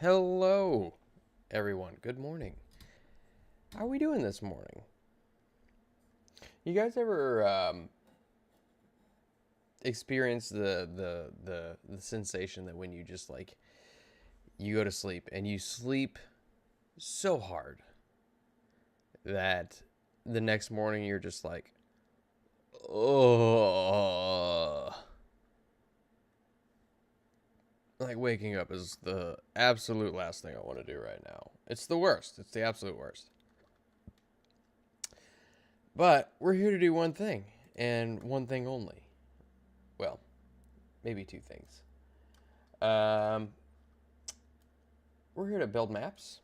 Hello, everyone. Good morning. How are we doing this morning? You guys ever experience the sensation that when you just like you go to sleep and you sleep so hard that the next morning you're just like, oh, like waking up is the absolute last thing I want to do right now. It's the worst. It's the absolute worst. But we're here to do one thing, and one thing only. Well, maybe two things. Um, we're here to build maps,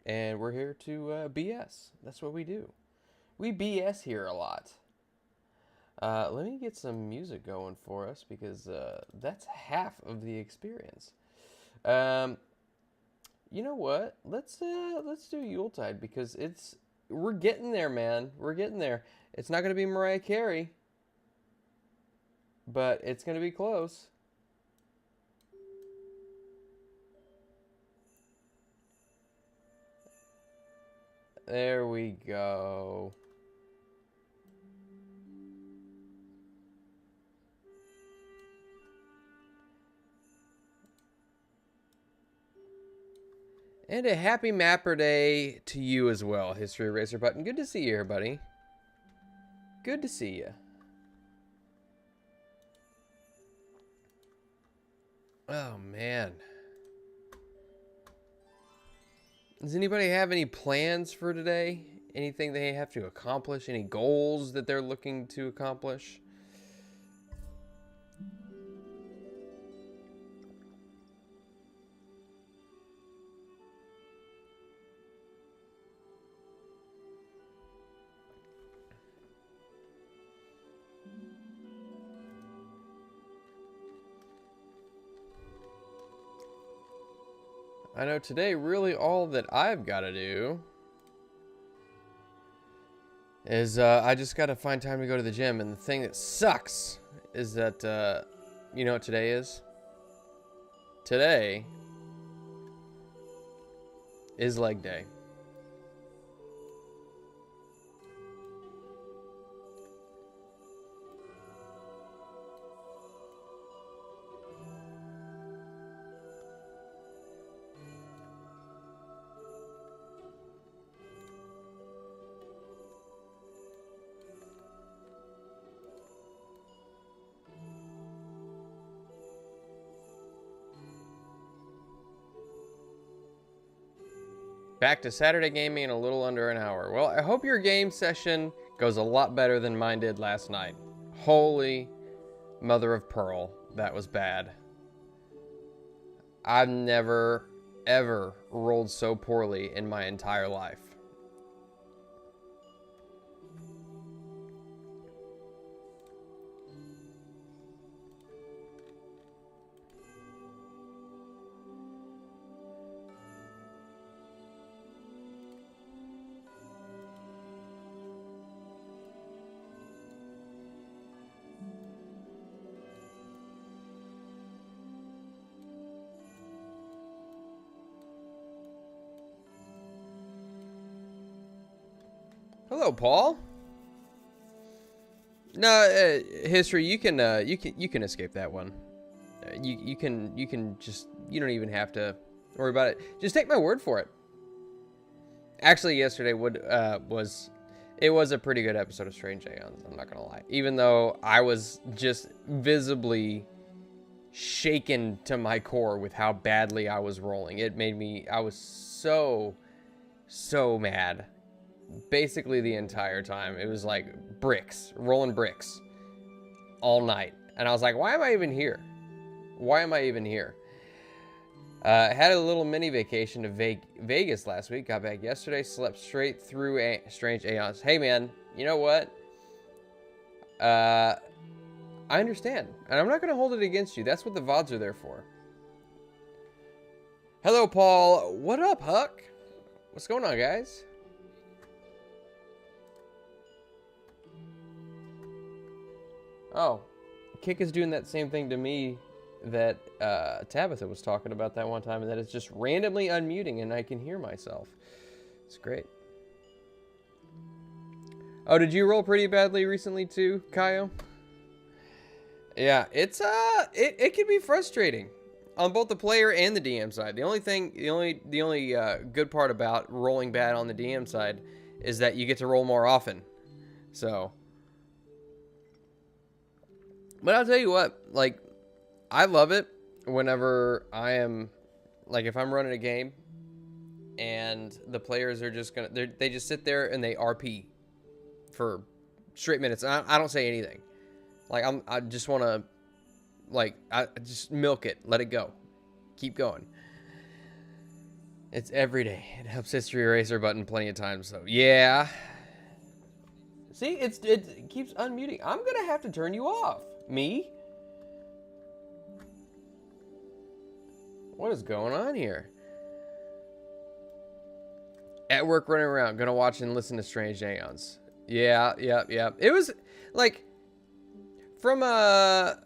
and we're here to BS. That's what we do. We BS here a lot. Let me get some music going for us because that's half of the experience. You know what? Let's do Yuletide because we're getting there, man. We're getting there. It's not gonna be Mariah Carey, but it's gonna be close. There we go. And a happy Mapper Day to you as well, History Eraser Button. Good to see you here, buddy. Good to see you. Oh, man. Does anybody have any plans for today? Anything they have to accomplish? Any goals that they're looking to accomplish? I know today really all that I've got to do is I just got to find time to go to the gym. And the thing that sucks is that, you know what today is? Today is leg day. Back to Saturday gaming in a little under an hour. Well, I hope your game session goes a lot better than mine did last night. Holy mother of pearl, that was bad. I've never, ever rolled so poorly in my entire life. Hello, Paul. No, history. You can escape that one. You can just, you don't even have to worry about it. Just take my word for it. Actually, yesterday was a pretty good episode of Strange Aeons. I'm not gonna lie. Even though I was just visibly shaken to my core with how badly I was rolling, I was so mad. Basically the entire time. It was like bricks, rolling bricks all night. And I was like, why am I even here? Why am I even here? Had a little mini vacation to Vegas last week. Got back yesterday. Slept straight through Strange Aeons. Hey, man, you know what? I understand. And I'm not going to hold it against you. That's what the VODs are there for. Hello, Paul. What up, Huck? What's going on, guys? Oh, Kick is doing that same thing to me that Tabitha was talking about that one time, and that it's just randomly unmuting and I can hear myself. It's great. Oh, did you roll pretty badly recently too, Kaio? Yeah, it's it can be frustrating on both the player and the DM side. The only good part about rolling bad on the DM side is that you get to roll more often. So, but I'll tell you what, like, I love it whenever I am, like, if I'm running a game and the players are just they just sit there and they RP for straight minutes. I don't say anything. Like, I just want to, like, I just milk it, let it go, keep going. It's every day. It helps history eraser button plenty of times. So yeah. See, it keeps unmuting. I'm gonna have to turn you off. Me? What is going on here? At work, running around, gonna watch and listen to Strange Aeons. Yeah. It was like, from an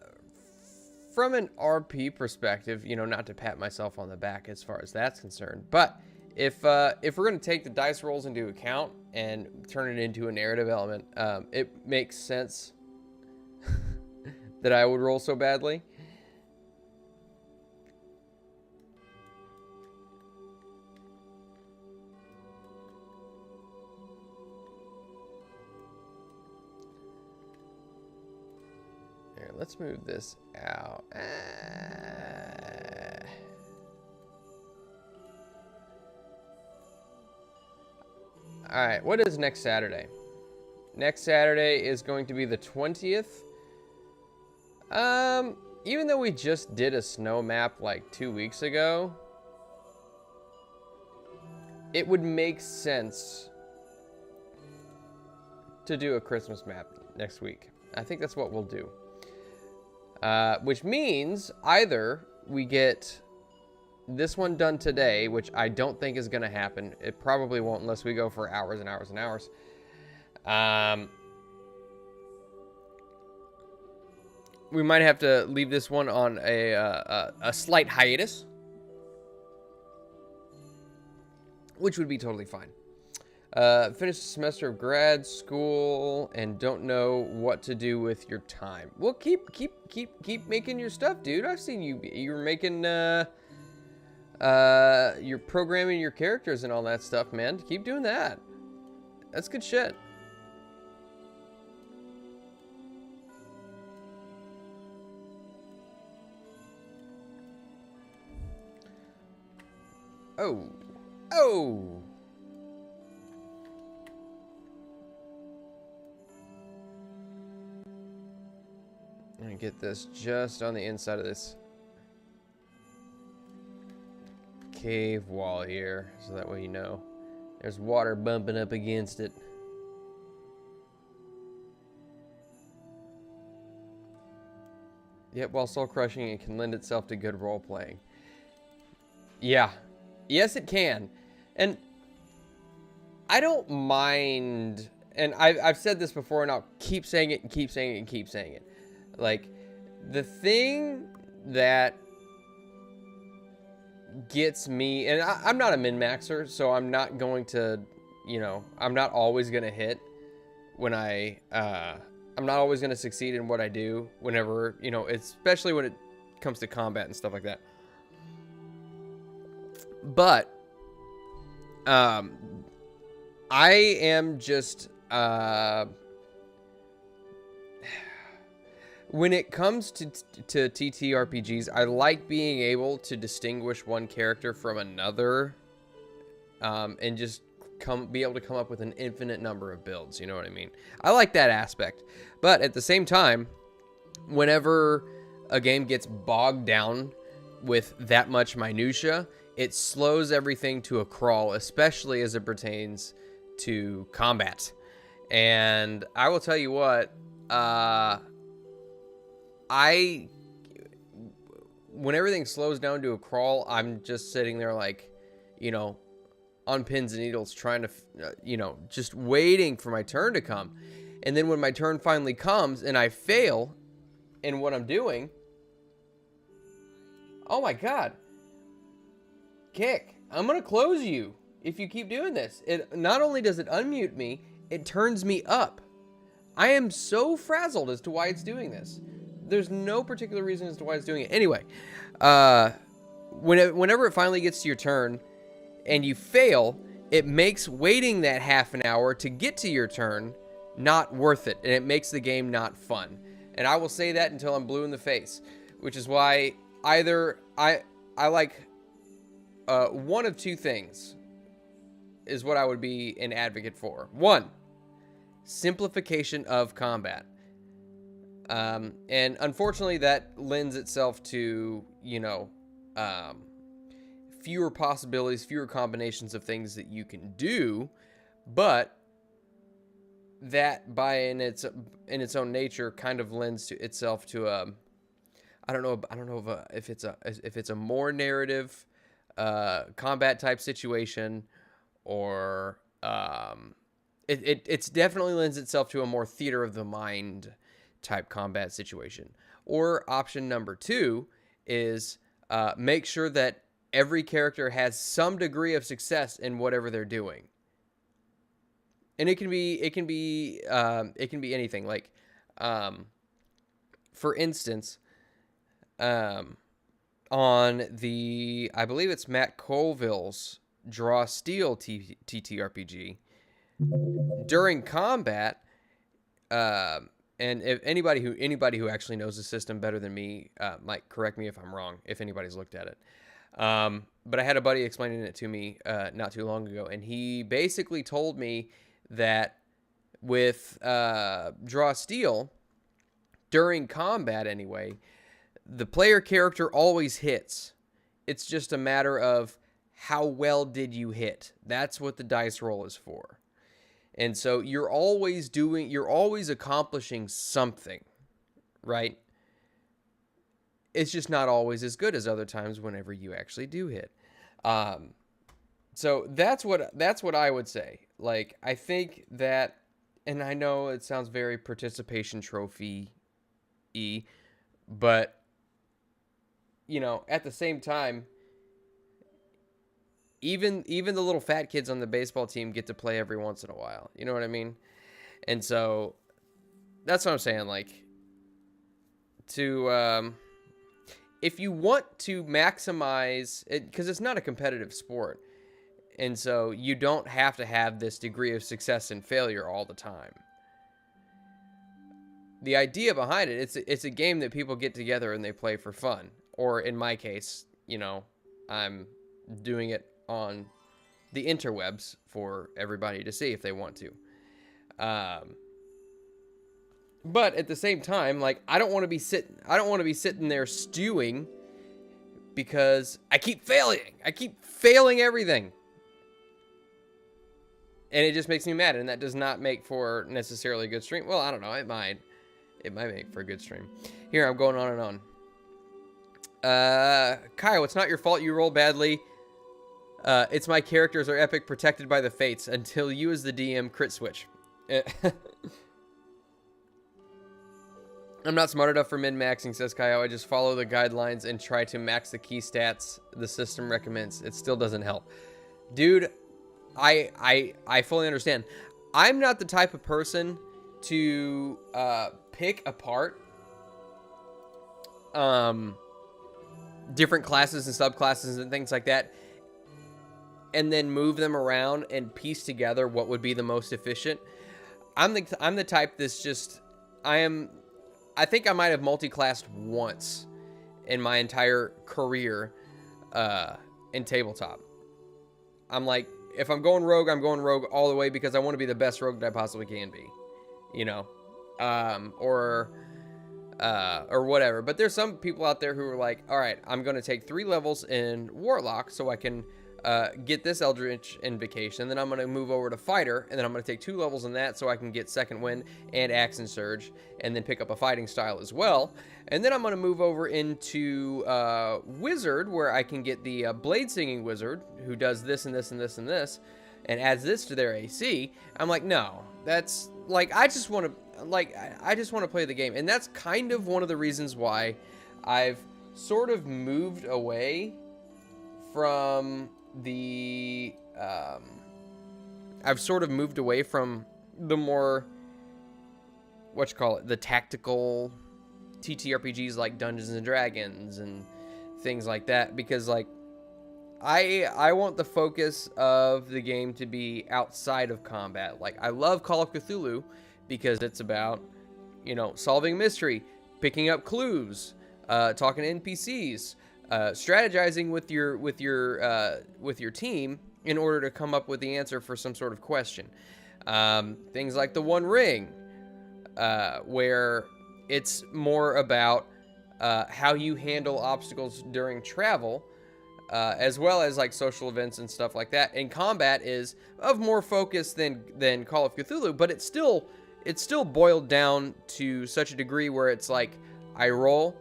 RP perspective, you know, not to pat myself on the back as far as that's concerned, but if we're gonna take the dice rolls into account and turn it into a narrative element, it makes sense that I would roll so badly. Here, let's move this out. All right, what is next Saturday? Next Saturday is going to be the 20th. Even though we just did a snow map like 2 weeks ago, it would make sense to do a Christmas map next week. I think that's what we'll do. Which means either we get this one done today, which I don't think is going to happen. It probably won't unless we go for hours and hours and hours. We might have to leave this one on a slight hiatus, which would be totally fine. Finished the semester of grad school and don't know what to do with your time. Well, keep making your stuff, dude. I've seen you're making you're programming your characters and all that stuff, man. Keep doing that. That's good shit. Oh. I'm gonna get this just on the inside of this cave wall here, so that way you know there's water bumping up against it. Yet while soul crushing, it can lend itself to good role playing. Yeah. Yes, it can. And I don't mind, and I've said this before, and I'll keep saying it and keep saying it and keep saying it. Like, the thing that gets me, and I'm not a min-maxer, so I'm not going to, you know, I'm not always going to hit when I'm not always going to succeed in what I do whenever, you know, especially when it comes to combat and stuff like that. But I am just when it comes to TTRPGs, I like being able to distinguish one character from another, and just be able to come up with an infinite number of builds. You know what I mean? I like that aspect, but at the same time, whenever a game gets bogged down with that much minutia, it slows everything to a crawl, especially as it pertains to combat. And I will tell you what, when everything slows down to a crawl, I'm just sitting there like, you know, on pins and needles, trying to, you know, just waiting for my turn to come. And then when my turn finally comes and I fail in what I'm doing, Oh my god. Kick. I'm gonna close you if you keep doing this. It not only does it unmute me, it turns me up. I am so frazzled as to why it's doing this. There's no particular reason as to why it's doing it. Anyway, whenever it finally gets to your turn and you fail, it makes waiting that half an hour to get to your turn not worth it, and it makes the game not fun. And I will say that until I'm blue in the face, which is why either I like one of two things is what I would be an advocate for. One, simplification of combat. And unfortunately that lends itself to, fewer possibilities, fewer combinations of things that you can do, but that in its own nature kind of lends to itself to I don't know if it's a more narrative combat type situation, or it's definitely lends itself to a more theater of the mind type combat situation. Or option number two is make sure that every character has some degree of success in whatever they're doing. And it can be anything. Like, for instance, on I believe it's Matt Colville's Draw Steel TTRPG, during combat, and if anybody who actually knows the system better than me might correct me if I'm wrong, if anybody's looked at it. But I had a buddy explaining it to me not too long ago, and he basically told me that with Draw Steel, during combat anyway, the player character always hits. It's just a matter of how well did you hit. That's what the dice roll is for. And so you're always accomplishing something, right? It's just not always as good as other times whenever you actually do hit. So that's what I would say. Like, I think that, and I know it sounds very participation trophy-y, but, at the same time, even the little fat kids on the baseball team get to play every once in a while. You know what I mean? And so that's what I'm saying. Like, if you want to maximize it, because it's not a competitive sport, and so you don't have to have this degree of success and failure all the time. The idea behind it, it's a game that people get together and they play for fun. Or in my case, I'm doing it on the interwebs for everybody to see if they want to. But at the same time, like, I don't want to be sitting there stewing because I keep failing. I keep failing everything. And it just makes me mad, and that does not make for necessarily a good stream. Well, I don't know. It might make for a good stream. Here, I'm going on and on. Kyle, it's not your fault you roll badly. It's my characters are epic, protected by the fates, until you as the DM crit switch. I'm not smart enough for min-maxing, says Kyle. I just follow the guidelines and try to max the key stats the system recommends. It still doesn't help. Dude, I fully understand. I'm not the type of person to pick apart different classes and subclasses and things like that, and then move them around and piece together what would be the most efficient. I'm the type that's just, I think I might have multi-classed once in my entire career in tabletop. I'm like, if I'm going rogue all the way because I want to be the best rogue that I possibly can be, or whatever. But there's some people out there who are like, all right, I'm going to take 3 levels in Warlock so I can get this Eldritch Invocation. Then I'm going to move over to Fighter, and then I'm going to take 2 levels in that so I can get Second Wind and Axe and Surge, and then pick up a fighting style as well. And then I'm going to move over into Wizard, where I can get the Blade Singing Wizard, who does this and this and this and this, and adds this to their AC. I'm like, no, that's like, I just want to play the game. And that's kind of one of the reasons why I've sort of moved away from the I've sort of moved away from the more the tactical TTRPGs like Dungeons and Dragons and things like that, because like I want the focus of the game to be outside of combat. Like, I love Call of Cthulhu because it's about, you know, solving mystery, picking up clues, talking to NPCs, strategizing with your team in order to come up with the answer for some sort of question. Things like the One Ring, where it's more about how you handle obstacles during travel, as well as like social events and stuff like that. And combat is of more focus than Call of Cthulhu, but it's still boiled down to such a degree where it's like, I roll.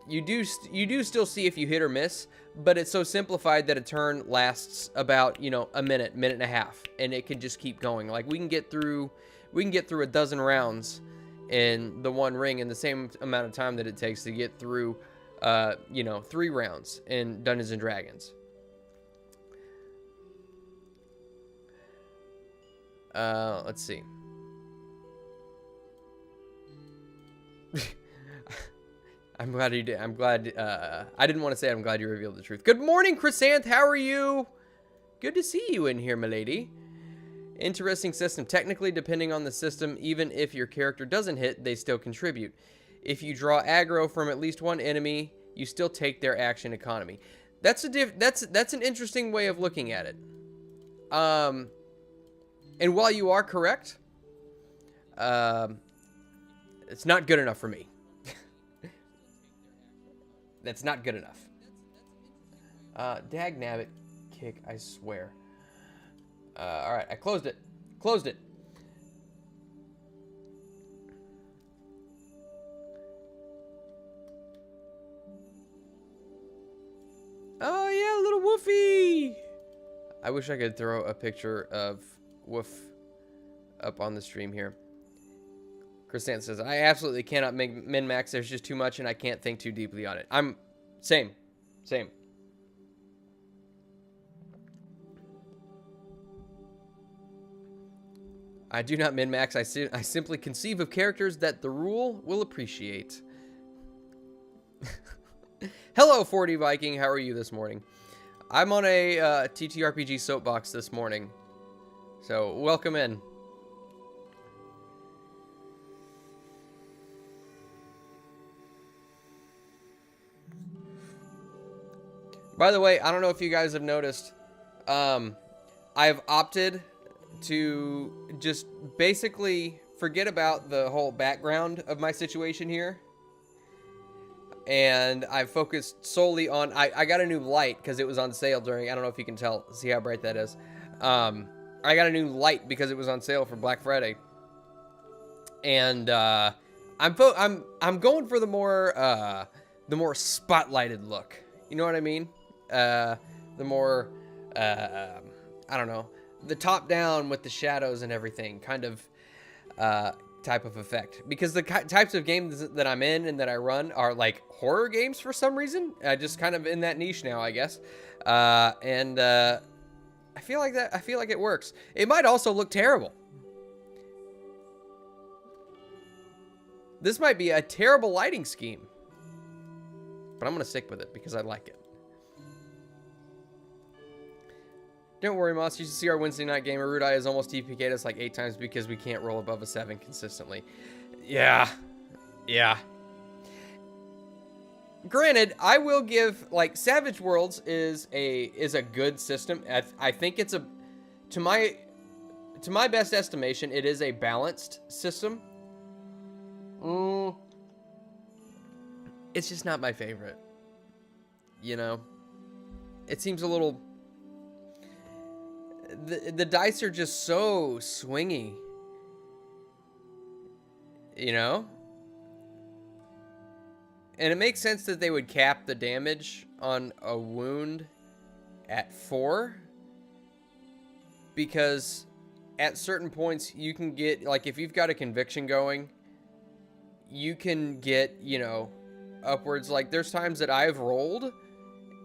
You do still see if you hit or miss, but it's so simplified that a turn lasts about, you know, a minute and a half, and it can just keep going. Like, we can get through a dozen rounds in the One Ring in the same amount of time that it takes to get through, you know, 3 rounds in Dungeons and Dragons. Let's see. I'm glad you did. I'm glad. I didn't want to say I'm glad you revealed the truth. Good morning, Chrysanth. How are you? Good to see you in here, milady. Interesting system. Technically, depending on the system, even if your character doesn't hit, they still contribute. If you draw aggro from at least one enemy, you still take their action economy. That's an interesting way of looking at it. And while you are correct, it's not good enough for me. That's not good enough. Dag nabbit kick, I swear. Alright, I closed it. Closed it. Oh yeah, little Woofy! I wish I could throw a picture of Woof up on the stream here. Chrysanth says, I absolutely cannot make min-max. There's just too much, and I can't think too deeply on it. Same. I do not min-max. I simply conceive of characters that the rule will appreciate. Hello, 40 Viking. How are you this morning? I'm on a TTRPG soapbox this morning, so welcome in. By the way, I don't know if you guys have noticed, I've opted to just basically forget about the whole background of my situation here. And I've focused solely on, I got a new light because it was on sale during, I don't know if you can see how bright that is. I got a new light because it was on sale for Black Friday. And I'm going for the more spotlighted look. You know what I mean? The more, I don't know, the top down with the shadows and everything kind of type of effect. Because the types of games that I'm in and that I run are like horror games for some reason. Just kind of in that niche now, I guess. And I feel like it works. It might also look terrible. This might be a terrible lighting scheme. But I'm going to stick with it because I like it. Don't worry, Moss. You should see our Wednesday night game. Arudai has almost TPK'd us like 8 times because we can't roll above a 7 consistently. Yeah. Granted, I will give, like, Savage Worlds is a good system. I think it's to my best estimation, it is a balanced system. It's just not my favorite. You know? It seems a little... The dice are just so swingy. You know? And it makes sense that they would cap the damage on a wound at 4. Because at certain points you can get, like if you've got a conviction going, you can get, you know, upwards. Like, there's times that I've rolled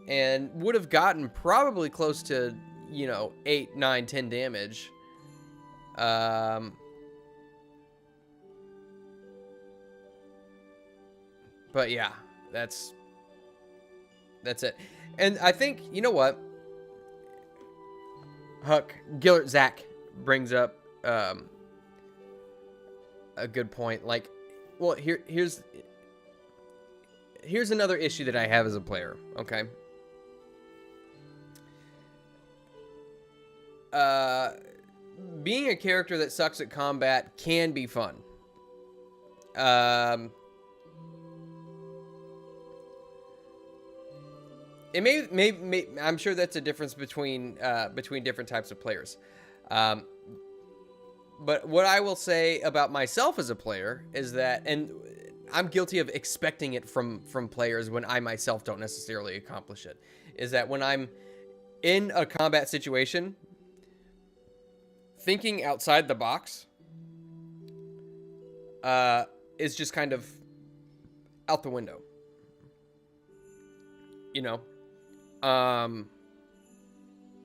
and would have gotten probably close to, 8, 9, 10 damage. But yeah, that's it. And I think, you know what? Zach brings up a good point. Like, well, here's another issue that I have as a player, okay? Being a character that sucks at combat can be fun. It may I'm sure that's a difference between different types of players. But what I will say about myself as a player is that, and I'm guilty of expecting it from players when I myself don't necessarily accomplish it, is that when I'm in a combat situation, thinking outside the box is just kind of out the window.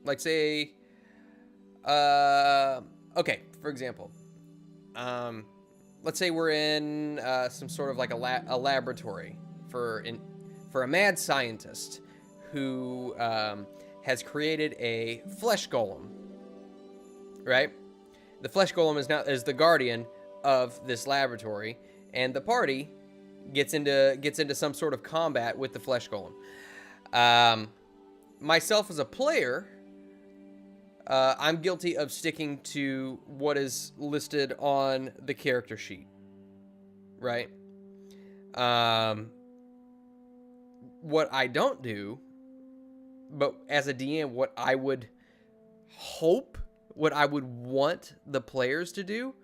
Like, say, okay, for example, let's say we're in some sort of like a laboratory for a mad scientist who has created a flesh golem, right? The flesh golem is the guardian of this laboratory, and the party gets into some sort of combat with the flesh golem. Myself as a player, I'm guilty of sticking to what is listed on the character sheet, right? What I don't do, but as a DM, what I would want the players to do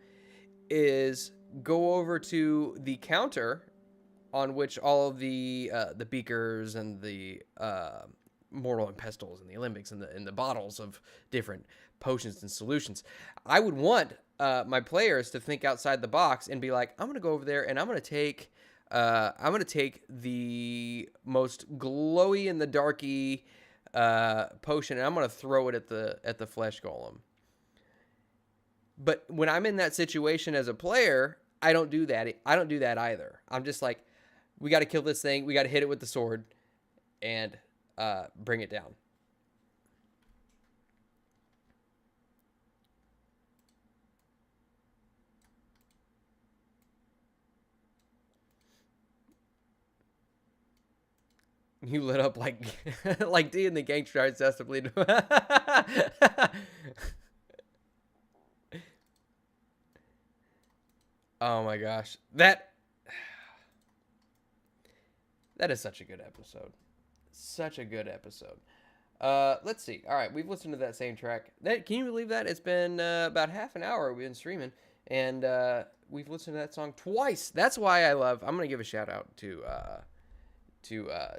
is go over to the counter on which all of the beakers and the mortal and pestles and the alembics and the bottles of different potions and solutions. I would want my players to think outside the box and be like, I'm gonna go over there and I'm gonna take the most glowy in the darky potion and I'm gonna throw it at the flesh golem. But when I'm in that situation as a player, I don't do that. I don't do that either. I'm just like, we got to kill this thing. We got to hit it with the sword and bring it down. You lit up like like D and the gangster arts has to bleed. Oh my gosh. That is such a good episode. Such a good episode. Let's see. All right, we've listened to that same track. Can you believe that? It's been about half an hour we've been streaming, and we've listened to that song twice. That's why I'm going to give a shout out to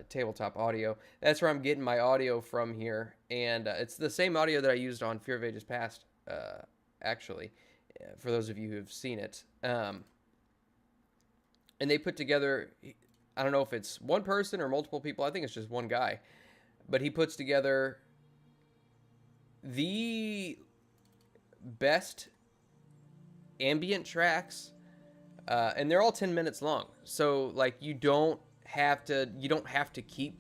Tabletop Audio. That's where I'm getting my audio from here, and it's the same audio that I used on Fear of Ages Past, actually, for those of you who have seen it. And they put together, I don't know if it's one person or multiple people. I think it's just one guy. But he puts together the best ambient tracks, and they're all 10 minutes long. So, like, you don't have to keep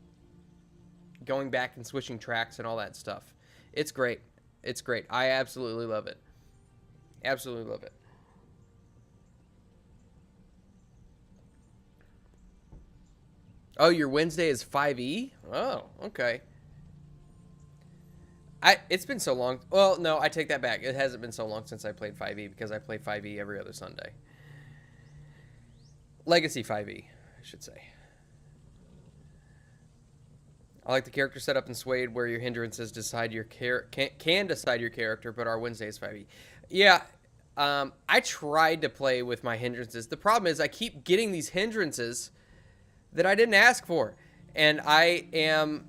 going back and switching tracks and all that stuff. It's great. It's great. I absolutely love it. Absolutely love it. Oh, your Wednesday is 5E? Oh, okay. It's been so long. Well, no, I take that back. It hasn't been so long since I played 5E because I play 5E every other Sunday. Legacy 5E, I should say. I like the character setup in Suede where your hindrances decide your can decide your character, but our Wednesday is 5E. Yeah, I tried to play with my hindrances. The problem is I keep getting these hindrances that I didn't ask for. And I am,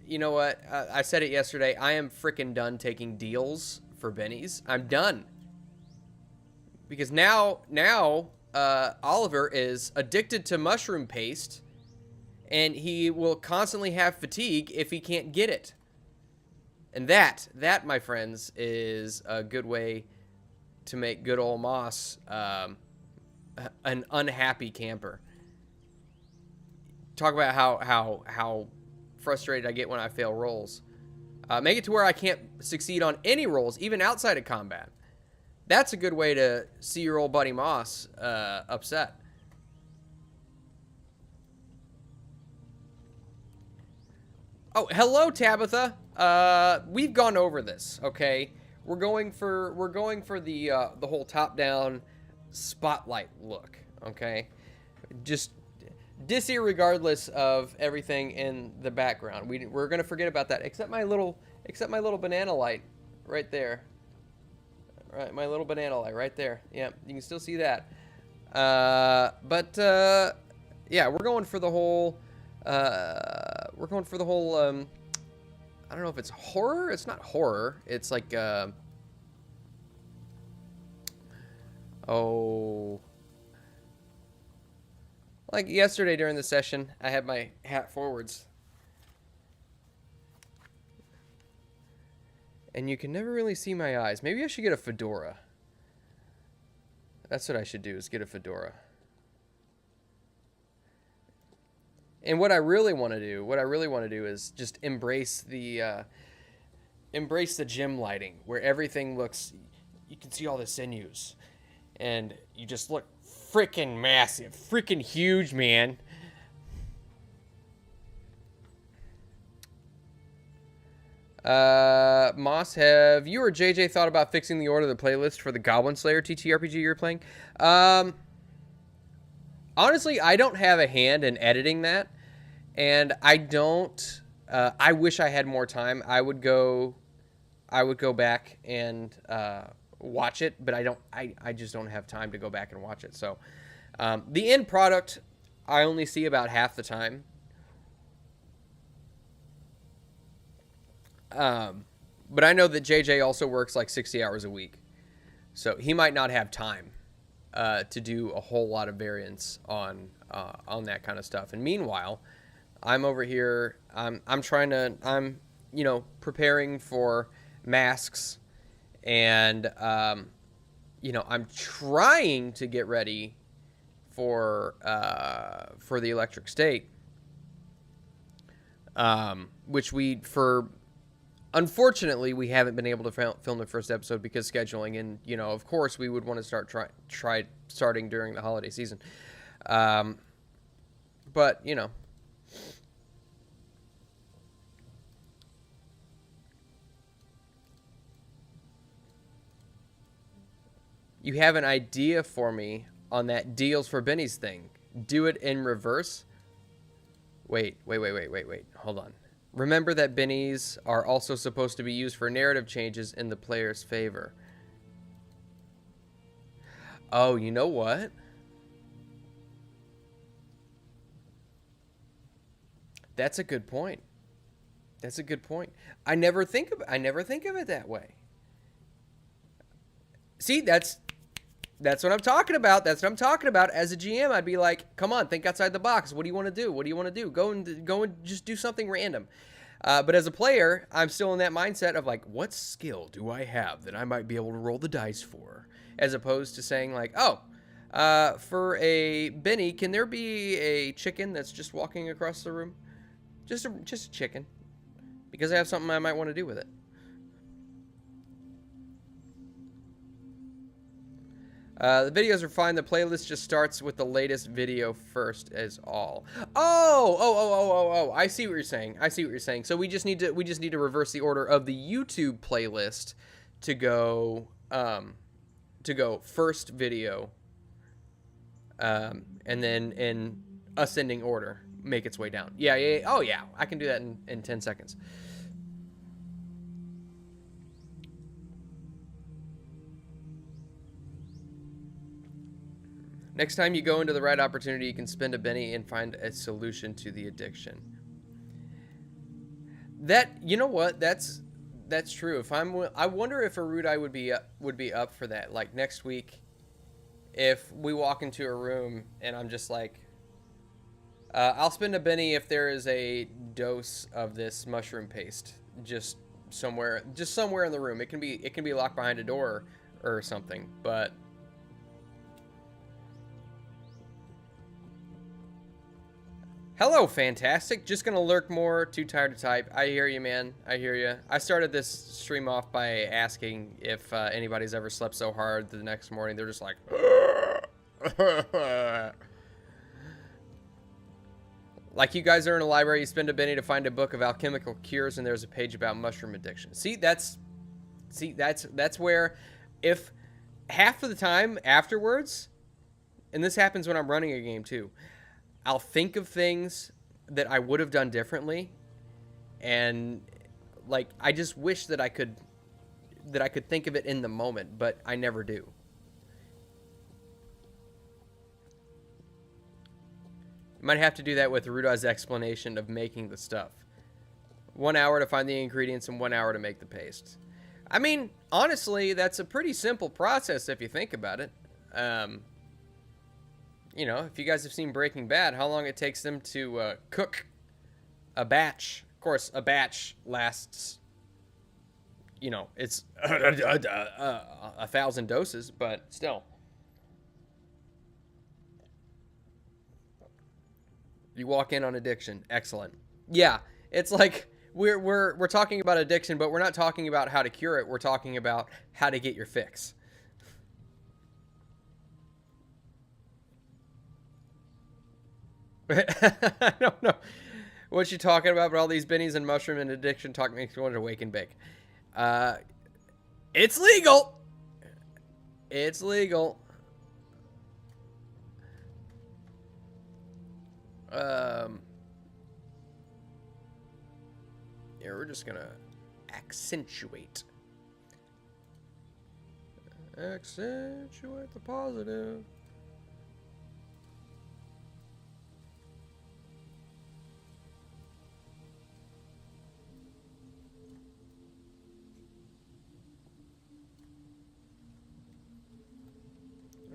you know what? I said it yesterday. I am freaking done taking deals for bennies. I'm done. Because now Oliver is addicted to mushroom paste and he will constantly have fatigue if he can't get it. And that, my friends, is a good way to make good old Moss an unhappy camper. Talk about how frustrated I get when I fail rolls. Make it to where I can't succeed on any rolls, even outside of combat. That's a good way to see your old buddy Moss upset. Oh, hello, Tabitha. We've gone over this, okay? We're going for the whole top-down spotlight look, okay? Just disregardless of everything in the background. We're gonna forget about that, except my little banana light right there. Right, my little banana light right there. Yeah, you can still see that. Yeah, we're going for the whole. I don't know if it's horror. It's not horror. It's like like yesterday during the session, I had my hat forwards. And you can never really see my eyes. Maybe I should get a fedora. That's what I should do, is get a fedora. And what I really want to do is just embrace the gym lighting, where everything looks, you can see all the sinews, and you just look freaking massive, freaking huge, man. Moss, have you or JJ thought about fixing the order of the playlist for the Goblin Slayer TTRPG you're playing? Honestly, I don't have a hand in editing that, and I don't. I wish I had more time. I would go back and watch it, but I don't. I just don't have time to go back and watch it. So, the end product, I only see about half the time. But I know that JJ also works like 60 hours a week, so he might not have time to do a whole lot of variants on that kind of stuff. And meanwhile, I'm over here. I'm preparing for masks, and I'm trying to get ready for the Electric State, which unfortunately, we haven't been able to film the first episode because scheduling, and of course, we would want to starting during the holiday season. But you have an idea for me on that deals for Benny's thing. Do it in reverse. Wait. Hold on. Remember that bennies are also supposed to be used for narrative changes in the player's favor. Oh, you know what? That's a good point. I never think of it that way. See, that's what I'm talking about. As a GM, I'd be like, "Come on, think outside the box. What do you want to do? Go and just do something random." But as a player, I'm still in that mindset of like, "What skill do I have that I might be able to roll the dice for?" As opposed to saying like, "Oh, for a Benny, can there be a chicken that's just walking across the room? Just a chicken, because I have something I might want to do with it." The videos are fine. The playlist just starts with the latest video first as all. Oh! I see what you're saying. So we just need to reverse the order of the YouTube playlist to go first video, and then in ascending order make its way down. Yeah. Oh yeah, I can do that in 10 seconds. Next time you go into the right opportunity, you can spend a Benny and find a solution to the addiction. You know what? That's true. I wonder if Arudai would be up for that. Like next week, if we walk into a room and I'm just like, I'll spend a Benny if there is a dose of this mushroom paste just somewhere in the room. It can be locked behind a door or something, but hello, fantastic. Just gonna lurk more. Too tired to type. I hear you, man. I hear you. I started this stream off by asking if anybody's ever slept so hard that the next morning they're just like, like you guys are in a library. You spend a Benny to find a book of alchemical cures, and there's a page about mushroom addiction. See, that's where, if half of the time afterwards, and this happens when I'm running a game too, I'll think of things that I would have done differently, and like I just wish that I could think of it in the moment, but I never do. Might have to do that with Ruda's explanation of making the stuff. 1 hour to find the ingredients and 1 hour to make the paste. I mean, honestly, that's a pretty simple process if you think about it. You know, if you guys have seen Breaking Bad, how long it takes them to cook a batch. Of course, a batch lasts, you know, it's 1,000 doses, but still. You walk in on addiction. Excellent. Yeah, it's like we're talking about addiction, but we're not talking about how to cure it. We're talking about how to get your fix. I don't know what you talking about, but all these bennies and mushroom and addiction talk makes me want to wake and bake. It's legal. It's legal. Yeah, we're just gonna accentuate the positive.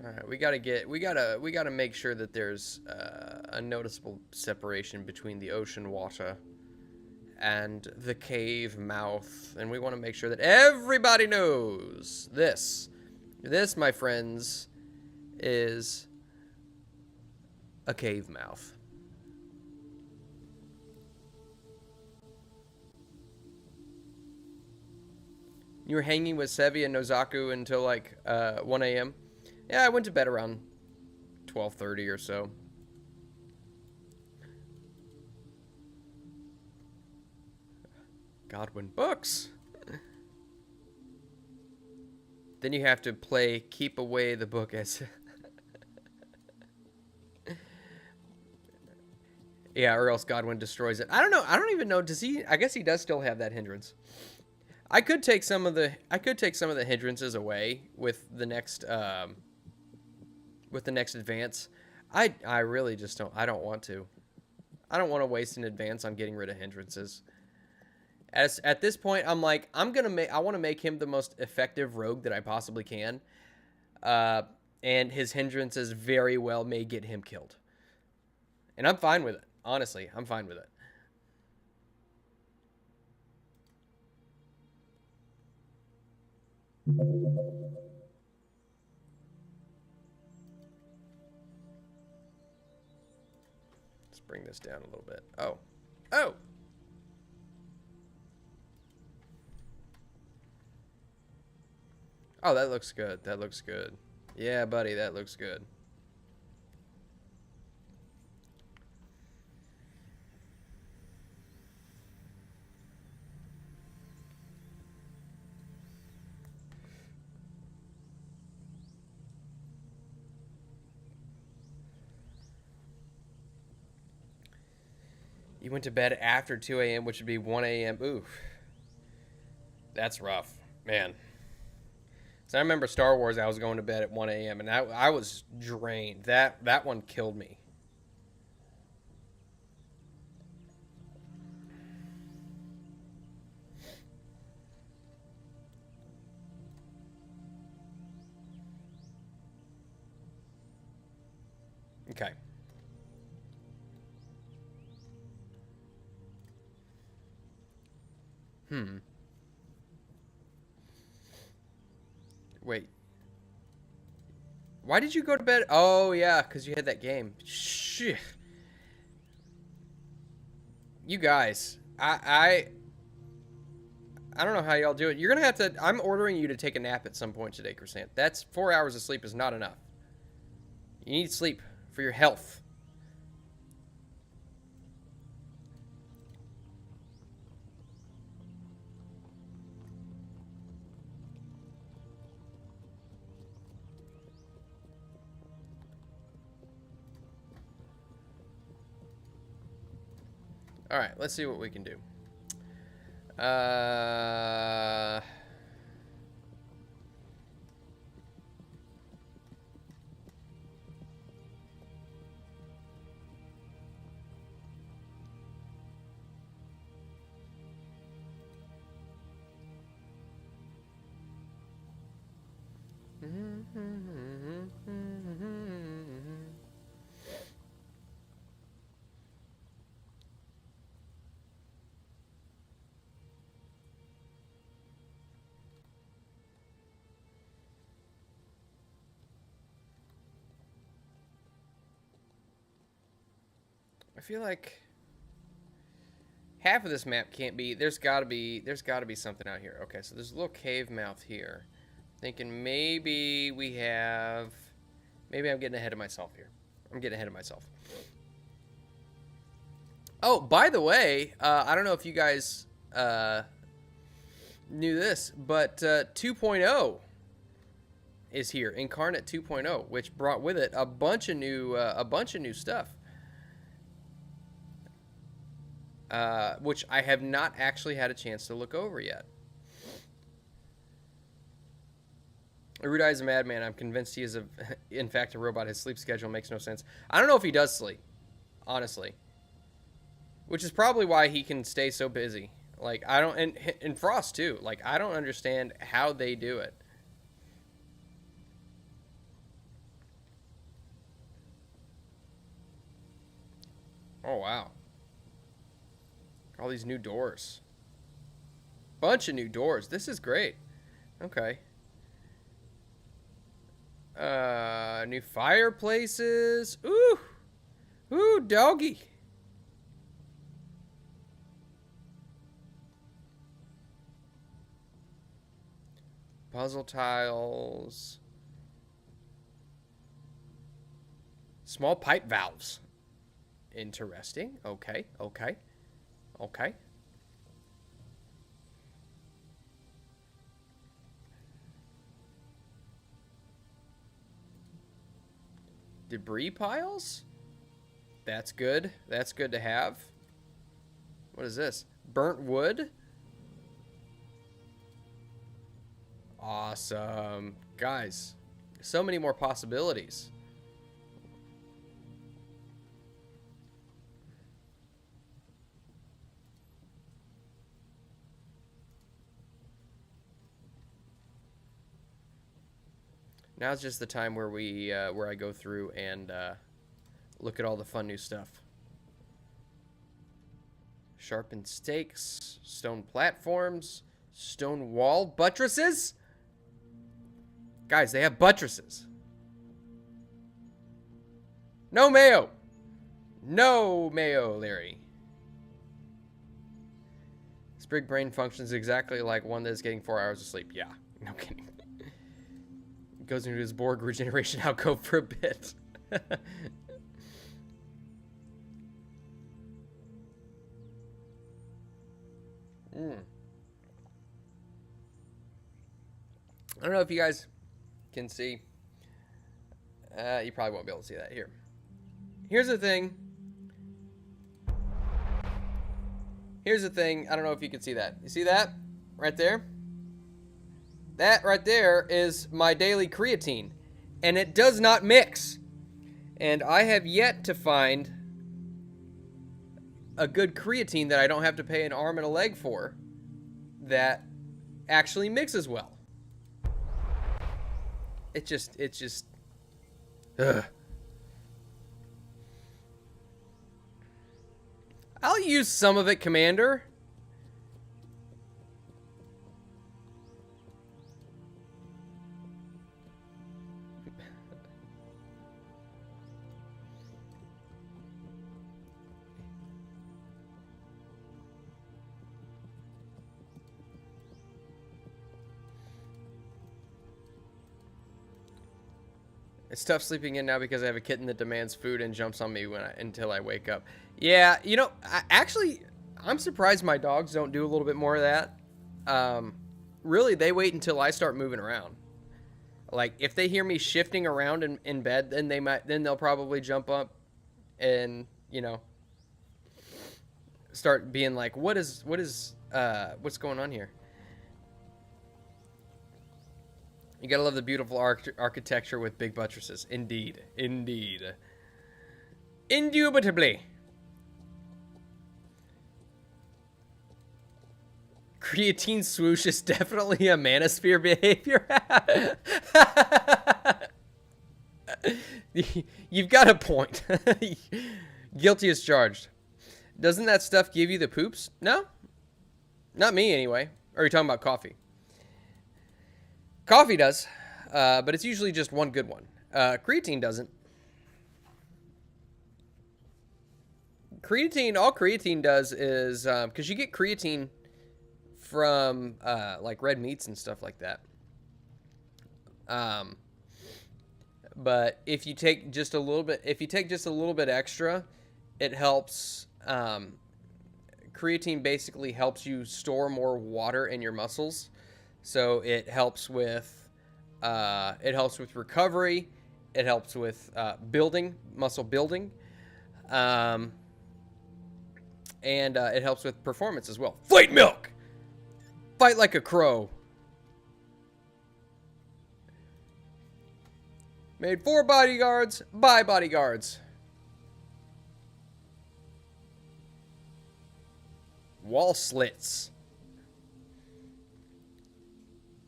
All right, we gotta make sure that there's a noticeable separation between the ocean water and the cave mouth, and we want to make sure that everybody knows this. This, my friends, is a cave mouth. You were hanging with Sevi and Nozaku until like 1 a.m. Yeah, I went to bed around 12:30 or so. Godwin books. Then you have to play Keep Away the Book as... Yeah, or else Godwin destroys it. I don't know. I don't even know. Does he... I guess he does still have that hindrance. I could take some of the hindrances away with the next advance. I really just don't. I don't want to. I don't want to waste an advance on getting rid of hindrances. At this point, I'm like, I want to make him the most effective rogue that I possibly can. And his hindrances very well may get him killed. And I'm fine with it. Honestly, I'm fine with it. Let's bring this down a little bit. Oh. Oh, that looks good. That looks good. Yeah, buddy, that looks good. You went to bed after 2 a.m., which would be 1 a.m. Oof. That's rough. Man. So I remember Star Wars, I was going to bed at 1 a.m. and I was drained. That one killed me. Okay. Hmm. Wait. Why did you go to bed? Oh, yeah, because you had that game. Shit. You guys. I don't know how y'all do it. You're going to have to... I'm ordering you to take a nap at some point today, Crescent. That's 4 hours of sleep is not enough. You need sleep for your health. All right, let's see what we can do. I feel like half of this map can't be. There's got to be something out here. Okay, so there's a little cave mouth here. Thinking maybe we have. Maybe I'm getting ahead of myself here. I'm getting ahead of myself. Oh, by the way, I don't know if you guys knew this, but 2.0 is here. Incarnate 2.0, which brought with it a bunch of new stuff. Which I have not actually had a chance to look over yet. Erudite is a madman. I'm convinced he is, in fact, a robot. His sleep schedule makes no sense. I don't know if he does sleep, honestly. Which is probably why he can stay so busy. Like, I don't... And Frost, too. Like, I don't understand how they do it. Oh, wow. All these new doors. Bunch of new doors. This is great. Okay. New fireplaces. Ooh. Ooh, doggy. Puzzle tiles. Small pipe valves. Interesting. Okay, okay. Okay. Debris piles? That's good. That's good to have. What is this? Burnt wood? Awesome. Guys, so many more possibilities. Now's just the time where where I go through and look at all the fun new stuff. Sharpened stakes, stone platforms, stone wall buttresses. Guys, they have buttresses. No mayo. No mayo, Larry. Sprig brain functions exactly like one that is getting 4 hours of sleep. Yeah, no kidding. Goes into his Borg regeneration alcove for a bit. I don't know if you guys can see. You probably won't be able to see that here. Here's the thing. Here's the thing. I don't know if you can see that. You see that? Right there? That right there is my daily creatine. And it does not mix. And I have yet to find a good creatine that I don't have to pay an arm and a leg for that actually mixes well. It's just... Ugh. I'll use some of it, Commander. It's tough sleeping in now because I have a kitten that demands food and jumps on me until I wake up. Yeah, you know, I'm surprised my dogs don't do a little bit more of that. Really, they wait until I start moving around. Like, if they hear me shifting around in bed, then they'll probably jump up and, you know, start being like, what's going on here? You gotta love the beautiful architecture with big buttresses. Indeed. Indeed. Indubitably. Creatine swoosh is definitely a manosphere behavior. You've got a point. Guilty as charged. Doesn't that stuff give you the poops? No. Not me, anyway. Or are you talking about coffee? Coffee does, but it's usually just one good one. Creatine doesn't. All creatine does is, because you get creatine from, like red meats and stuff like that. But if you take just a little bit extra, it helps. Creatine basically helps you store more water in your muscles. So it helps with recovery. It helps with muscle building, and it helps with performance as well. Fight milk, fight like a crow. Made for bodyguards by bodyguards. Wall slits.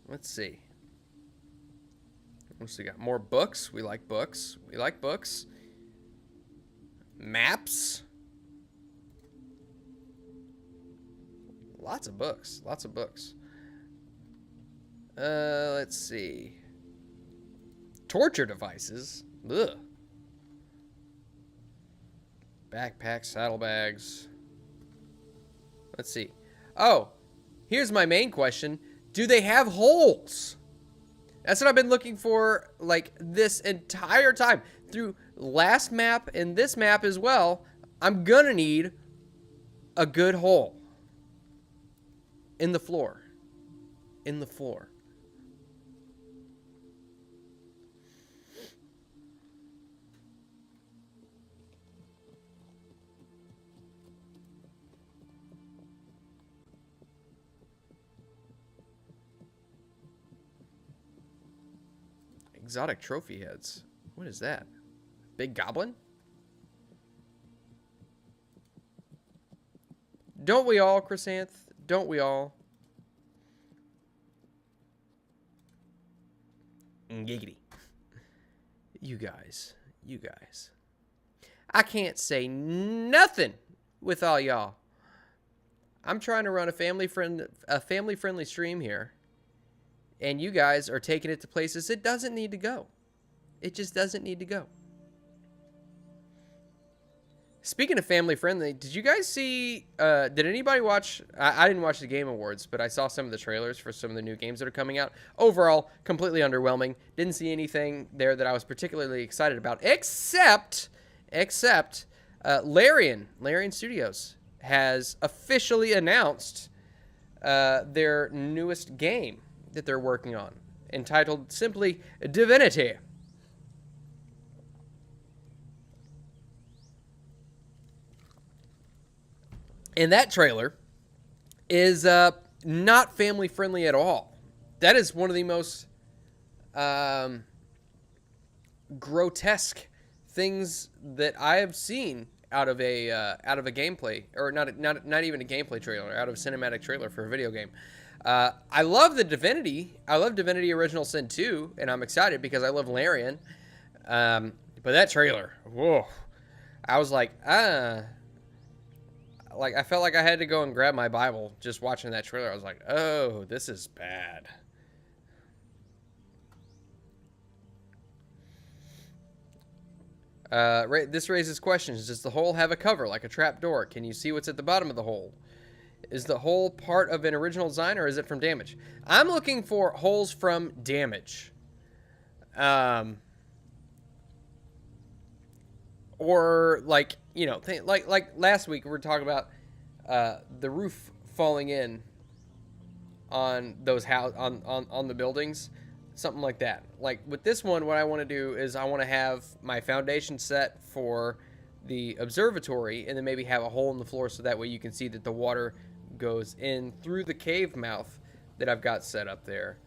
Let's see. What's we got? More books. We like books. We like books. Maps. Lots of books. Lots of books. Let's see. Torture devices. Ugh. Backpacks, saddlebags. Let's see. Oh, here's my main question. Do they have holes? That's what I've been looking for, like, this entire time. Through last map and this map as well, I'm gonna need a good hole. In the floor. In the floor. Exotic trophy heads. What is that? Big goblin? Don't we all, Chrysanth? Don't we all? Giggity. You guys. You guys. I can't say nothing with all y'all. I'm trying to run a family-friendly stream here. And you guys are taking it to places it doesn't need to go. It just doesn't need to go. Speaking of family friendly, did you guys see, did anybody watch, I didn't watch the Game Awards, but I saw some of the trailers for some of the new games that are coming out. Overall, completely underwhelming. Didn't see anything there that I was particularly excited about, except Larian Studios has officially announced their newest game that they're working on, entitled simply Divinity. And that trailer is not family friendly at all. That is one of the most grotesque things that I have seen out of a gameplay, or not even a gameplay trailer, out of a cinematic trailer for a video game. I love the Divinity. I love Divinity Original Sin 2, and I'm excited because I love Larian. But that trailer, whoa. I was like, I felt like I had to go and grab my Bible just watching that trailer. I was like, oh, this is bad. This raises questions. Does the hole have a cover, like a trap door? Can you see what's at the bottom of the hole? Is the hole part of an original design, or is it from damage? I'm looking for holes from damage. Or like, you know, like last week we were talking about the roof falling in on those on the buildings, something like that. Like with this one, what I want to do is I want to have my foundation set for the observatory, and then maybe have a hole in the floor so that way you can see that the water goes in through the cave mouth that I've got set up there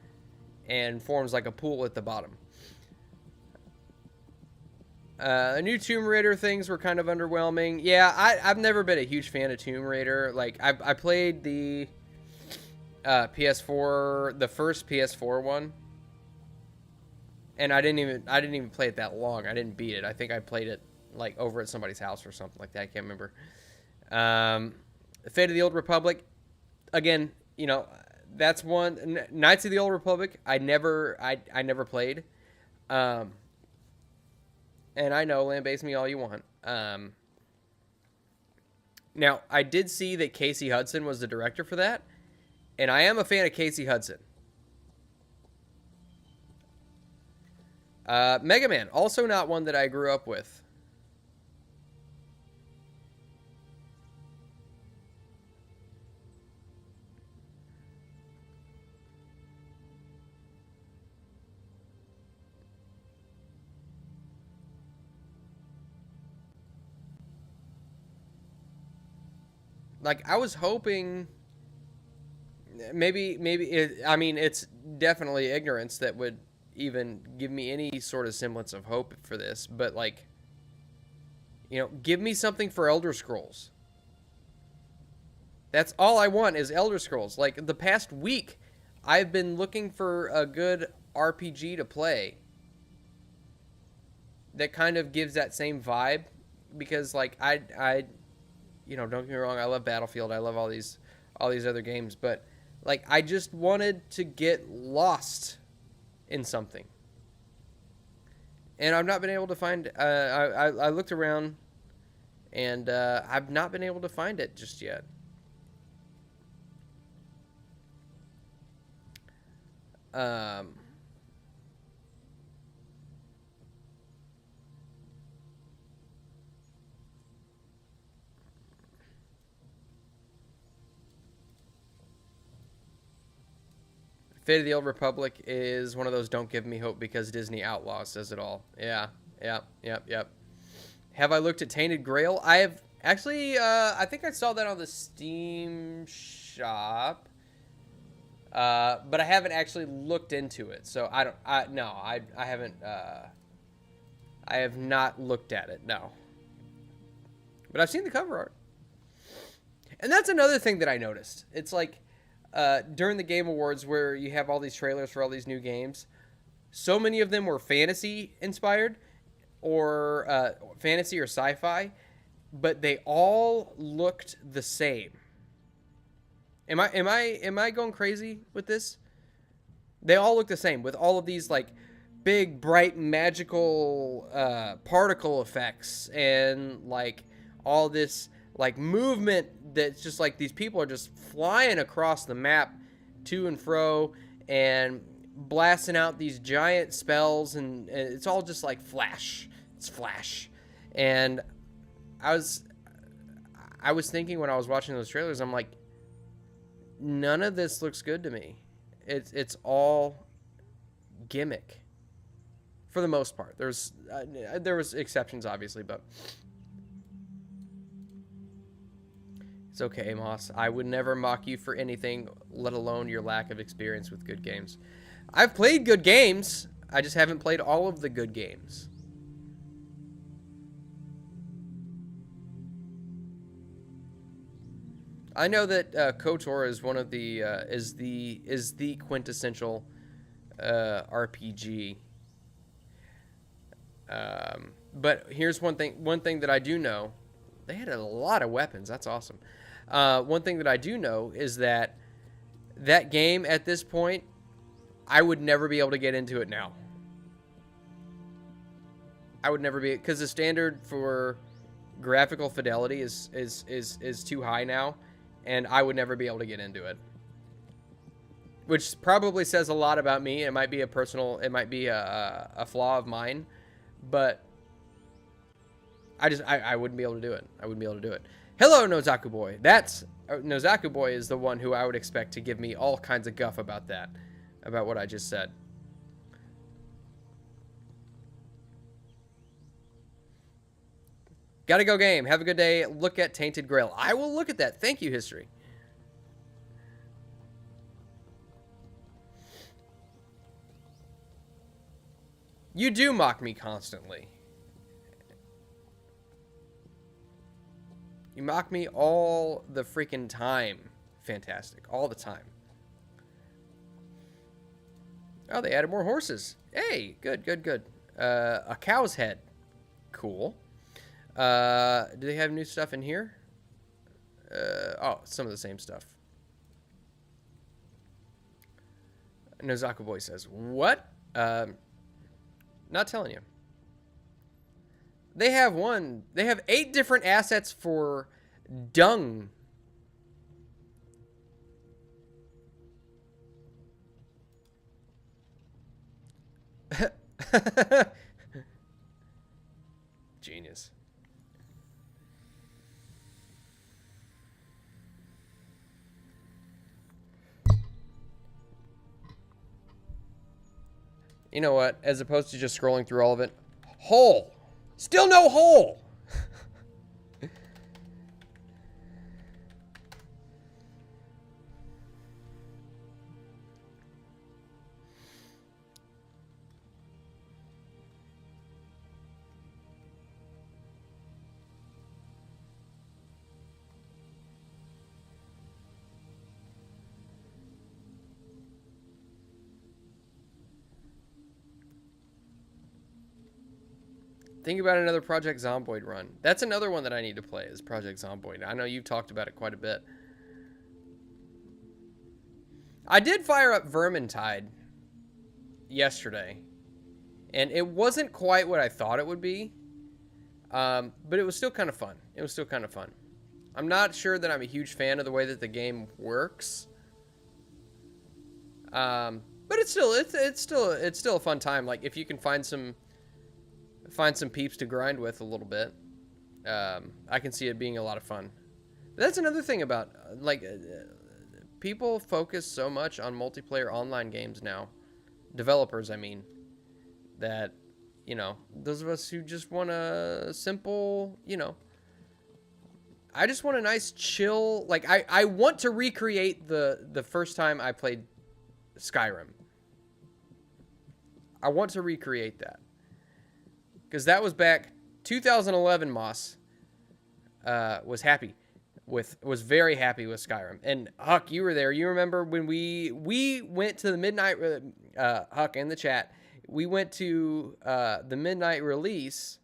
and forms like a pool at the bottom. New Tomb Raider things were kind of underwhelming. Yeah, I've never been a huge fan of Tomb Raider. Like I played the PS4, the first PS4 one, and I didn't even play it that long. I didn't beat it. I think I played it like over at somebody's house or something like that. I can't remember. Fate of the Old Republic, again, you know, that's one. Knights of the Old Republic, I never played. And I know, land-based me all you want. Now, I did see that Casey Hudson was the director for that, and I am a fan of Casey Hudson. Mega Man, also not one that I grew up with. Like, I was hoping maybe I mean, it's definitely ignorance that would even give me any sort of semblance of hope for this, but like, you know, give me something for Elder Scrolls. That's all I want is Elder Scrolls. Like, the past week, I've been looking for a good RPG to play that kind of gives that same vibe, because like I you know, don't get me wrong, I love Battlefield, I love all these other games, but like, I just wanted to get lost in something, and I've not been able to find. I looked around, and I've not been able to find it just yet. Fate of the Old Republic is one of those don't give me hope because Disney Outlaw says it all. Yeah, yep. Have I looked at Tainted Grail? I have actually. I think I saw that on the Steam shop, but I haven't actually looked into it. So I don't. I haven't. I have not looked at it. No, but I've seen the cover art, and that's another thing that I noticed. It's like, during the Game Awards, where you have all these trailers for all these new games, so many of them were fantasy inspired, or fantasy or sci-fi, but they all looked the same. Am I going crazy with this? They all look the same, with all of these like big, bright, magical particle effects, and like all this like movement that's just like these people are just flying across the map to and fro and blasting out these giant spells, and it's all just like flash. It's flash. And I was thinking when I was watching those trailers, I'm like, none of this looks good to me. It's all gimmick for the most part. There was exceptions, obviously, but it's okay, Moss. I would never mock you for anything, let alone your lack of experience with good games. I've played good games. I just haven't played all of the good games. I know that KOTOR is one of the is the quintessential RPG. But here's one thing that I do know. They had a lot of weapons. That's awesome. One thing that I do know is that game at this point, I would never be able to get into it now. I would never be, because the standard for graphical fidelity is too high now, and I would never be able to get into it. Which probably says a lot about me. It might be a flaw of mine, but I wouldn't be able to do it. I wouldn't be able to do it. Hello, Nozaku Boy. Nozaku Boy is the one who I would expect to give me all kinds of guff about that, about what I just said. Gotta go game. Have a good day. Look at Tainted Grail. I will look at that. Thank you, History. You do mock me constantly. You mock me all the freaking time. Fantastic. All the time. Oh, they added more horses. Hey, good, good, good. A cow's head. Cool. Do they have new stuff in here? Oh, some of the same stuff. Nozaku Boy says, what? Not telling you. They have 8 different assets for dung. Genius. You know what? As opposed to just scrolling through all of it. Hole. Still no hole. Think about another Project Zomboid run. That's another one that I need to play, is Project Zomboid. I know you've talked about it quite a bit. I did fire up Vermintide yesterday, and it wasn't quite what I thought it would be, but it was still kind of fun. It was still kind of fun. I'm not sure that I'm a huge fan of the way that the game works, but it's still a fun time. Like, if you can find some peeps to grind with a little bit, I can see it being a lot of fun. But that's another thing about, people focus so much on multiplayer online games now. Developers, I mean. That, you know, those of us who just want a simple, you know, I just want a nice chill, like, I want to recreate the first time I played Skyrim. I want to recreate that. Because that was back 2011. Moss was very happy with Skyrim. And Huck, you were there. You remember when we went to the midnight, Huck in the chat, we went to the midnight release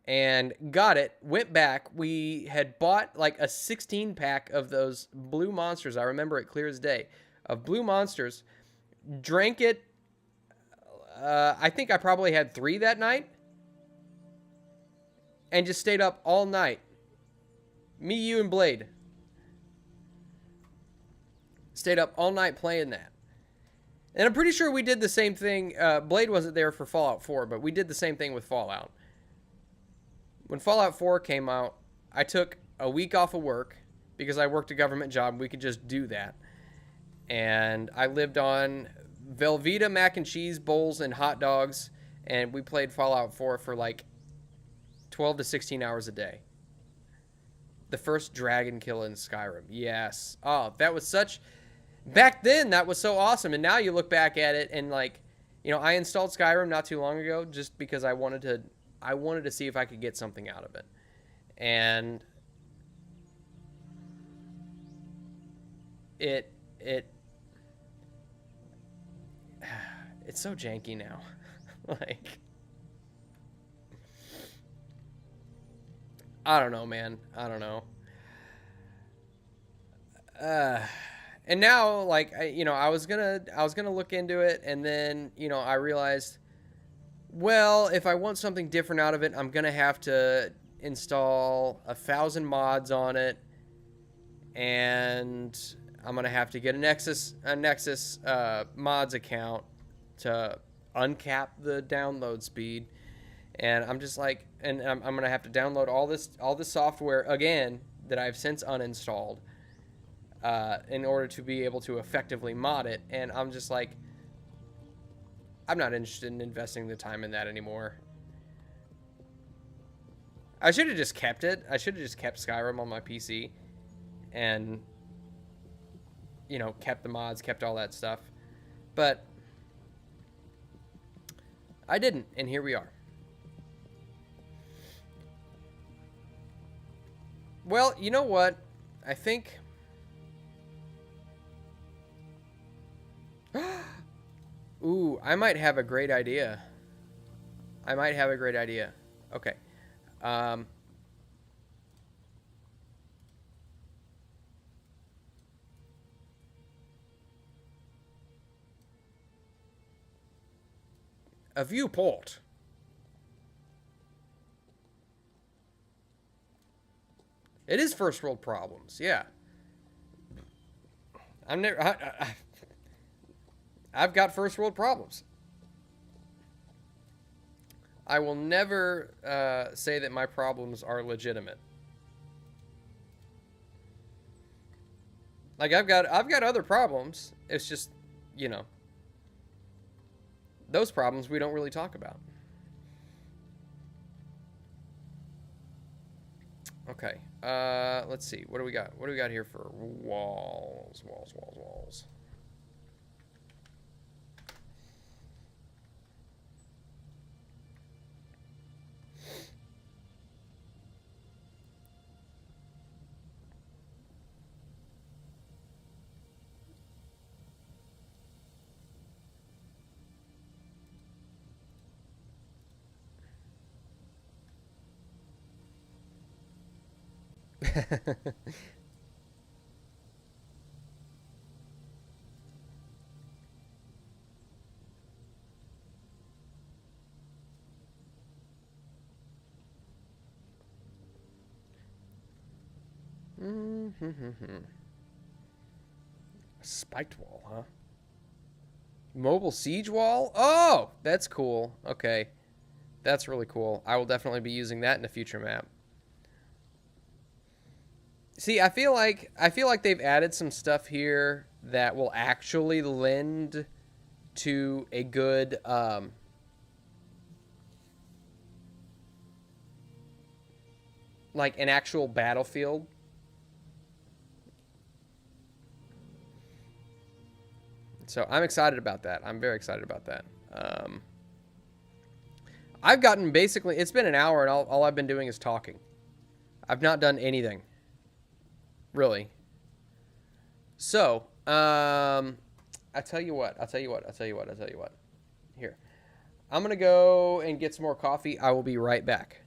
and got it, went back. We had bought like a 16 pack of those blue monsters. I remember it clear as day, of blue monsters, drank it. I think I probably had 3 that night. And just stayed up all night. Me, you, and Blade. Stayed up all night playing that. And I'm pretty sure we did the same thing. Blade wasn't there for Fallout 4, but we did the same thing with Fallout. When Fallout 4 came out, I took a week off of work because I worked a government job. We could just do that. And I lived on Velveeta mac and cheese bowls and hot dogs, and we played Fallout 4 for like 12 to 16 hours a day. The first dragon kill in Skyrim. Yes. Oh, that was such... Back then, that was so awesome. And now you look back at it and, like, you know, I installed Skyrim not too long ago just because I wanted to see if I could get something out of it. And it's so janky now. Like, I don't know, man. I don't know. And now, like, I was gonna look into it, and then, you know, I realized, well, if I want something different out of it, I'm gonna have to install 1,000 mods on it, and I'm gonna have to get a Nexus mods account to uncap the download speed, And I'm just like, and I'm gonna have to download all this software again that I've since uninstalled in order to be able to effectively mod it. And I'm just like, I'm not interested in investing the time in that anymore. I should have just kept it. I should have just kept Skyrim on my PC and, you know, kept the mods, kept all that stuff. But I didn't, and here we are. Well, you know what? I think... Ooh, I might have a great idea. I might have a great idea. Okay. A viewport. It is first world problems, yeah. I've got first world problems. I will never say that my problems are legitimate. Like I've got other problems. It's just, you know, those problems we don't really talk about. Okay. Let's see. What do we got? What do we got here for walls? Walls. Spiked wall, huh? Mobile siege wall? Oh, that's cool. Okay. That's really cool. I will definitely be using that in a future map. See, I feel like they've added some stuff here that will actually lend to a good like an actual battlefield. So I'm excited about that. I'm very excited about that. I've gotten basically, it's been an hour and all I've been doing is talking. I've not done anything. Really. So, I tell you what. Here. I'm going to go and get some more coffee. I will be right back.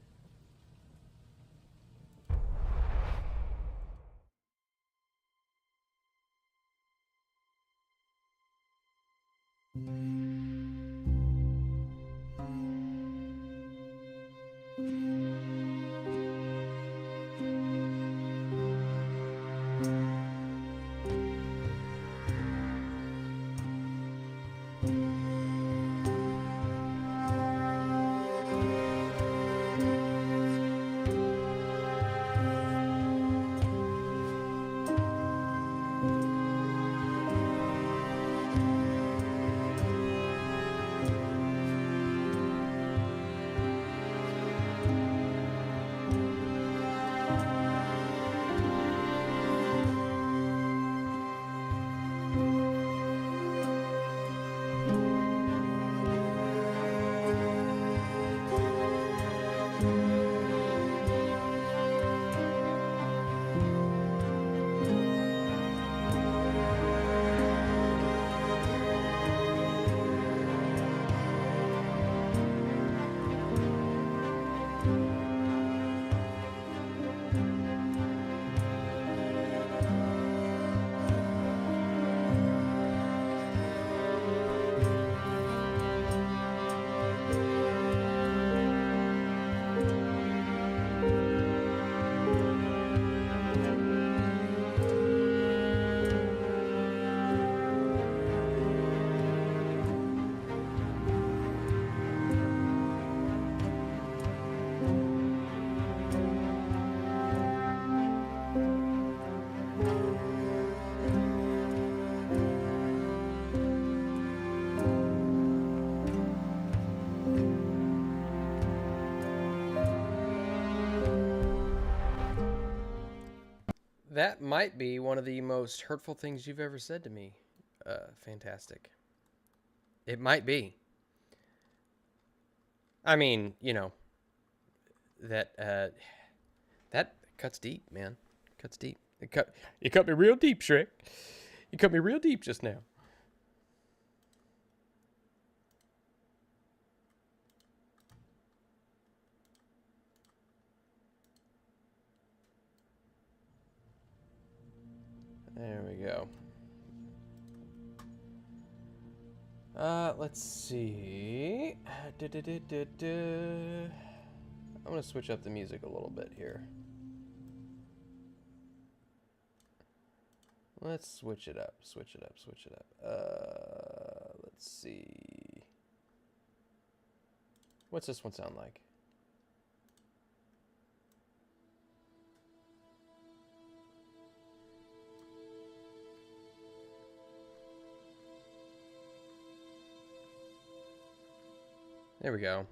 That might be one of the most hurtful things you've ever said to me. Fantastic. It might be. I mean, you know, that cuts deep, man. Cuts deep. You cut me real deep, Shrek. You cut me real deep just now. There we go. Let's see. I'm gonna switch up the music a little bit here. Let's switch it up. Switch it up. Switch it up. Let's see. What's this one sound like? There we go.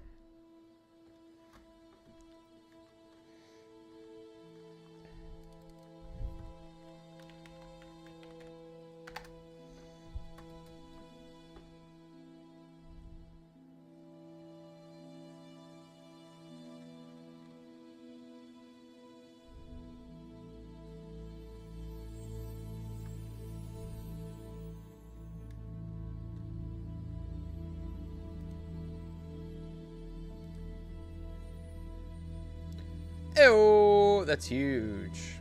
Oh, that's huge.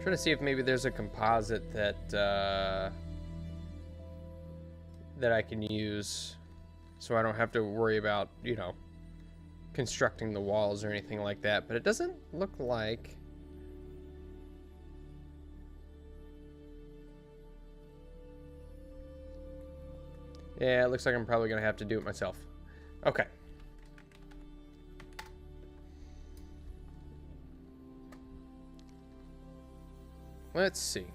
Trying to see if maybe there's a composite that that I can use, so I don't have to worry about, you know, constructing the walls or anything like that. But it doesn't look like. Yeah, it looks like I'm probably gonna have to do it myself. Okay. Let's see.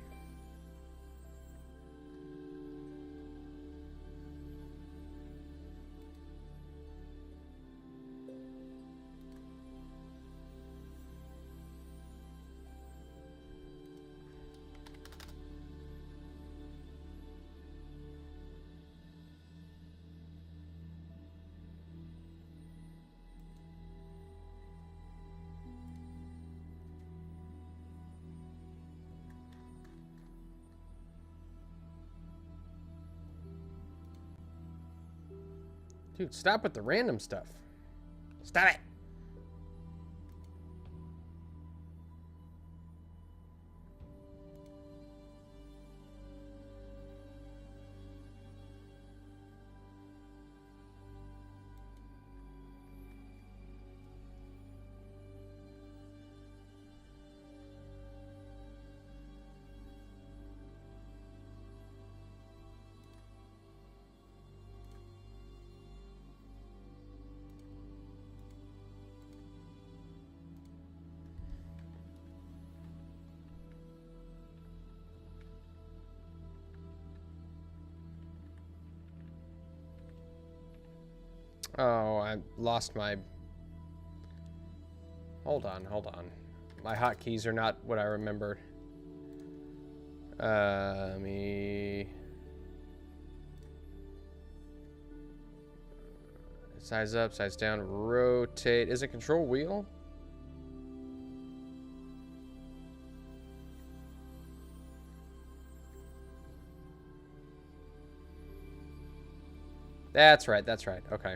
Dude, stop with the random stuff. Stop it. Oh, I lost my... Hold on, hold on. My hotkeys are not what I remembered. Let me... Size up, size down, rotate. Is it control wheel? That's right, okay.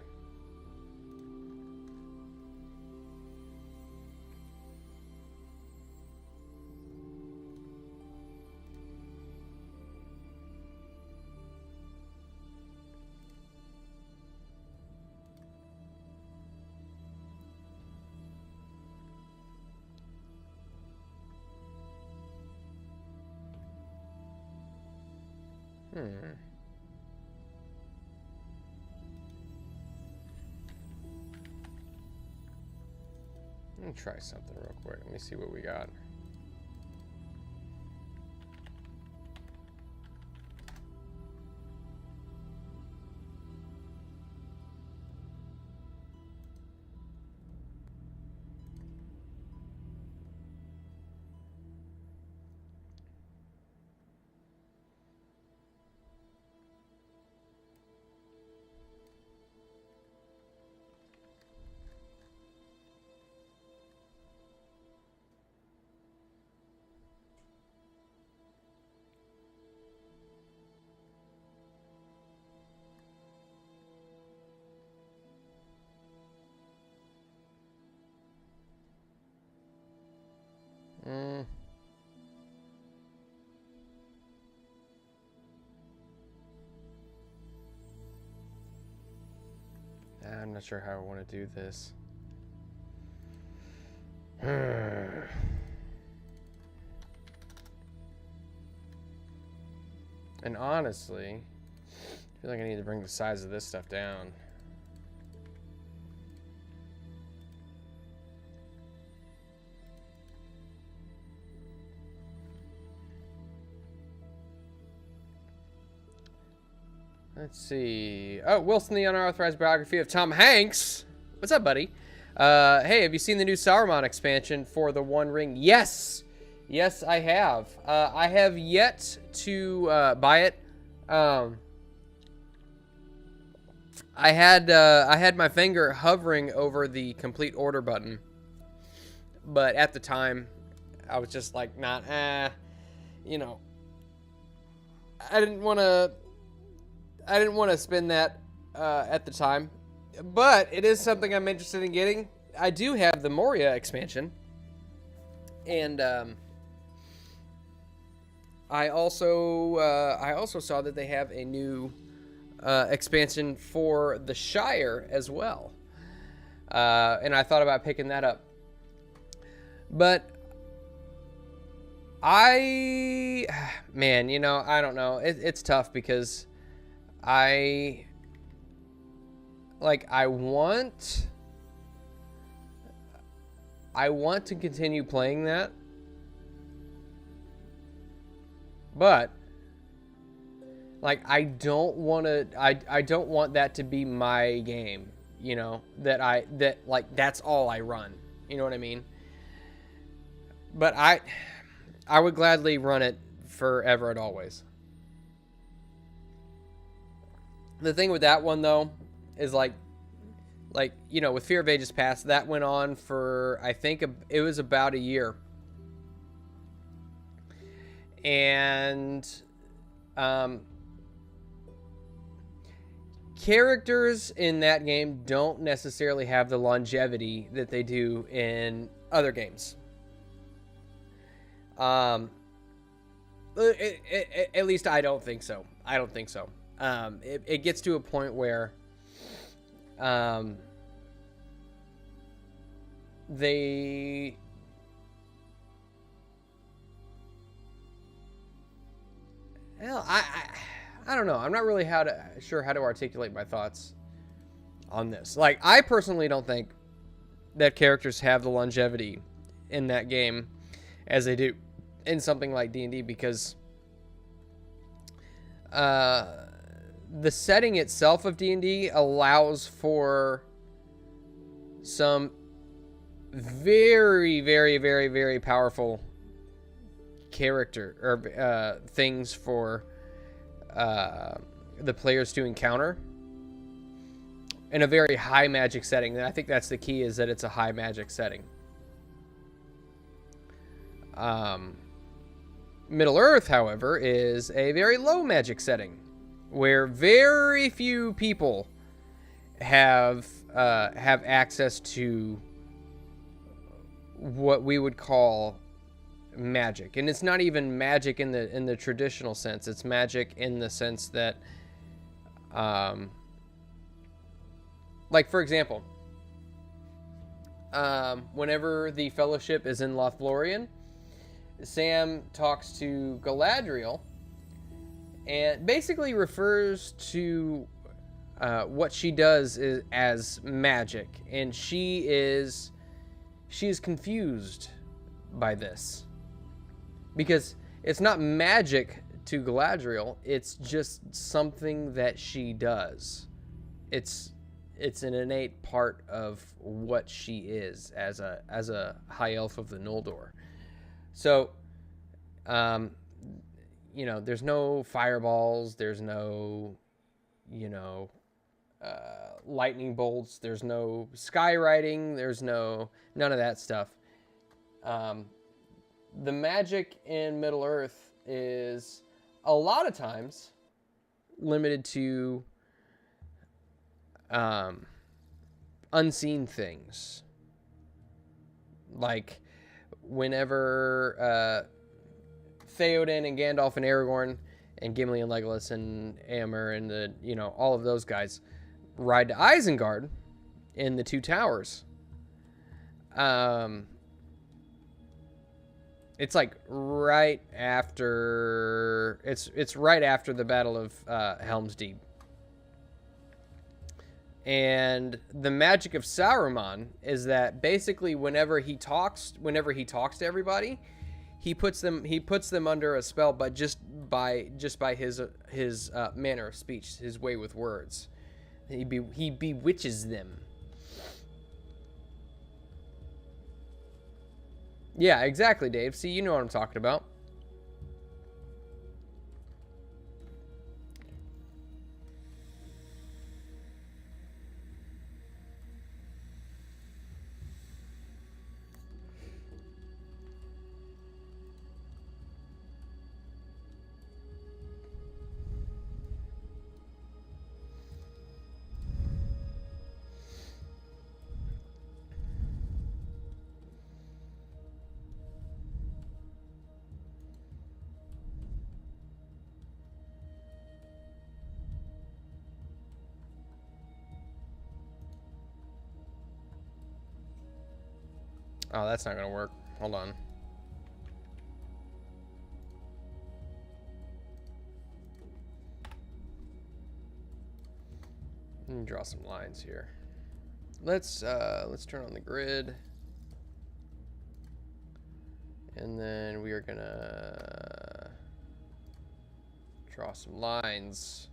Hmm. Let me try something real quick. Let me see what we got. Hmm. I'm not sure how I want to do this. And honestly, I feel like I need to bring the size of this stuff down. Let's see. Oh, Wilson, the unauthorized biography of Tom Hanks. What's up, buddy? Hey, have you seen the new Saruman expansion for the One Ring? Yes. Yes, I have. I have yet to buy it. I had my finger hovering over the complete order button, but at the time, I was just like, not, you know, I didn't want to spend that at the time, but it is something I'm interested in getting. I do have the Moria expansion, and I also saw that they have a new expansion for the Shire as well, and I thought about picking that up, but man, you know, I don't know. It's tough because I want to continue playing that, but like I don't want that to be my game, you know, that that's all I run, you know what I mean? But I would gladly run it forever and always. The thing with that one though is like you know, with Fear of Ages Past, that went on for, I think it was about a year, and characters in that game don't necessarily have the longevity that they do in other games. At least I don't think so. It gets to a point where they well, I don't know. I'm not really sure how to articulate my thoughts on this. Like, I personally don't think that characters have the longevity in that game as they do in something like D&D, because the setting itself of D&D allows for some very, very, very, very powerful character or things for the players to encounter in a very high magic setting. And I think that's the key, is that it's a high magic setting. Middle Earth, however, is a very low magic setting, where very few people have access to what we would call magic. And it's not even magic in the traditional sense. It's magic in the sense that like, for example, whenever the Fellowship is in Lothlorien, Sam talks to Galadriel, and basically refers to what she does as magic, and she is confused by this because it's not magic to Galadriel, it's just something that she does. It's an innate part of what she is as a high elf of the Noldor. So, there's no fireballs, there's no, lightning bolts, there's no skywriting, there's none of that stuff. The magic in Middle Earth is a lot of times limited to unseen things. Like whenever Theoden and Gandalf and Aragorn and Gimli and Legolas and Éomer and all of those guys ride to Isengard in the Two Towers. It's like right after it's right after the Battle of Helm's Deep. And the magic of Saruman is that basically whenever he talks to everybody, he puts them under a spell, but just by his manner of speech, his way with words. He bewitches them. Yeah, exactly, Dave. See, you know what I'm talking about. Oh, that's not gonna work. Hold on. Let me draw some lines here. Let's turn on the grid. And then we are gonna draw some lines.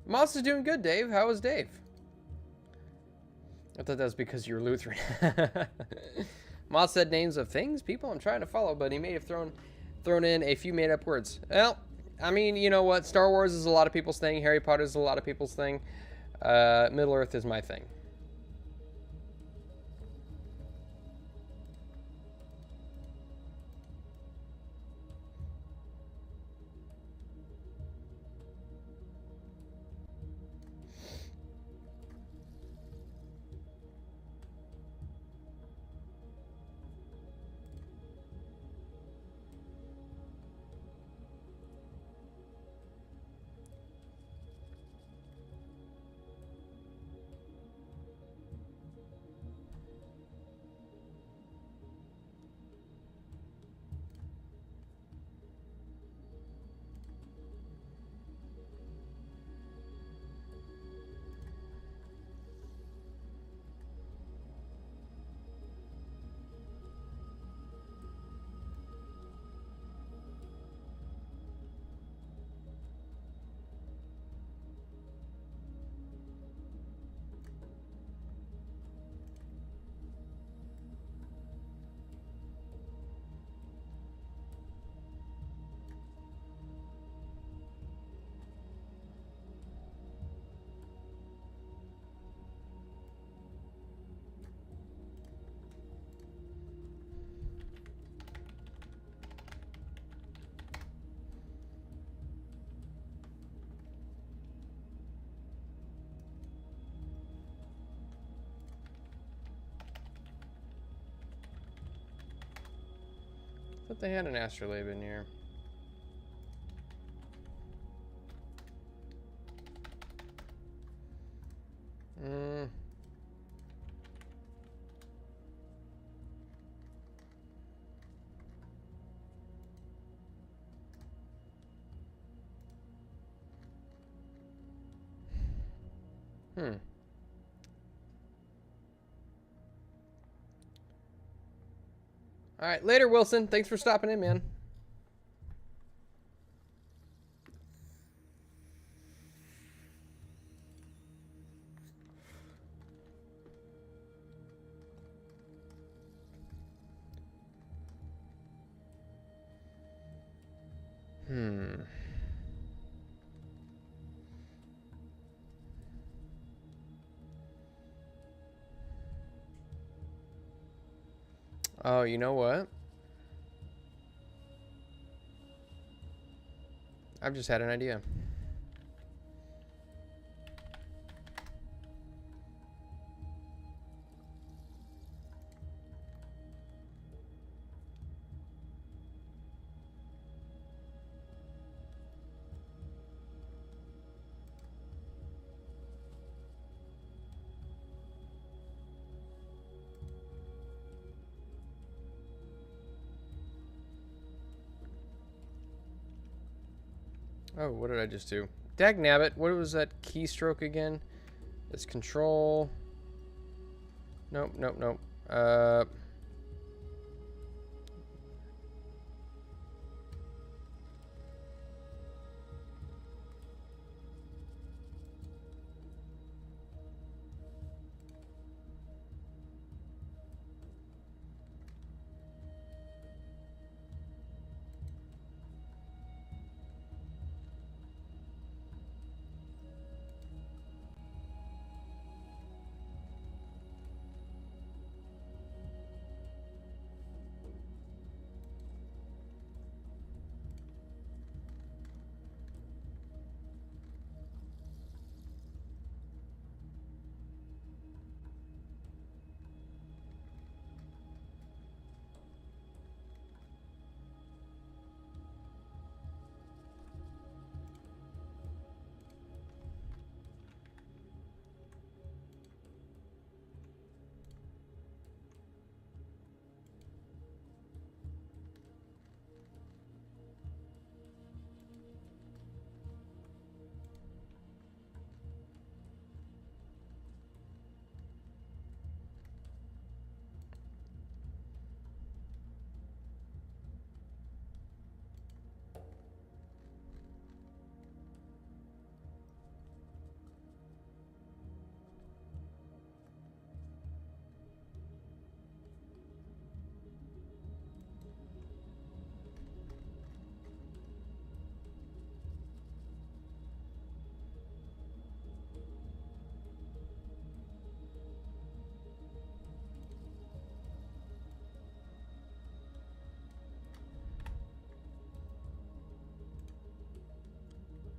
Moss is doing good, Dave. How is Dave? I thought that was because you're Lutheran. Moss said names of things, people I'm trying to follow, but he may have thrown in a few made-up words. Well, I mean, you know what? Star Wars is a lot of people's thing. Harry Potter is a lot of people's thing. Middle Earth is my thing. thought they had an astrolabe in here. All right, later, Wilson. Thanks for stopping in, man. Oh, you know what? I've just had an idea. Oh, what did I just do? Dagnabbit, what was that keystroke again? It's control. Nope, nope, nope.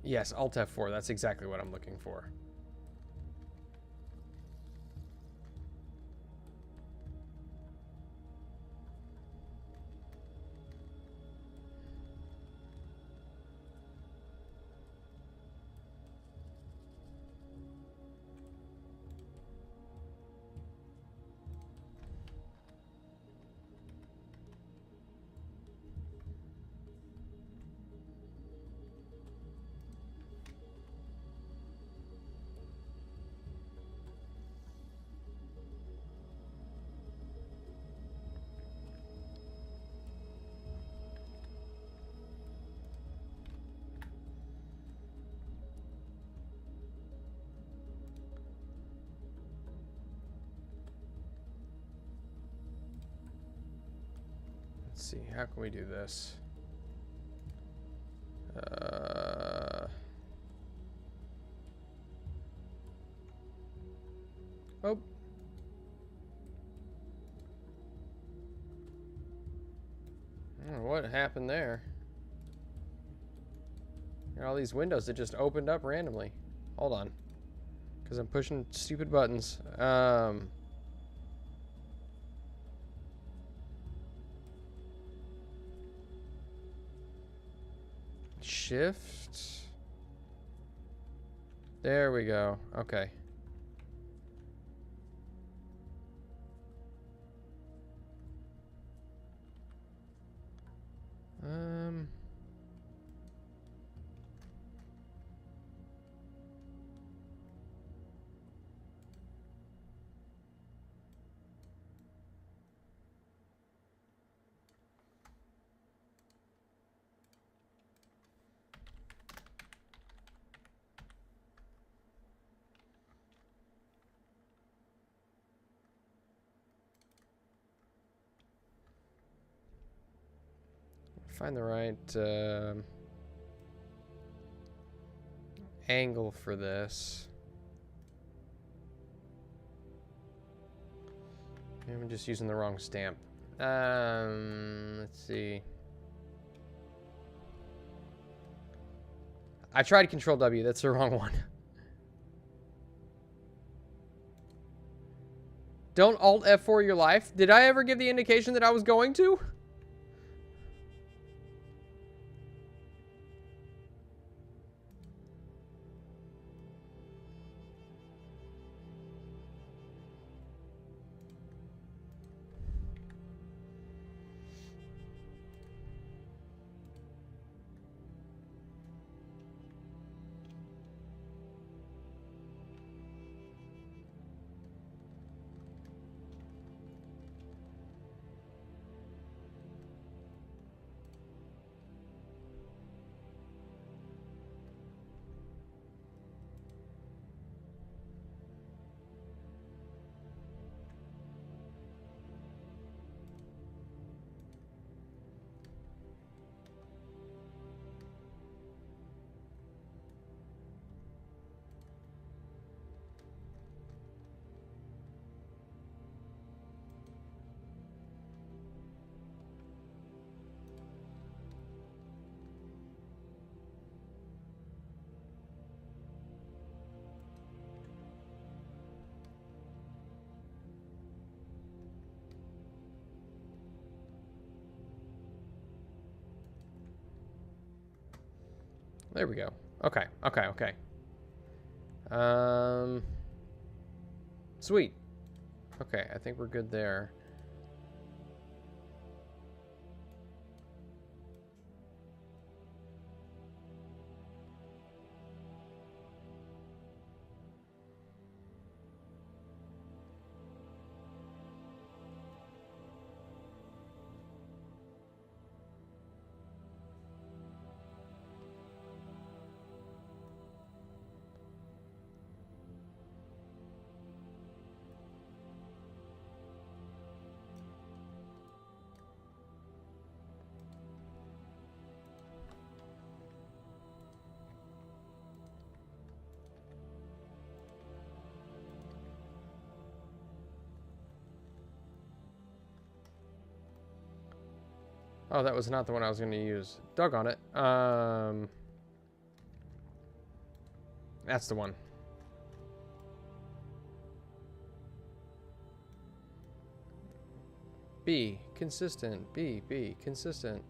Yes, Alt F4. That's exactly what I'm looking for. Let's see, how can we do this? Oh. I don't know what happened there. There are all these windows that just opened up randomly. Hold on. Because I'm pushing stupid buttons. Shift. There we go. Okay. Find the right angle for this. I'm just using the wrong stamp. Let's see. I tried Control W. That's the wrong one. Don't Alt F4 your life. Did I ever give the indication that I was going to? There we go. Okay, okay, okay. Sweet. Okay, I think we're good there. Oh, that was not the one I was going to use. Doggone it. That's the one. B, consistent. B, consistent.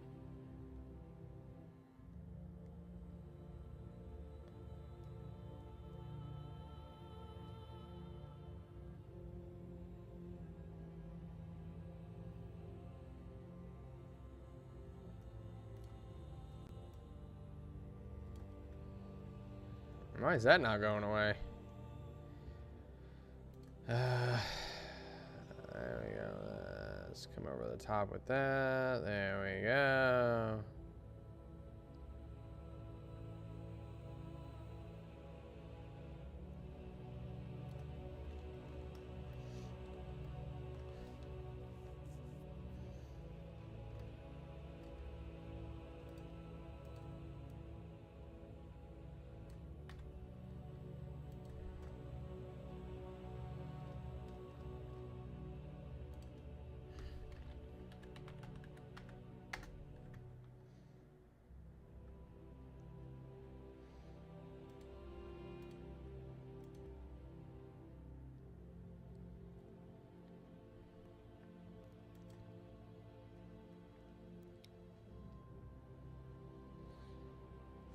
Why is that not going away? There we go. Let's come over the top with that. There we go.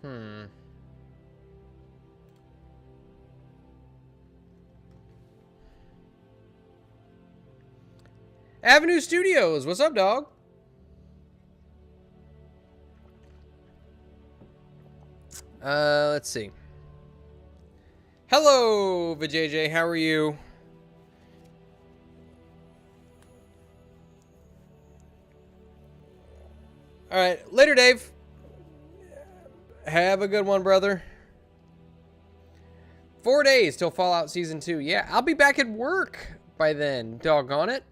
Hmm. Avenue Studios, what's up, dog? Let's see. Hello, VJJ, how are you? All right, later, Dave. Have a good one, brother. 4 days till Fallout Season 2. Yeah, I'll be back at work by then, doggone it.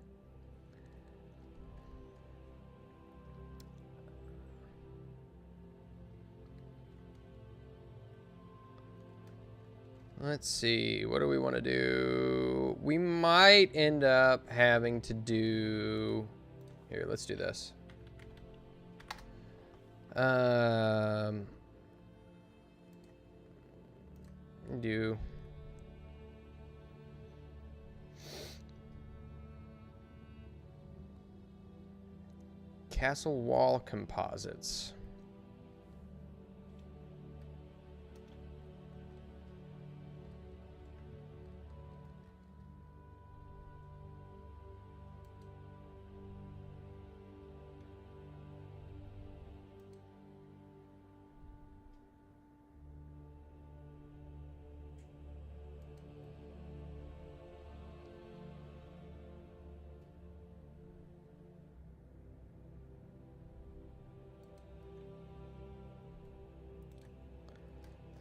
Let's see, what do we want to do? We might end up having to do... Here, let's do this. Do... Castle Wall Composites.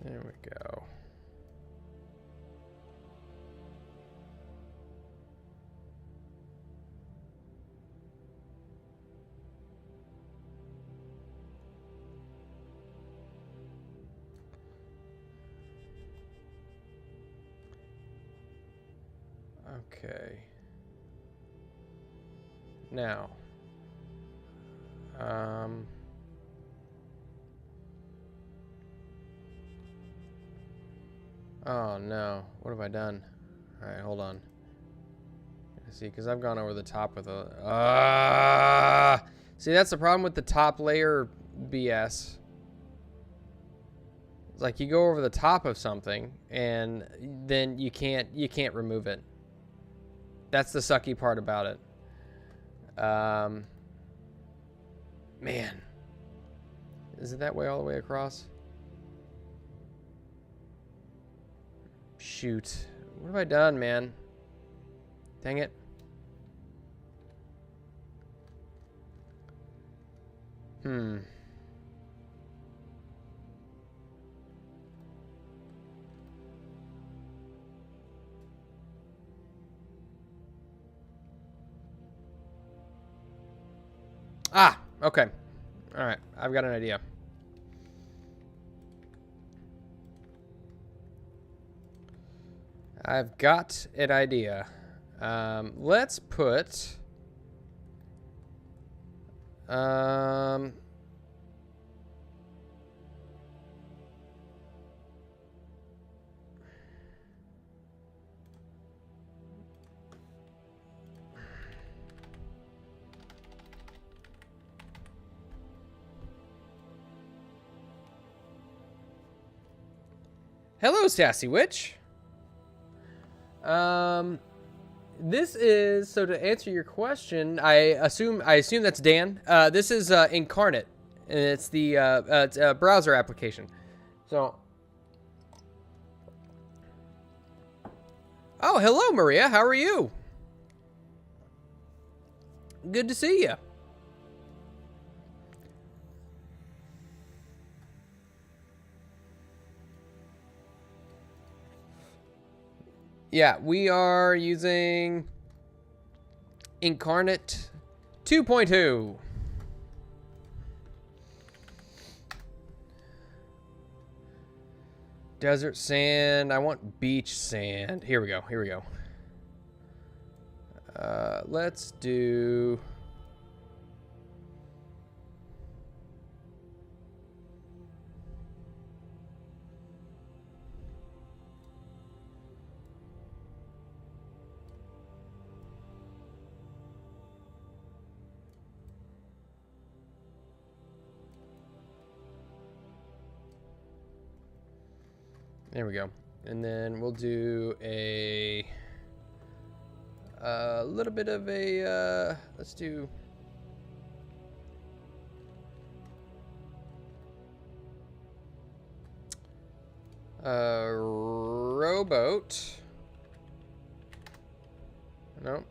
There we go. Okay. Now. Oh no, what have I done? Alright, hold on. See, because I've gone over the top with a... See, that's the problem with the top layer BS. It's like you go over the top of something, and then you can't remove it. That's the sucky part about it. Man. Is it that way all the way across? Shoot. What have I done, man? Dang it. Ah, okay. All right, I've got an idea. I've got an idea. Let's put... Hello, Sassy Witch. This is, so to answer your question, I assume that's Dan. This is Incarnate, and it's it's a browser application. So, oh, hello, Maria. How are you? Good to see you. Yeah, we are using Incarnate 2.2. Desert sand. I want beach sand. Here we go. Here we go. Let's do... There we go. And then we'll do a little bit of a, let's do rowboat. Nope.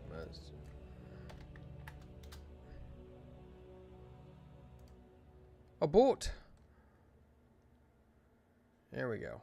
A boat. There we go.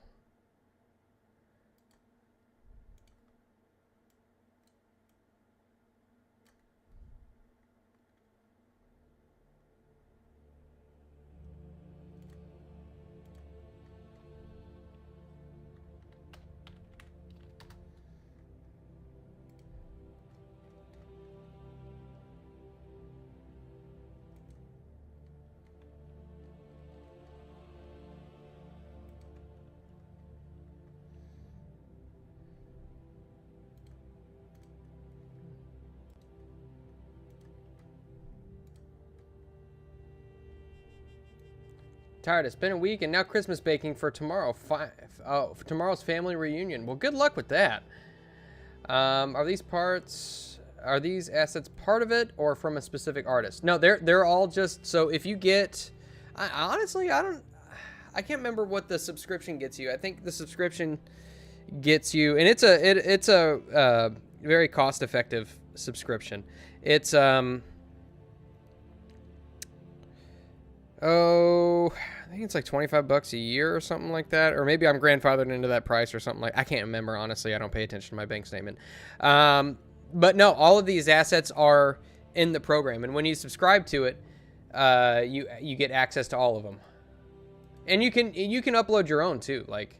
Tired. It's been a week, and now Christmas baking for tomorrow. For tomorrow's family reunion. Well, good luck with that. Are these assets part of it, or from a specific artist? No, they're all just. So if you get, honestly, I can't remember what the subscription gets you. I think the subscription gets you, and it's a very cost-effective subscription. It's I think it's like $25 a year or something like that. Or maybe I'm grandfathered into that price or something I can't remember, honestly. I don't pay attention to my bank statement. But no, all of these assets are in the program. And when you subscribe to it, you get access to all of them. And you can upload your own too. Like,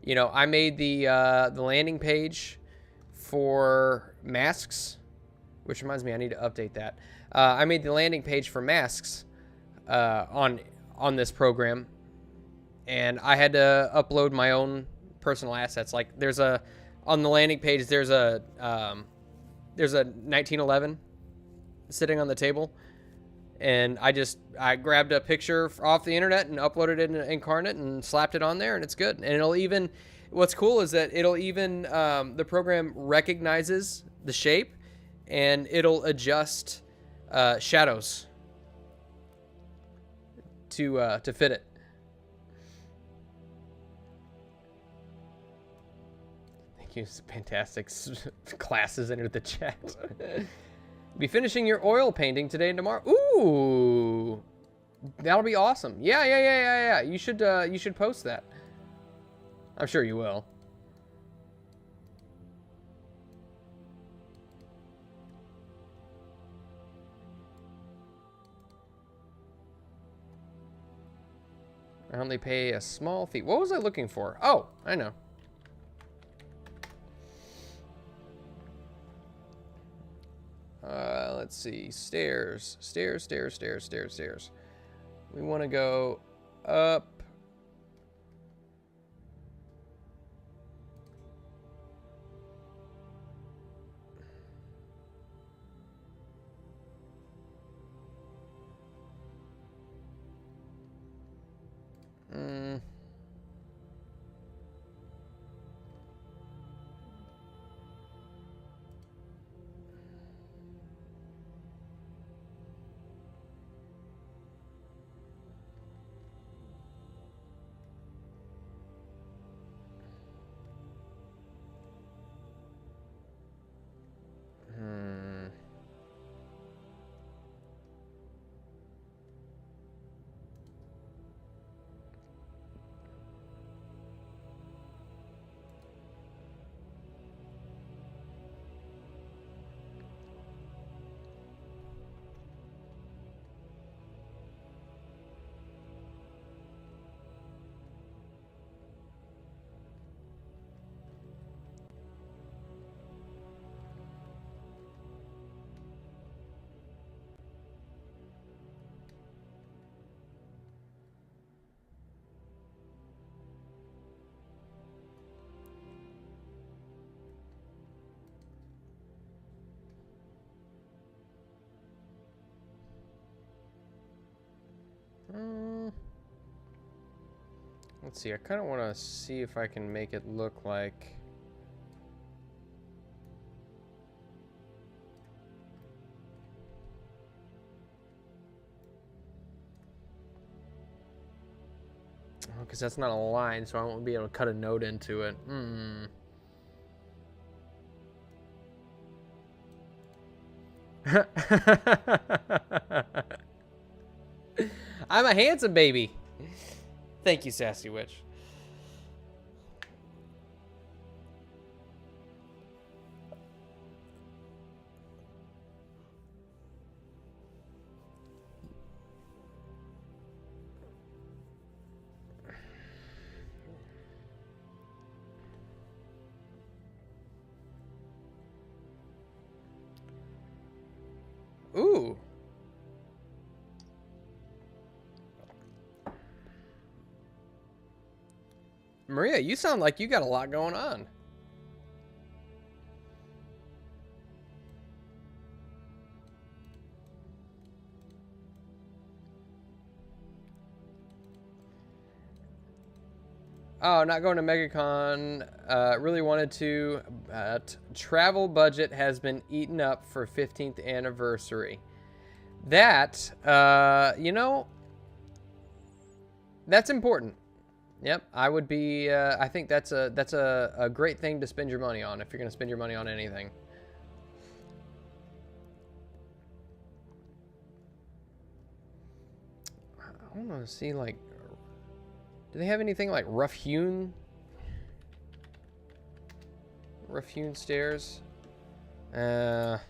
you know, I made the landing page for masks, which reminds me, I need to update that. I made the landing page for masks on this program, and I had to upload my own personal assets. Like on the landing page, there's a 1911 sitting on the table, and I grabbed a picture off the internet and uploaded it in Incarnate and slapped it on there, and it's good. And what's cool is that the program recognizes the shape, and it'll adjust shadows to fit it. Thank you. Fantastic classes into the chat. Be finishing your oil painting today and tomorrow. Ooh, that'll be awesome. Yeah. You should post that. I'm sure you will. I only pay a small fee. What was I looking for? Oh, I know. Let's see. Stairs. We want to go up. Let's see. I kind of want to see if I can make it look like... Because that's not a line, so I won't be able to cut a note into it. I'm a handsome baby. Thank you, Sassy Witch. Ooh. Maria, you sound like you got a lot going on. Oh, not going to MegaCon. Really wanted to. Travel budget has been eaten up for 15th anniversary. That, you know, that's important. Yep, I would be. I think that's a great thing to spend your money on if you're going to spend your money on anything. I don't know. See, like, do they have anything like rough-hewn stairs? Because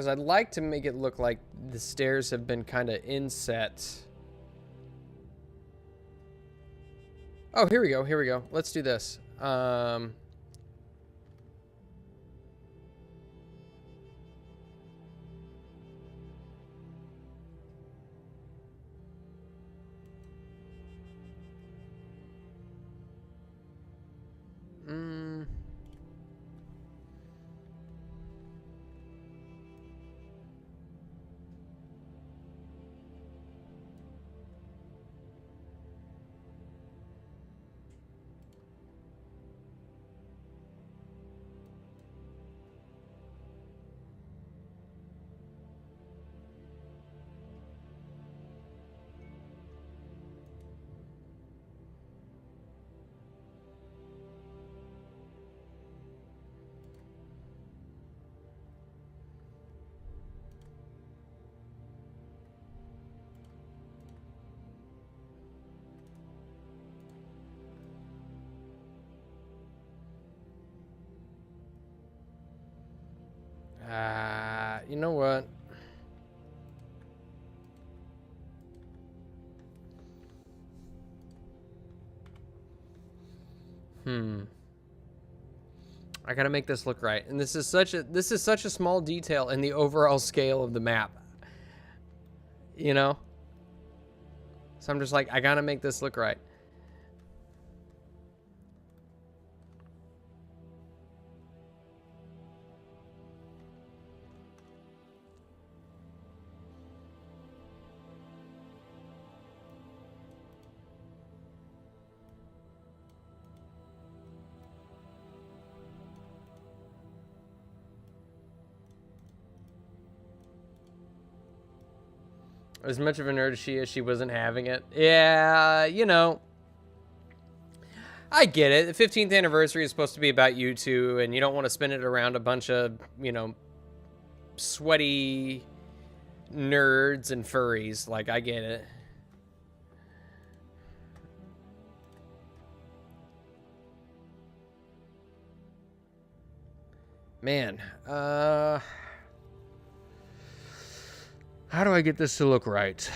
I'd like to make it look like the stairs have been kind of inset. Oh, here we go. Here we go. Let's do this. You know what? I gotta make this look right, and this is such a small detail in the overall scale of the map. You know? So I'm just like, I gotta make this look right. As much of a nerd as she is, she wasn't having it. Yeah, you know. I get it. The 15th anniversary is supposed to be about you two, and you don't want to spend it around a bunch of, you know, sweaty nerds and furries. Like, I get it. Man, how do I get this to look right?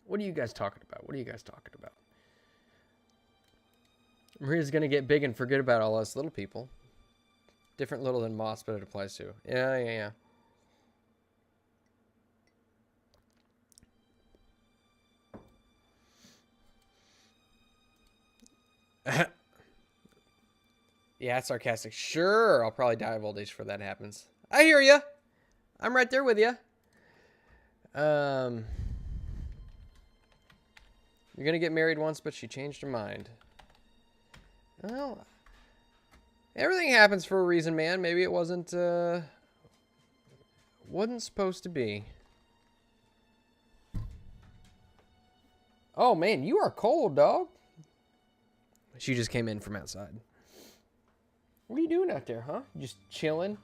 What are you guys talking about? What are you guys talking about? Maria's gonna get big and forget about all us little people. Different little than Moss, but it applies to. Yeah. Yeah, it's sarcastic. Sure, I'll probably die of old age before that happens. I hear you. I'm right there with you. You're gonna get married once, but she changed her mind. Well, everything happens for a reason, man. Maybe it wasn't supposed to be. Oh man, you are cold, dog. She just came in from outside. What are you doing out there, huh? Just chilling,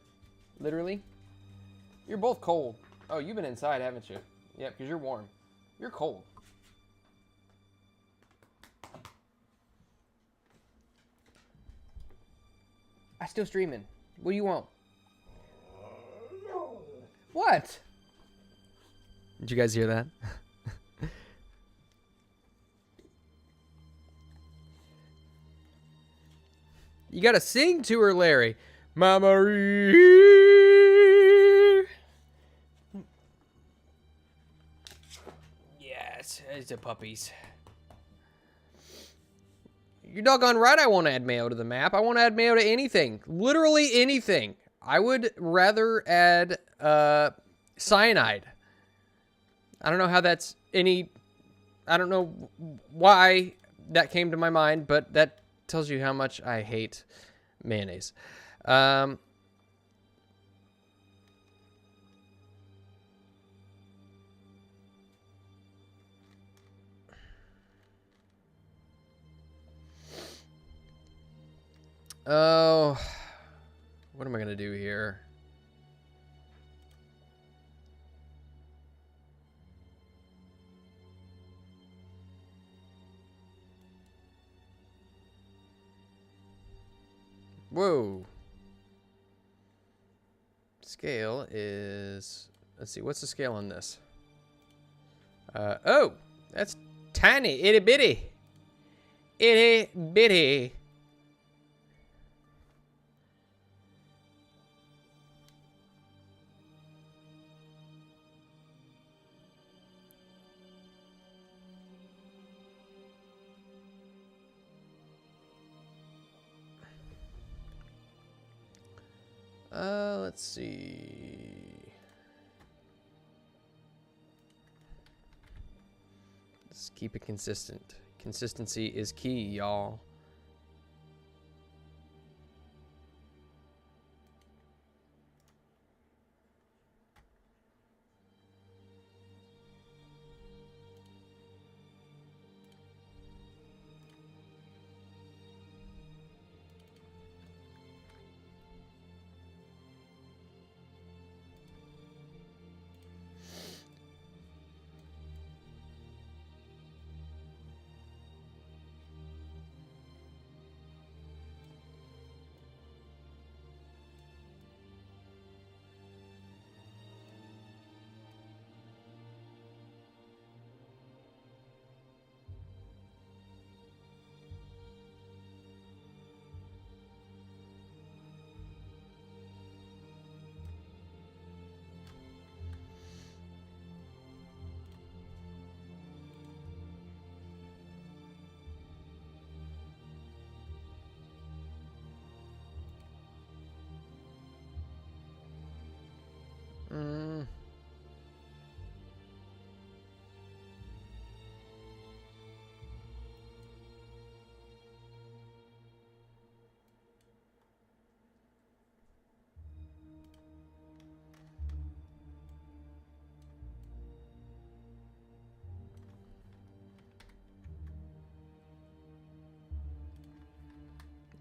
literally. You're both cold. Oh, you've been inside, haven't you? Yeah, because you're warm. You're cold. I'm still streaming. What do you want? What? Did you guys hear that? You gotta sing to her, Larry. Mama. Yes, it's the puppies. You're doggone right I won't add mayo to the map. I won't add mayo to anything. Literally anything. I would rather add cyanide. I don't know how that's any... I don't know why that came to my mind, but that tells you how much I hate mayonnaise. Oh, what am I gonna do here? Whoa. Scale is... Let's see, what's the scale on this? Oh, that's tiny, itty bitty. Itty bitty. Let's see. Let's keep it consistent. Consistency is key, y'all.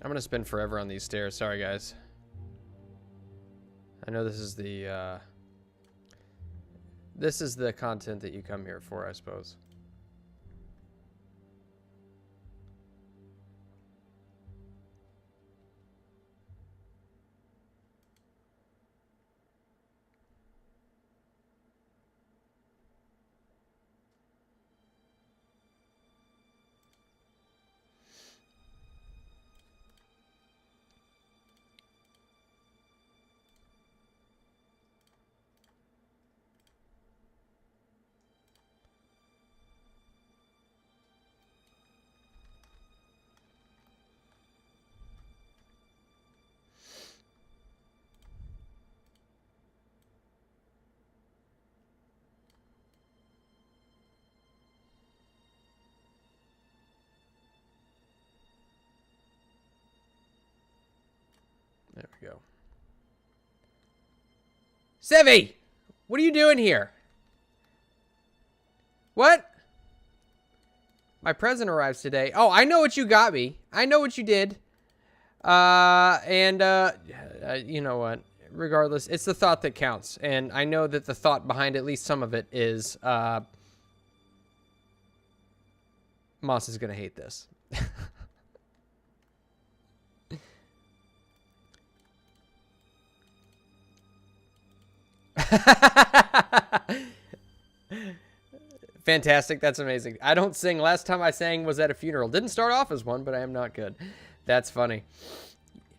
I'm gonna spend forever on these stairs. Sorry, guys. I know this is the content that you come here for, I suppose. There we go. Sevi! What are you doing here? What? My present arrives today. Oh, I know what you got me. I know what you did. You know what? Regardless, it's the thought that counts. And I know that the thought behind at least some of it is, Moss is going to hate this. Fantastic. That's amazing. I don't sing. Last time I sang was at a funeral. Didn't start off as one, but I am not good. That's funny.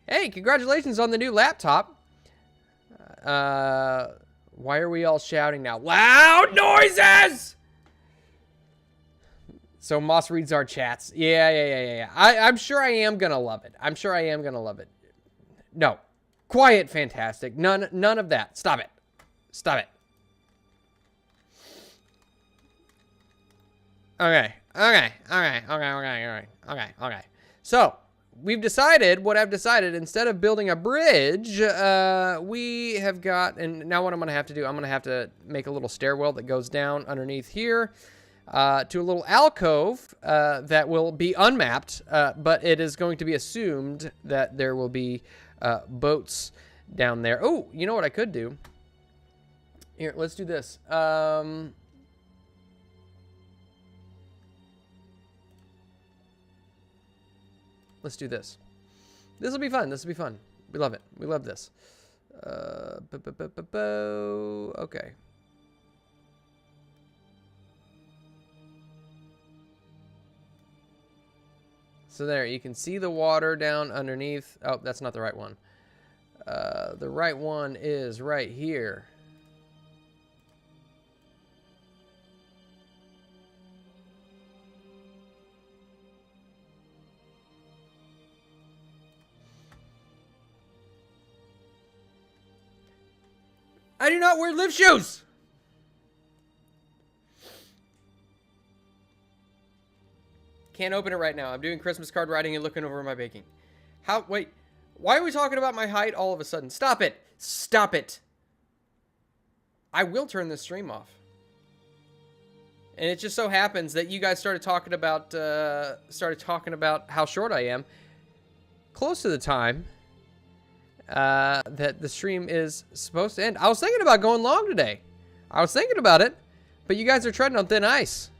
Hey, congratulations on the new laptop. Why are we all shouting now? Loud noises! So Moss reads our chats. Yeah. I'm sure I am going to love it. I'm sure I am going to love it. No. Quiet, fantastic. None of that. Stop it. Stop it. Okay. So, we've decided, what I've decided, instead of building a bridge, we have got, and now what I'm going to have to do, I'm going to have to make a little stairwell that goes down underneath here to a little alcove that will be unmapped, but it is going to be assumed that there will be boats down there. Oh, you know what I could do? Here, let's do this. Let's do this. This will be fun. This will be fun. We love it. We love this. Okay. So there, you can see the water down underneath. Oh, that's not the right one. The right one is right here. I do not wear lift shoes! Can't open it right now. I'm doing Christmas card writing and looking over my baking. Wait. Why are we talking about my height all of a sudden? Stop it! Stop it! I will turn this stream off. And it just so happens that you guys started talking about how short I am. Close to the time that the stream is supposed to end. I was thinking about going long today. I was thinking about it, but you guys are treading on thin ice.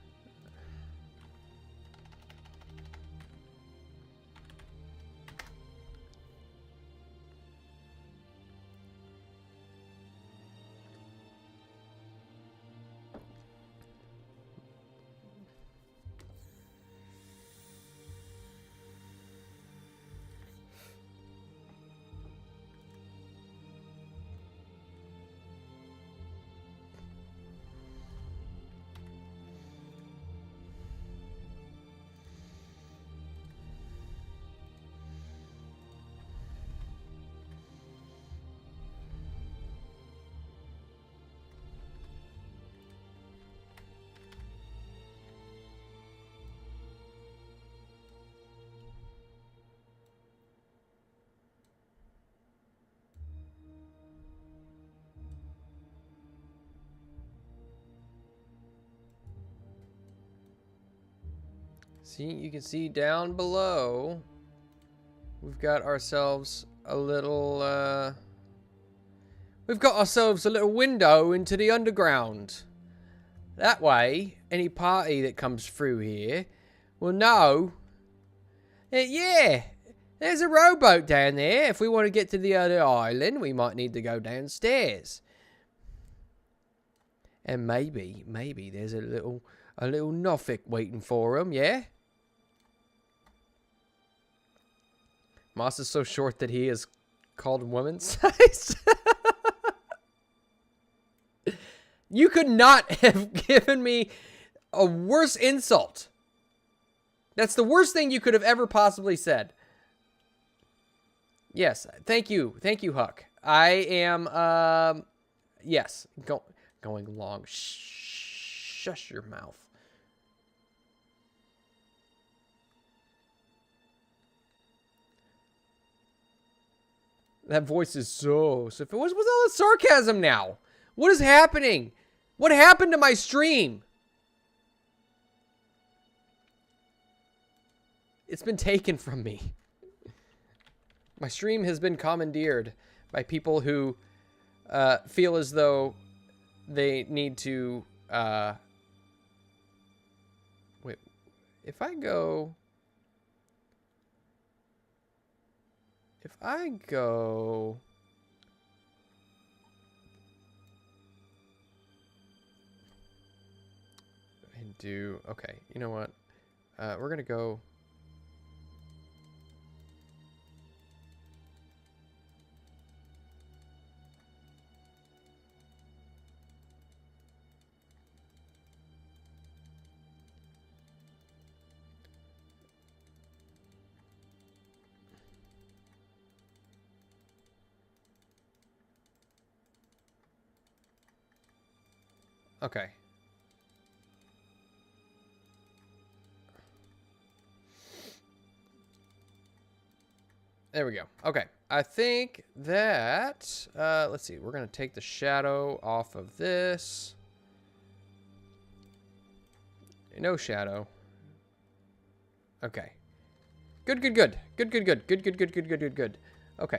See, you can see down below, we've got ourselves a little, window into the underground. That way, any party that comes through here will know that, yeah, there's a rowboat down there. If we want to get to the other island, we might need to go downstairs. And maybe there's a little Norfolk waiting for them, yeah? Moss is so short that he is called woman's size. You could not have given me a worse insult. That's the worst thing you could have ever possibly said. Yes, thank you. Thank you, Huck. I am, yes, going long. Shush your mouth. That voice is so... So if it was all the sarcasm now? What is happening? What happened to my stream? It's been taken from me. My stream has been commandeered by people who feel as though they need to... wait, if I go... If I go... And do... Okay, you know what? We're going to go... Okay. There we go. Okay. I think that, let's see. We're going to take the shadow off of this. No shadow. Okay. Good, good, good. Good, good, good. Good, good, good, good, good, good, good. Okay.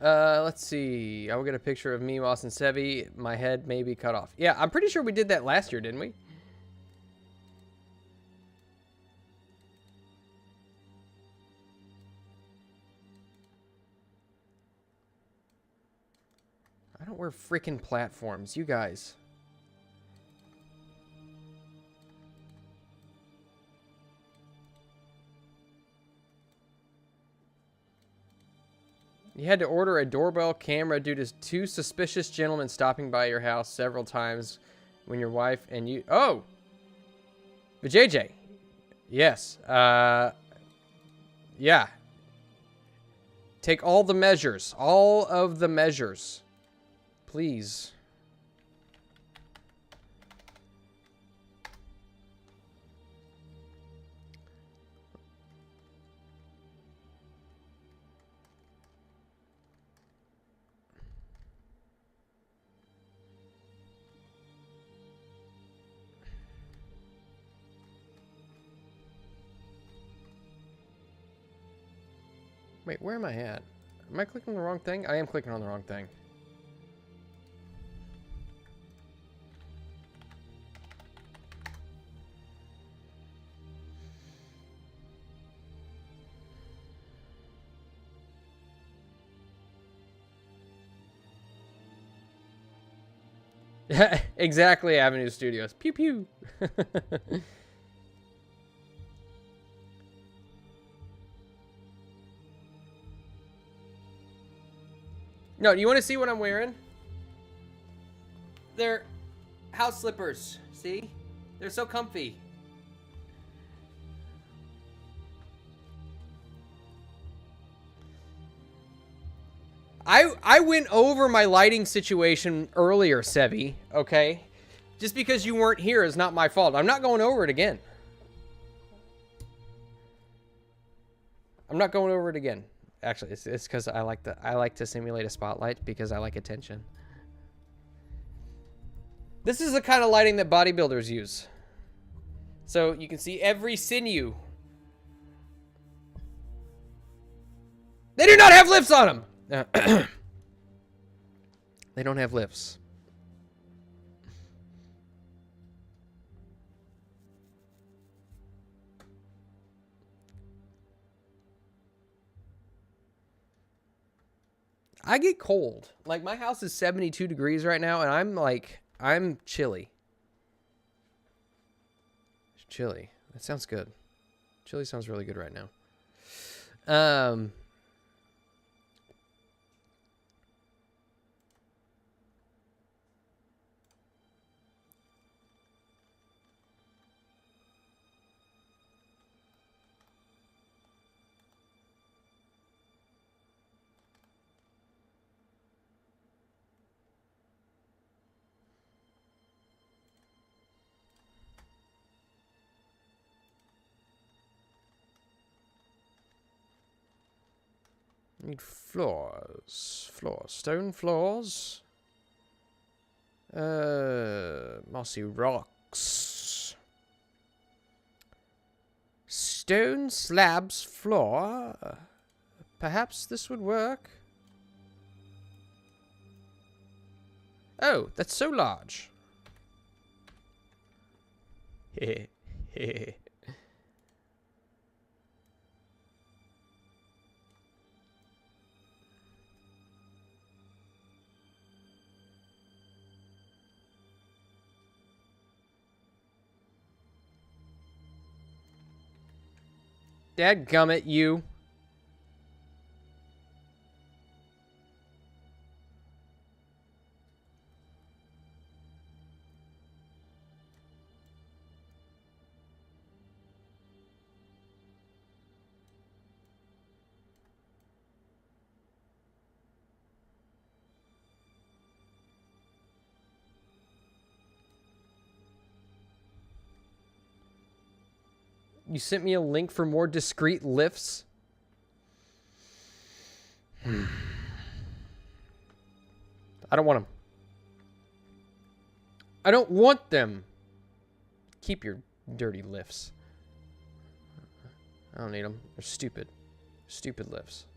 Let's see. I will get a picture of me, Moss, and Sevi. My head may be cut off. Yeah, I'm pretty sure we did that last year, didn't we? I don't wear freaking platforms. You guys. You had to order a doorbell camera due to 2 suspicious gentlemen stopping by your house several times when your wife and you... Oh! But JJ. Yes. Yeah. Take all the measures. All of the measures. Please. Wait, where am I at? Am I clicking the wrong thing? I am clicking on the wrong thing. Exactly, Avenue Studios. Pew pew. No, you want to see what I'm wearing? They're house slippers. See? They're so comfy. I went over my lighting situation earlier, Sevi, okay? Just because you weren't here is not my fault. I'm not going over it again. I'm not going over it again. Actually, it's because I like to simulate a spotlight because I like attention. This is the kind of lighting that bodybuilders use. So you can see every sinew. They do not have lifts on them! They don't have lifts. I get cold. Like, my house is 72 degrees right now, and I'm chilly. It's chilly. That sounds good. Chilly sounds really good right now. Need floors. Stone floors. Mossy rocks. Stone slabs floor. Perhaps this would work. Oh, that's so large. Heh. Dadgummit, you. You sent me a link for more discreet lifts? I don't want them. I don't want them. Keep your dirty lifts. I don't need them. They're stupid. Stupid lifts.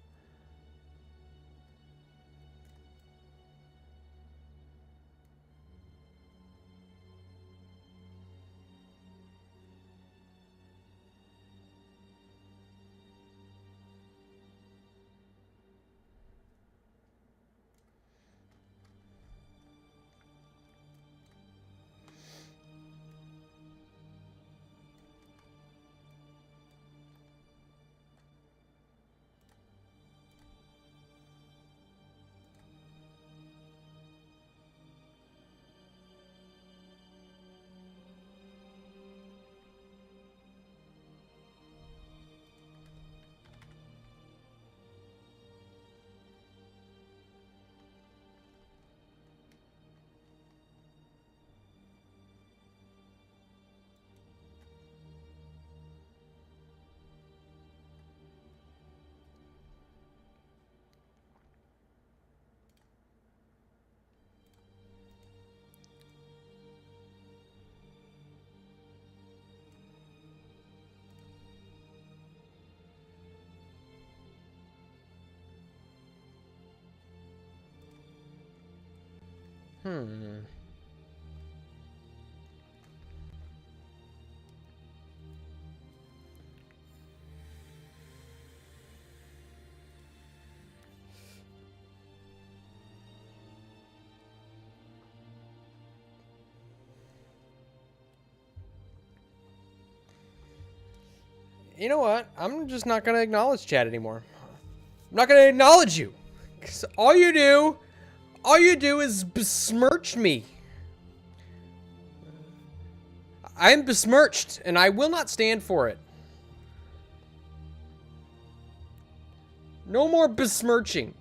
You know what? I'm just not going to acknowledge chat anymore. I'm not going to acknowledge you. 'Cause all you do is besmirch me. I am besmirched, and I will not stand for it. No more besmirching.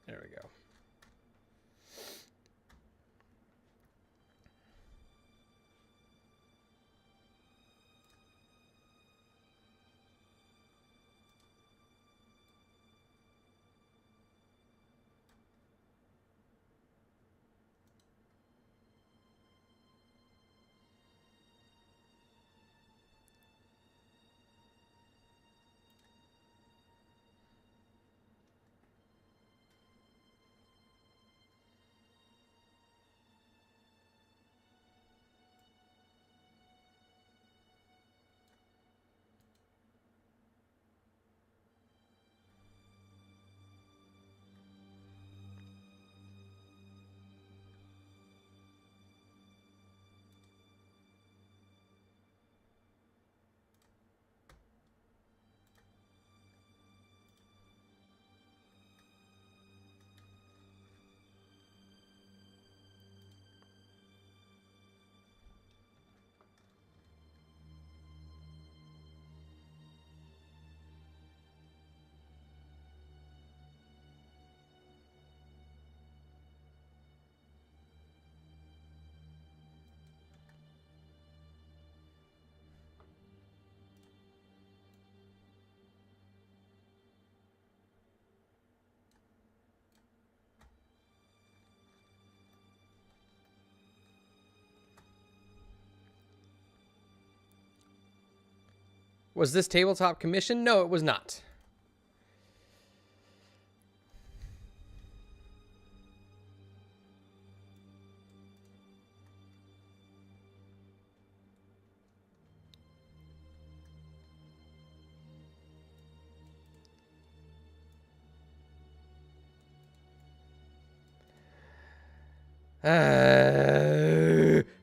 There we go. Was this tabletop commissioned? No, it was not.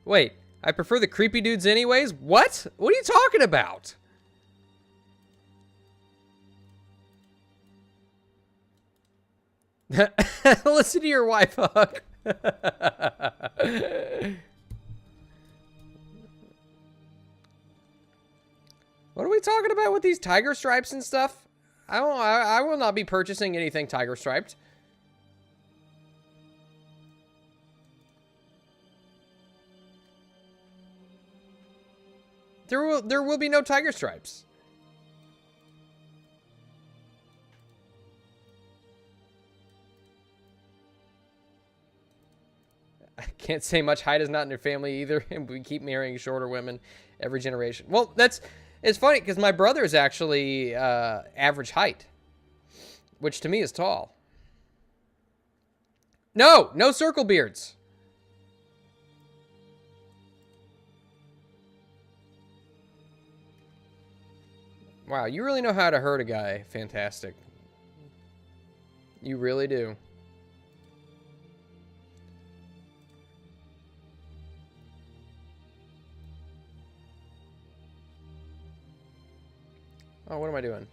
Wait, I prefer the creepy dudes anyways? What? What are you talking about? Listen to your wife, Huck. What are we talking about with these tiger stripes and stuff? I will not be purchasing anything tiger striped. There will be no tiger stripes. I can't say much height is not in your family either, and we keep marrying shorter women every generation. Well, it's funny because my brother is actually average height, which to me is tall. No circle beards. Wow, you really know how to hurt a guy. Fantastic. You really do. Oh, what am I doing?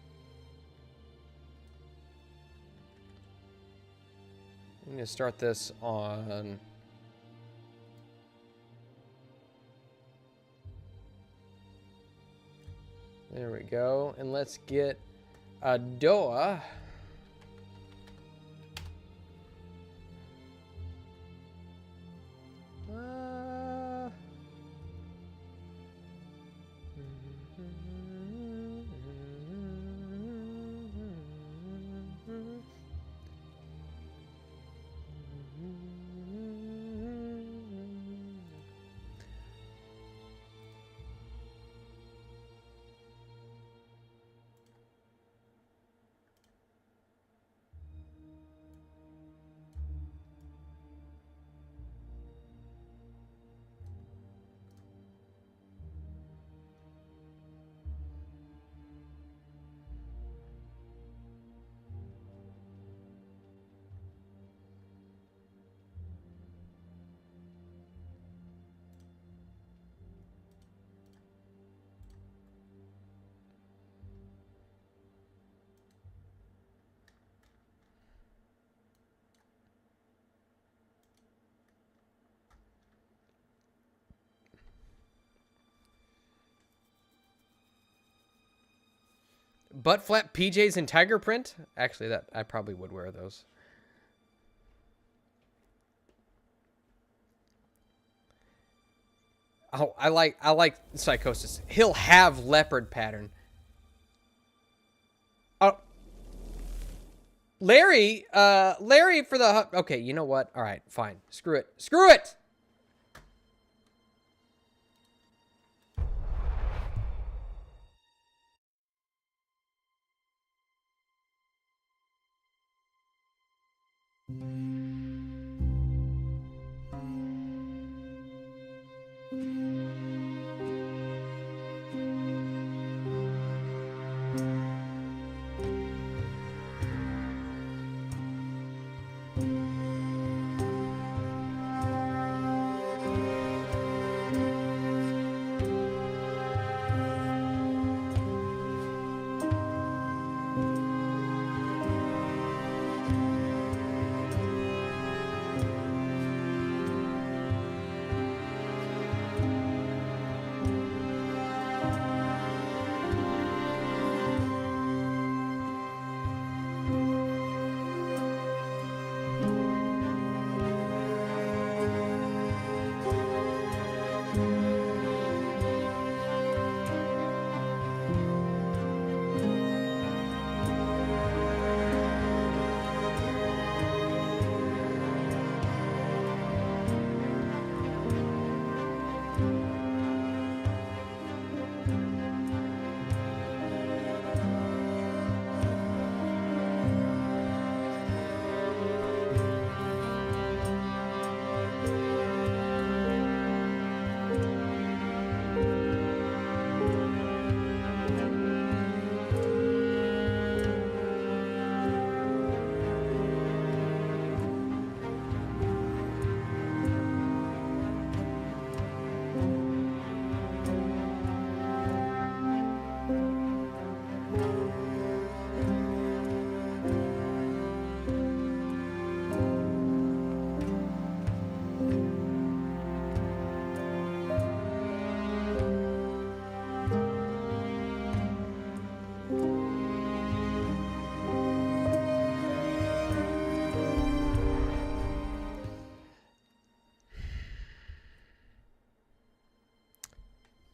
I'm going to start this on... There we go. And let's get a Doa. Butt flap PJs in tiger print? Actually, that I probably would wear those. Oh, I like Psychosis. He'll have leopard pattern. Oh, Larry for the... Okay, you know what? All right, fine. Screw it. Screw it!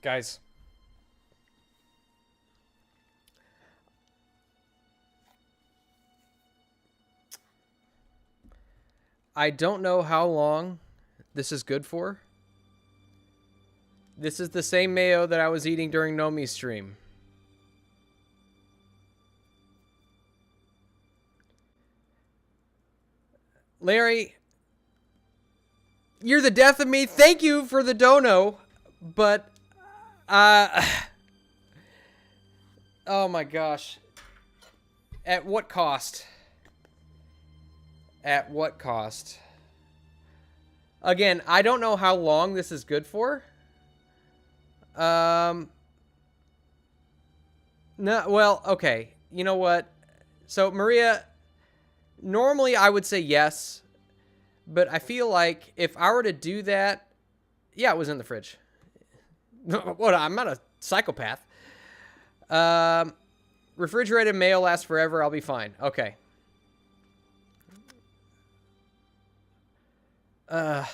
Guys. I don't know how long this is good for. This is the same mayo that I was eating during Nomi's stream. Larry, you're the death of me. Thank you for the dono, but oh my gosh. At what cost? At what cost? Again, I don't know how long this is good for. No, well, okay. You know what? So, Maria, normally I would say yes, but I feel like if I were to do that, yeah, it was in the fridge. What? I'm not a psychopath. Refrigerated mayo lasts forever. I'll be fine. Okay. I've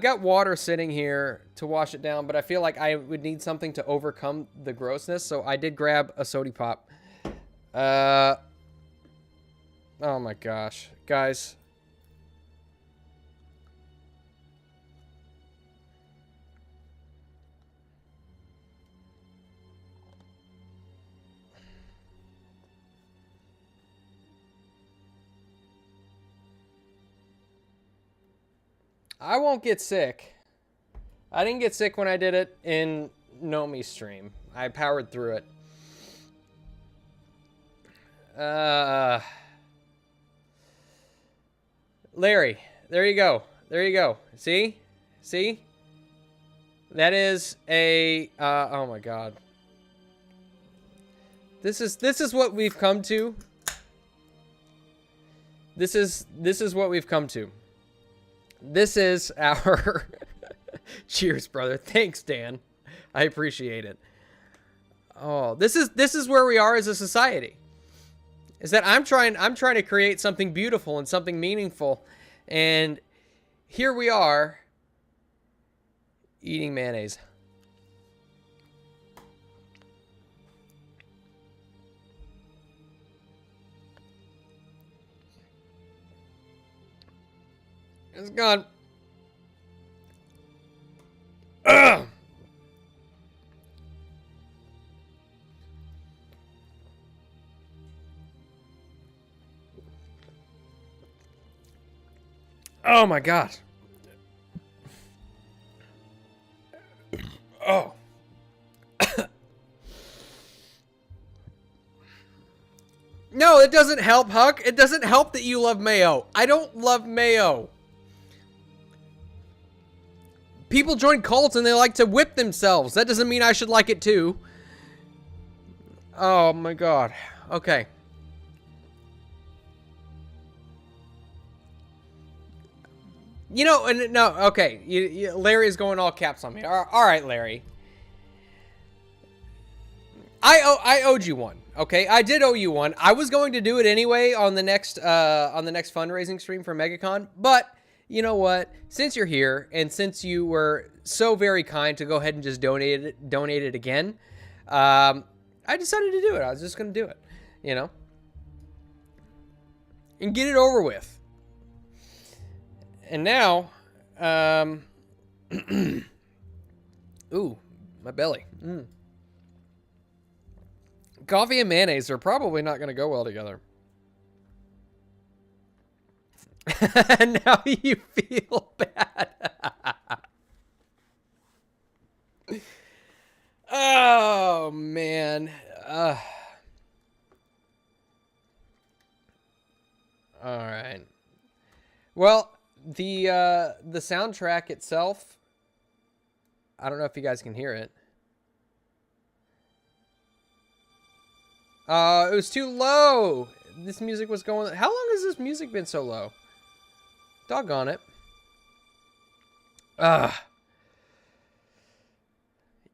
got water sitting here to wash it down, but I feel like I would need something to overcome the grossness, so I did grab a Sody Pop. Oh my gosh. Guys. I won't get sick. I didn't get sick when I did it in Nomi's stream. I powered through it. Larry, there you go. There you go. See? See? That is a oh my god. This is what we've come to. This is what we've come to. This is our cheers, brother. Thanks, Dan. I appreciate it. Oh, this is where we are as a society. Is that I'm trying to create something beautiful and something meaningful, and here we are eating mayonnaise. It's gone. Ugh. Oh my god. Oh. No, it doesn't help, Huck. It doesn't help that you love mayo. I don't love mayo. People join cults and they like to whip themselves. That doesn't mean I should like it too. Oh my god. Okay. You know, and no, okay. Larry is going all caps on me. All right, Larry. I owed you one. Okay, I did owe you one. I was going to do it anyway on the next fundraising stream for MegaCon, but you know what? Since you're here and since you were so very kind to go ahead and just donate it again, I decided to do it. I was just going to do it, you know, and get it over with. And now, ooh, my belly. Coffee and mayonnaise are probably not going to go well together. And now you feel bad. Oh, man. All right. Well, the soundtrack itself, I don't know if you guys can hear it. It was too low. This music was going... How long has this music been so low? Doggone it.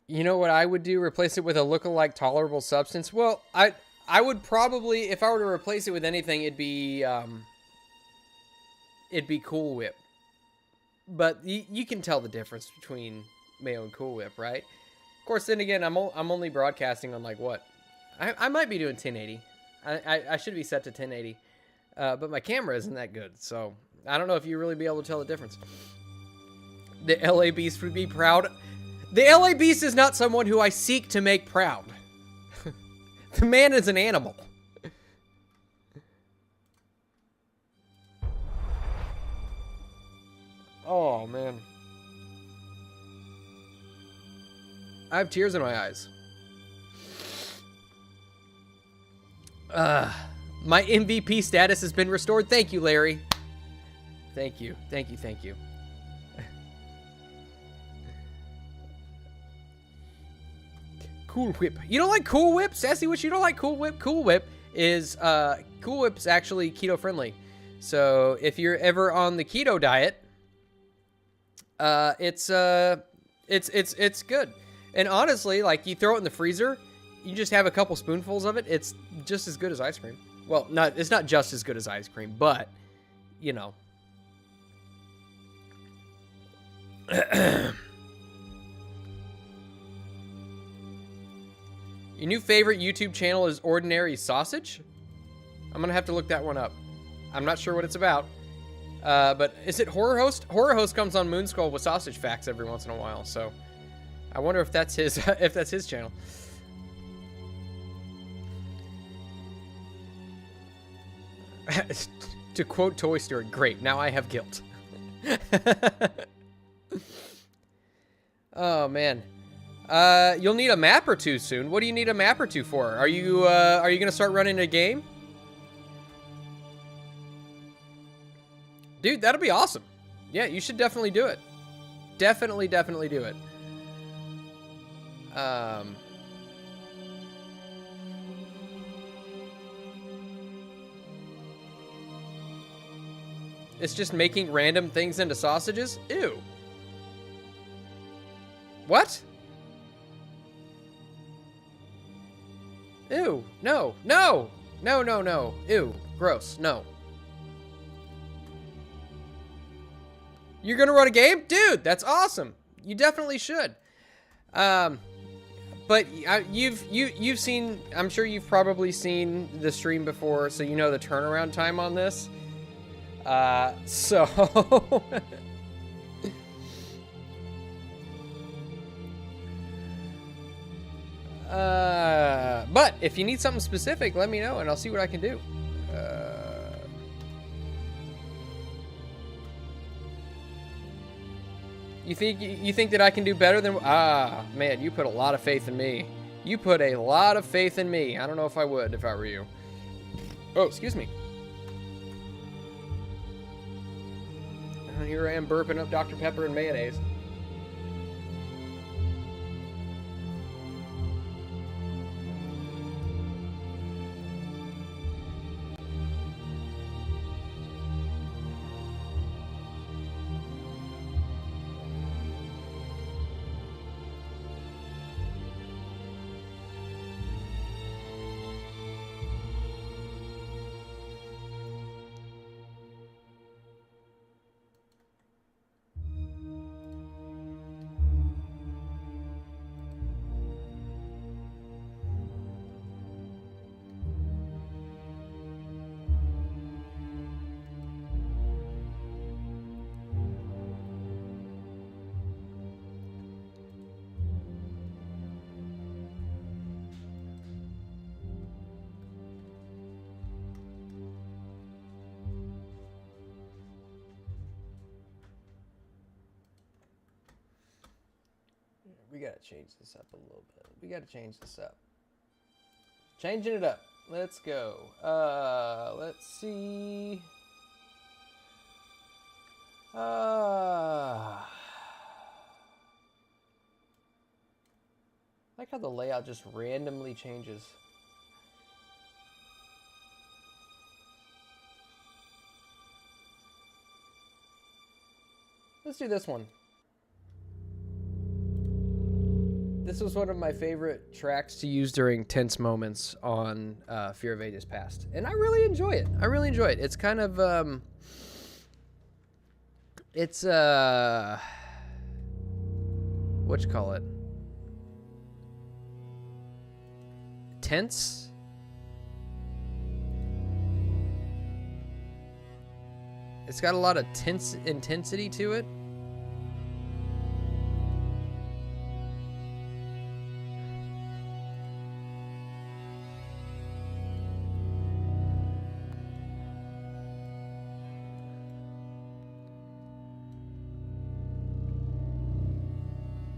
You know what I would do? Replace it with a look-alike tolerable substance? Well, I would probably... If I were to replace it with anything, it'd be Cool Whip. but you can tell the difference between Mayo and Cool Whip, right? Of course, then again, I'm only broadcasting on like what? I might be doing 1080. I should be set to 1080, but my camera isn't that good, so I don't know if you really be able to tell the difference. The LA Beast would be proud. The LA Beast is not someone who I seek to make proud. The man is an animal. Oh, man. I have tears in my eyes. My MVP status has been restored. Thank you, Larry. Thank you. Thank you. Thank you. Cool Whip. You don't like Cool Whip? Sassy Witch, you don't like Cool Whip? Cool Whip is, Cool Whip's actually keto friendly. So if you're ever on the keto diet, it's good. And honestly, like, you throw it in the freezer, you just have a couple spoonfuls of it. It's just as good as ice cream. Well, it's not just as good as ice cream, but, you know. Your new favorite YouTube channel is Ordinary Sausage? I'm going to have to look that one up. I'm not sure what it's about. But is it Horror Host? Horror Host comes on Moonskull with sausage facts every once in a while, so I wonder if that's his if that's his channel. To quote Toy Story, great, now I have guilt. Oh man. You'll need a map or two soon. What do you need a map or two for? Are you gonna start running a game? Dude, that'll be awesome. Yeah, you should definitely do it. Definitely do it. It's just making random things into sausages? Ew. What? Ew. No. No. No, no, no. Ew. Gross. No. You're gonna run a game? Dude, that's awesome. You definitely should. But you've seen, I'm sure you've probably seen the stream before, so you know the turnaround time on this. So but if you need something specific, let me know and I'll see what I can do. You think that I can do better than... Ah, man, you put a lot of faith in me. You put a lot of faith in me. I don't know if I would if I were you. Oh, excuse me. And here I am burping up Dr. Pepper and mayonnaise. We gotta change this up a little bit. We gotta change this up. Changing it up. Let's go. Let's see. I like how the layout just randomly changes. Let's do this one. This was one of my favorite tracks to use during tense moments on Fear of Ages Past. And I really enjoy it. I really enjoy it. It's kind of, It's what you call it? Tense? It's got a lot of tense intensity to it.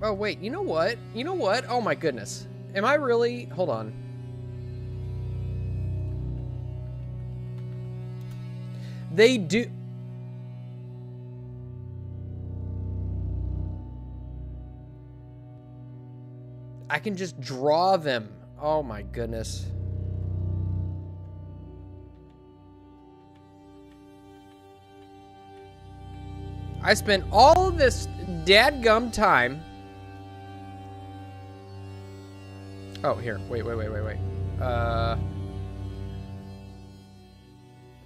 Oh, wait, you know what? You know what? Oh my goodness. Am I really? Hold on. They do. I can just draw them. Oh my goodness. I spent all of this dadgum time. Oh, here. Wait.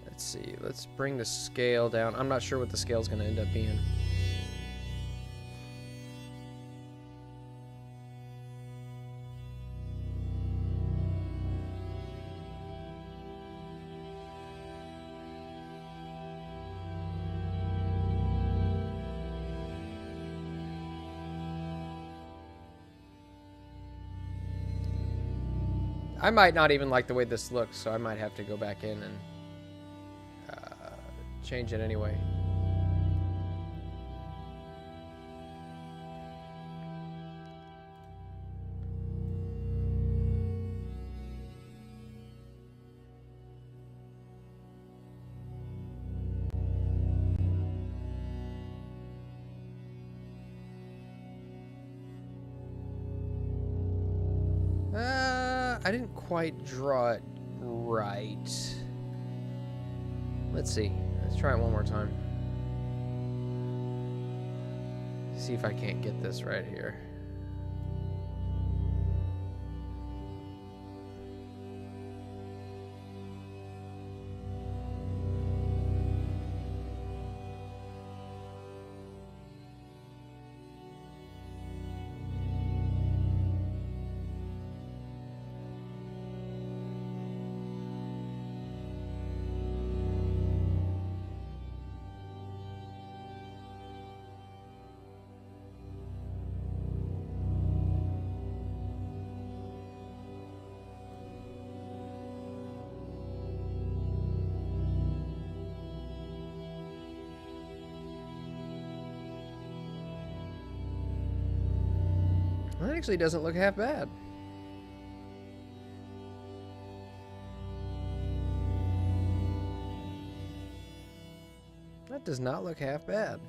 Let's see. Let's bring the scale down. I'm not sure what the scale's going to end up being. I might not even like the way this looks, so I might have to go back in and change it anyway. I didn't quite draw it right. Let's see. Let's try it one more time. See if I can't get this right here. That actually doesn't look half bad. That does not look half bad.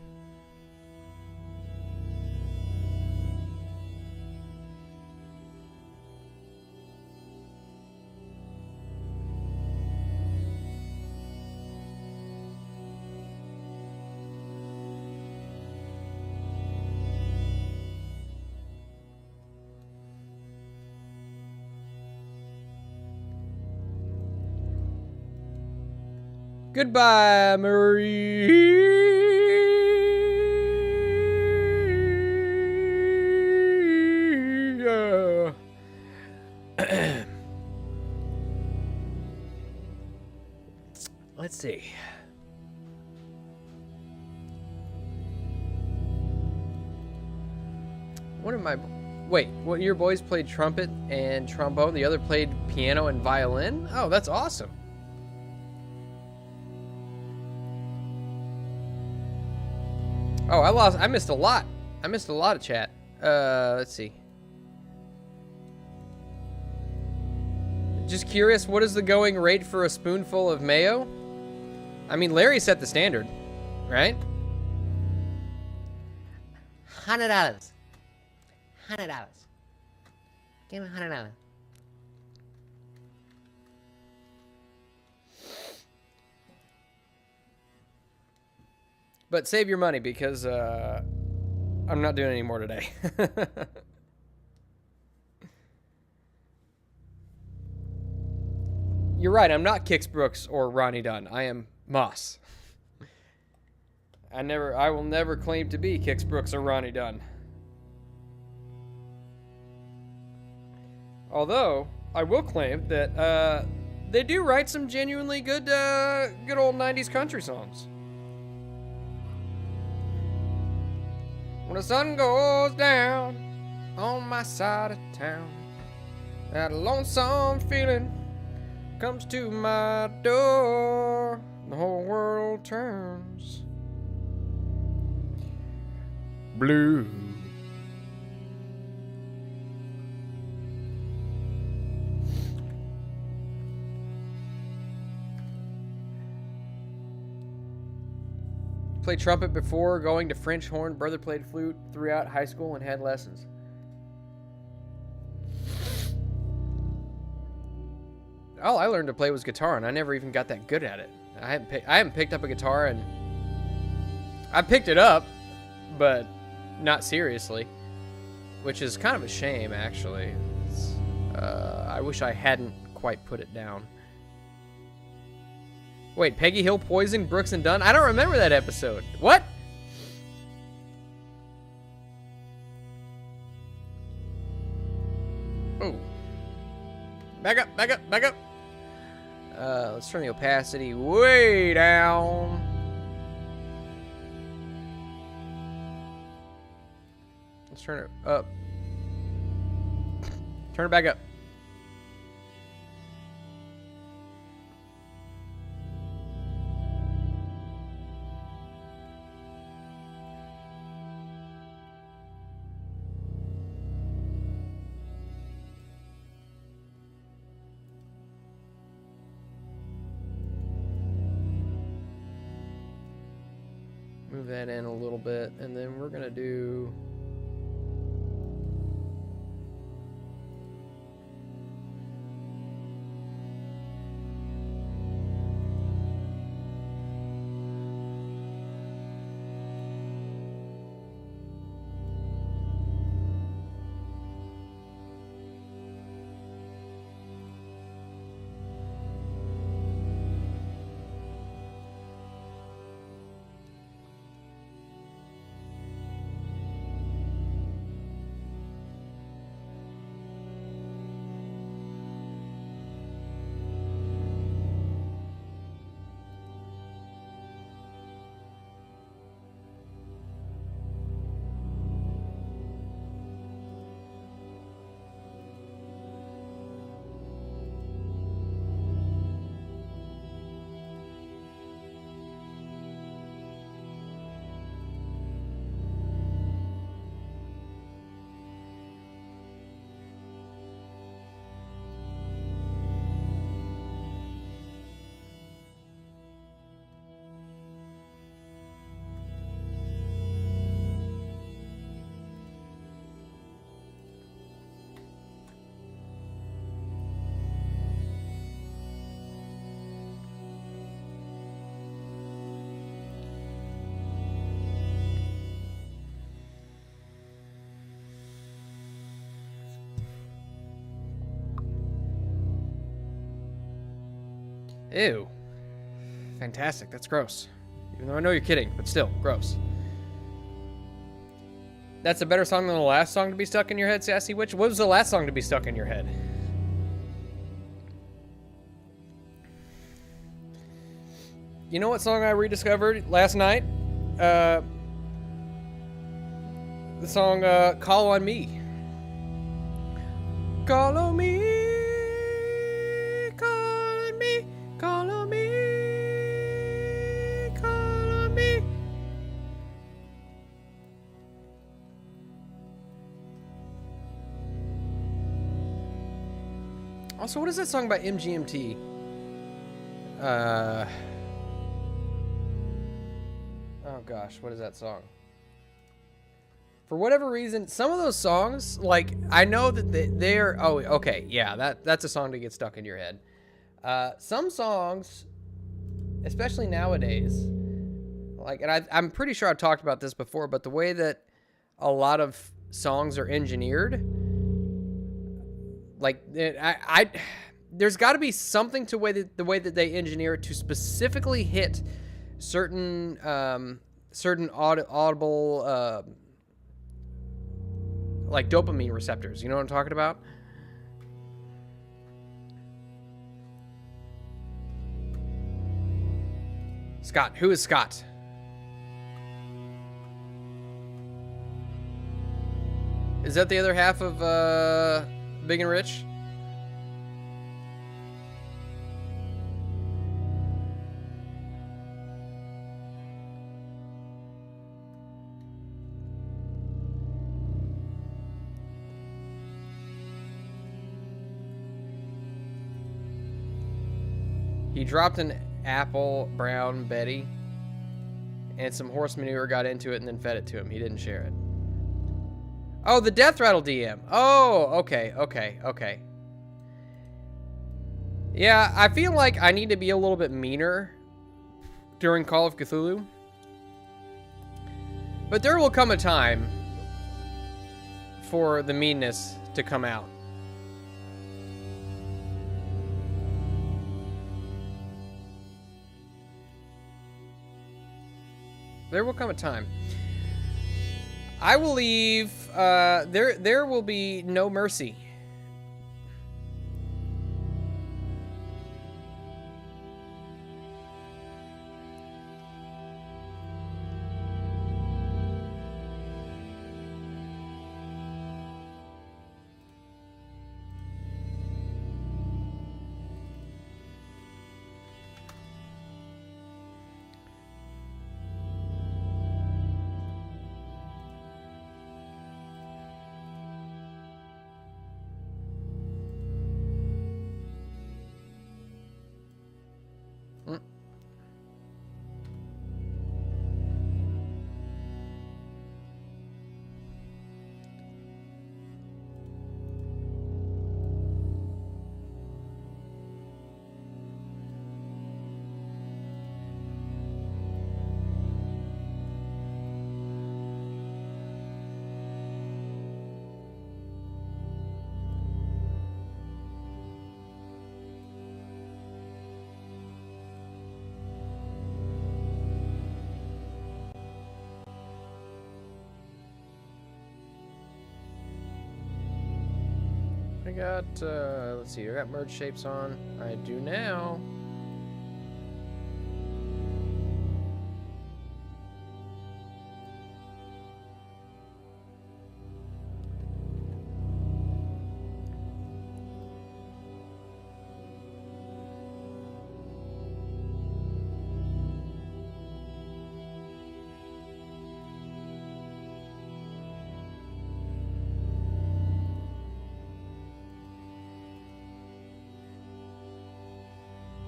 Goodbye, Maria. Let's see. One of my... Wait, what, your boys played trumpet and trombone, the other played piano and violin? Oh, that's awesome. Oh, I missed a lot. I missed a lot of chat. Let's see. Just curious, what is the going rate for a spoonful of mayo? I mean, Larry set the standard, right? $100. $100. Give me $100. But save your money because I'm not doing any more today. You're right, I'm not Kix Brooks or Ronnie Dunn. I am Moss. I will never claim to be Kix Brooks or Ronnie Dunn. Although, I will claim that they do write some genuinely good old 90s country songs. When the sun goes down on my side of town, that lonesome feeling comes to my door, the whole world turns blue. Played trumpet before going to French horn. Brother played flute throughout high school and had lessons. All I learned to play was guitar, and I never even got that good at it. I haven't picked up a guitar, and I picked it up, but not seriously, which is kind of a shame, actually. I wish I hadn't quite put it down. Wait, Peggy Hill poisoned Brooks and Dunn? I don't remember that episode. What? Oh. Back up, back up, back up. Let's turn the opacity way down. Let's turn it up. Turn it back up. Move that in a little bit, and then we're gonna do ew. Fantastic. That's gross. Even though I know you're kidding, but still, gross. That's a better song than the last song to be stuck in your head, Sassy Witch? What was the last song to be stuck in your head? You know what song I rediscovered last night? The song Call on Me. Call on me. Call on me. Call on me. Call on me. Also, what is that song by MGMT? Oh gosh, what is that song? For whatever reason, some of those songs, like, I know that they're... Oh, okay, yeah, that's a song to get stuck in your head. Some songs, especially nowadays, like, and I'm pretty sure I've talked about this before, but the way that a lot of songs are engineered, like, there's got to be something to the way that they engineer it to specifically hit certain certain audible like dopamine receptors. You know what I'm talking about? Scott. Who is Scott? Is that the other half of Big and Rich? He dropped an apple, Brown, Betty, and some horse manure, got into it, and then fed it to him. He didn't share it. Oh, the Death Rattle DM. Oh, okay. Yeah, I feel like I need to be a little bit meaner during Call of Cthulhu. But there will come a time for the meanness to come out. There will come a time. I will leave. There will be no mercy. I got, let's see, I got merge shapes on. I do now.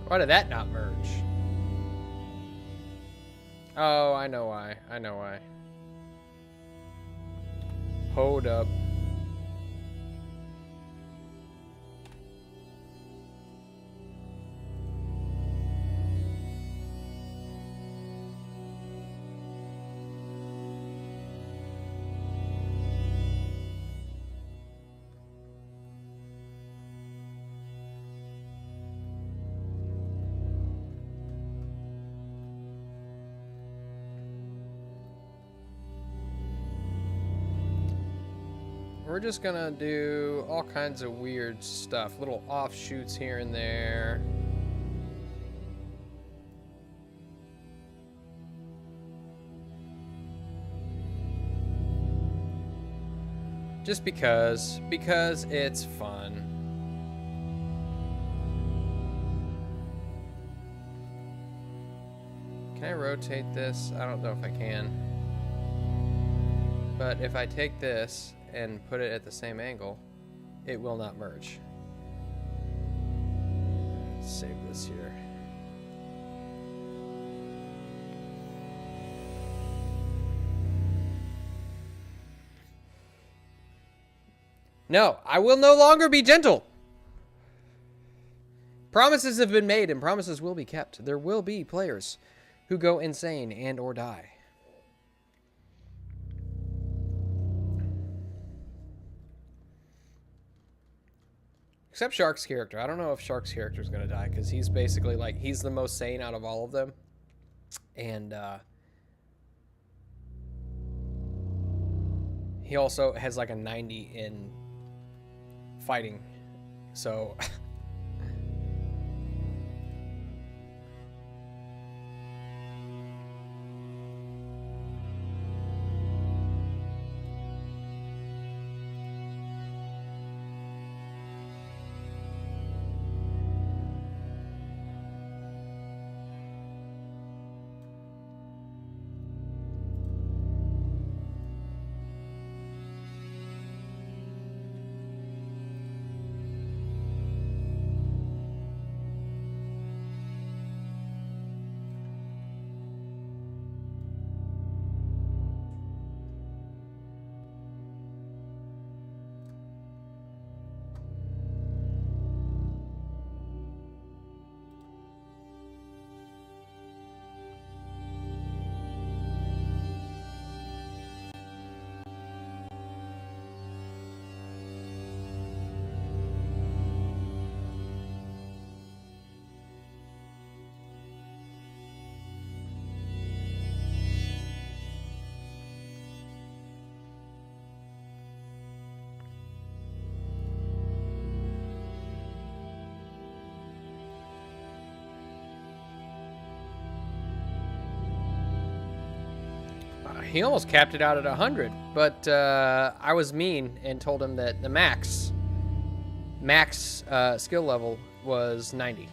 Why did that not merge? Oh, I know why. I know why. Hold up. We're just gonna do all kinds of weird stuff, little offshoots here and there. Just because it's fun. Can I rotate this? I don't know if I can. But if I take this and put it at the same angle, it will not merge. Let's save this here. No, I will no longer be gentle. Promises have been made and promises will be kept. There will be players who go insane and or die. Except Shark's character. I don't know if Shark's character is going to die because he's basically like, he's the most sane out of all of them. And he also has like a 90 in fighting. So he almost capped it out at 100, but I was mean and told him that the max skill level was 90.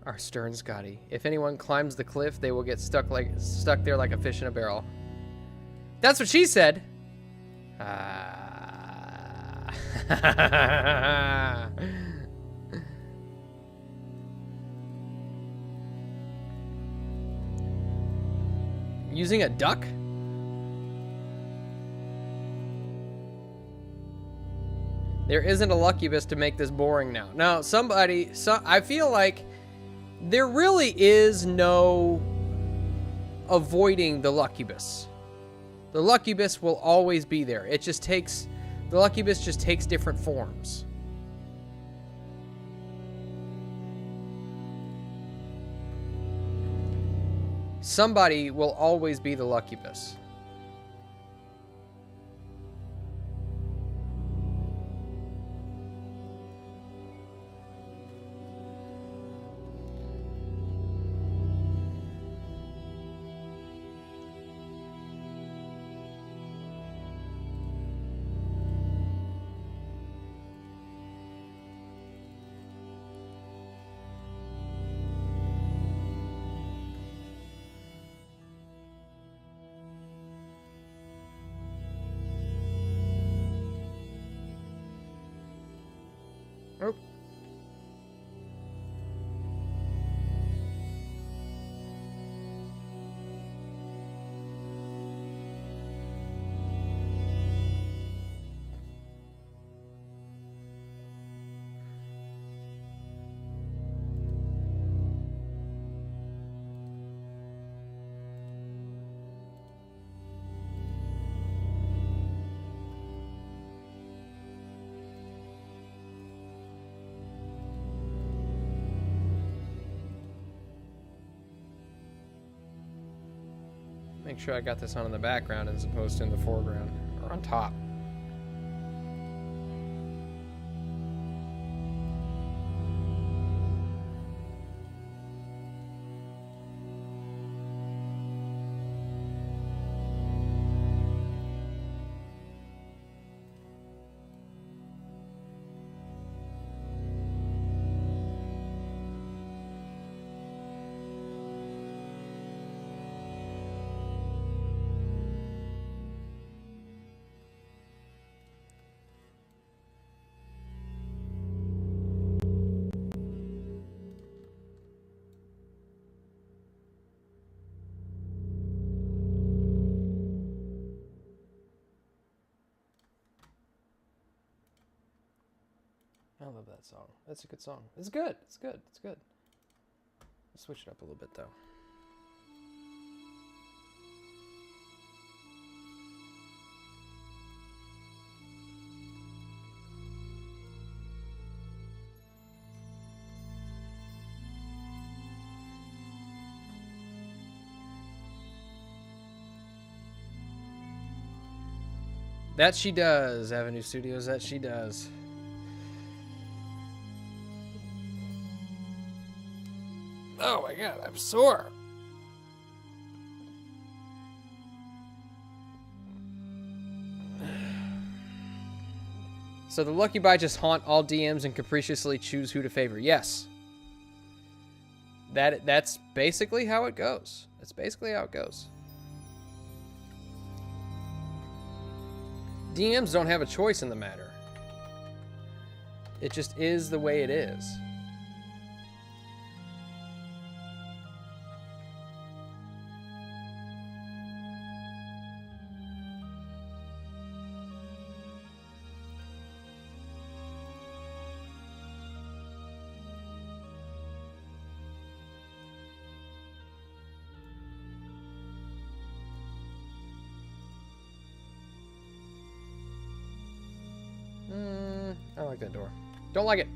Our stern Scotty. If anyone climbs the cliff, they will get stuck there like a fish in a barrel. That's what she said. Using a duck? There isn't a luckybus to make this boring now. Now, I feel like there really is no avoiding the luckybus. The luckybus will always be there. The luckybus just takes different forms. Somebody will always be the luckybus. Oh. Make sure I got this on in the background as opposed to in the foreground or on top. I love that song. That's a good song. It's good. It's good. It's good. Let's switch it up a little bit, though. That she does, Avenue Studios, that she does. Oh my god, I'm sore. So the Lucky Buy just haunt all DMs and capriciously choose who to favor. Yes. That's basically how it goes. That's basically how it goes. DMs don't have a choice in the matter. It just is the way it is. I don't like that door. Don't like it.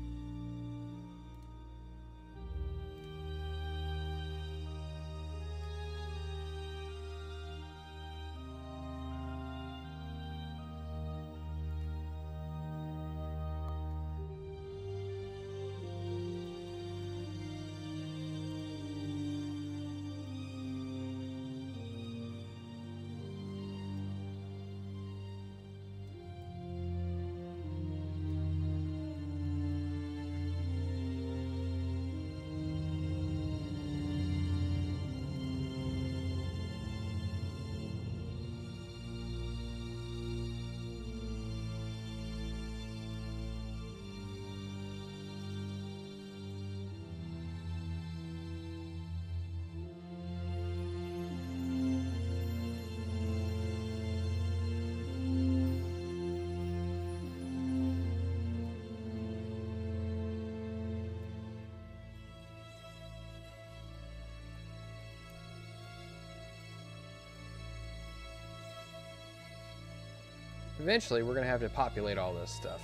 Eventually, we're going to have to populate all this stuff.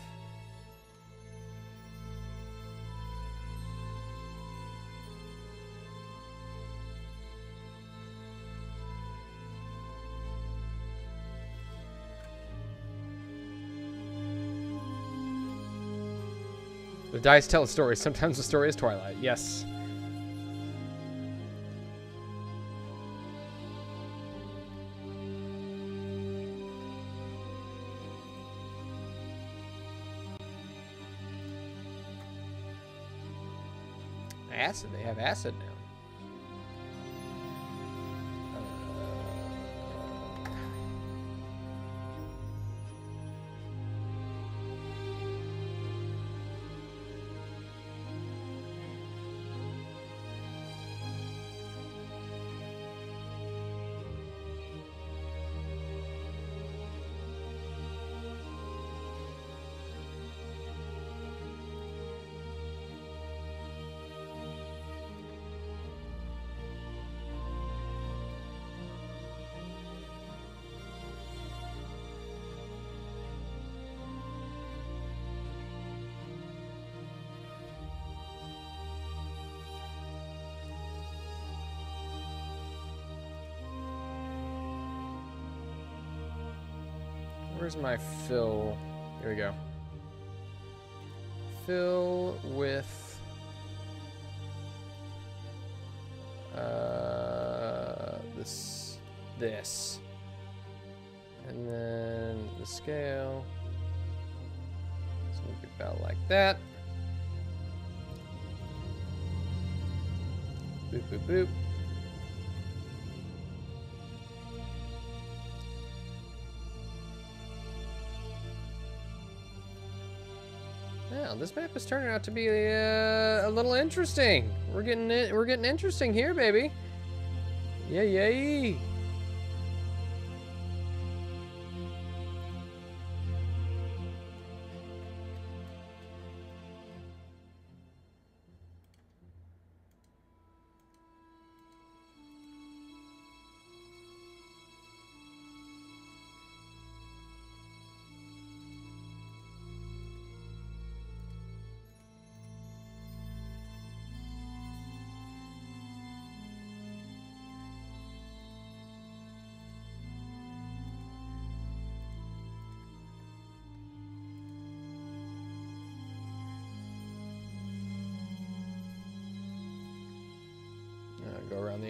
The dice tell a story. Sometimes the story is Twilight. Yes. Acid. They have acid now. Where's my fill? Here we go. Fill with this, and then the scale. Let's move it about like that. Boop boop boop. Now, this map is turning out to be a little interesting. We're getting interesting here, baby. Yay!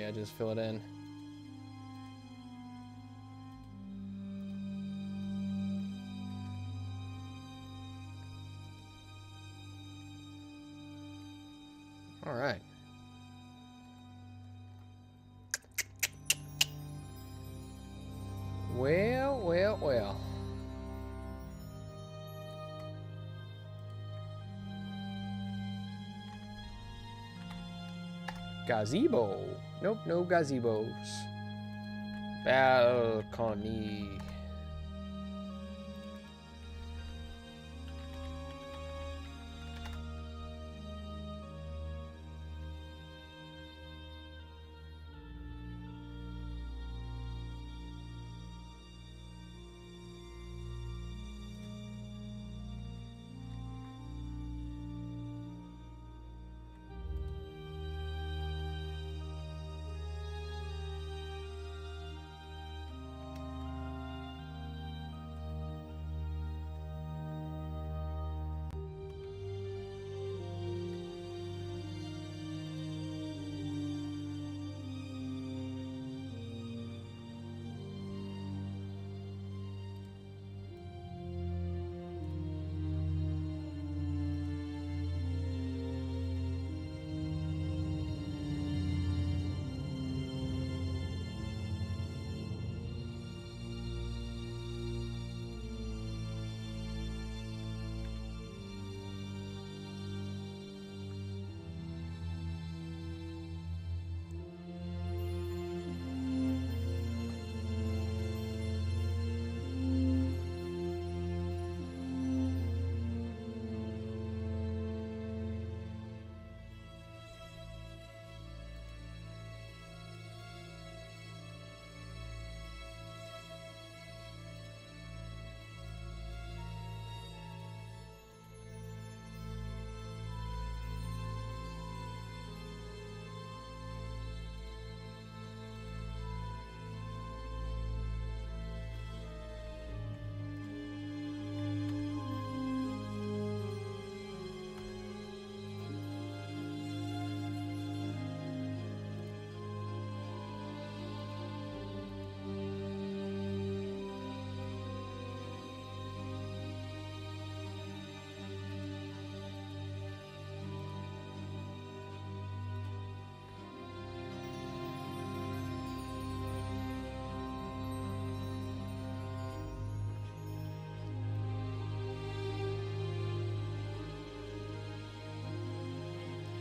edges, fill it in. All right. Well, well, well. Gazebo. Nope, no gazebos. Balcony.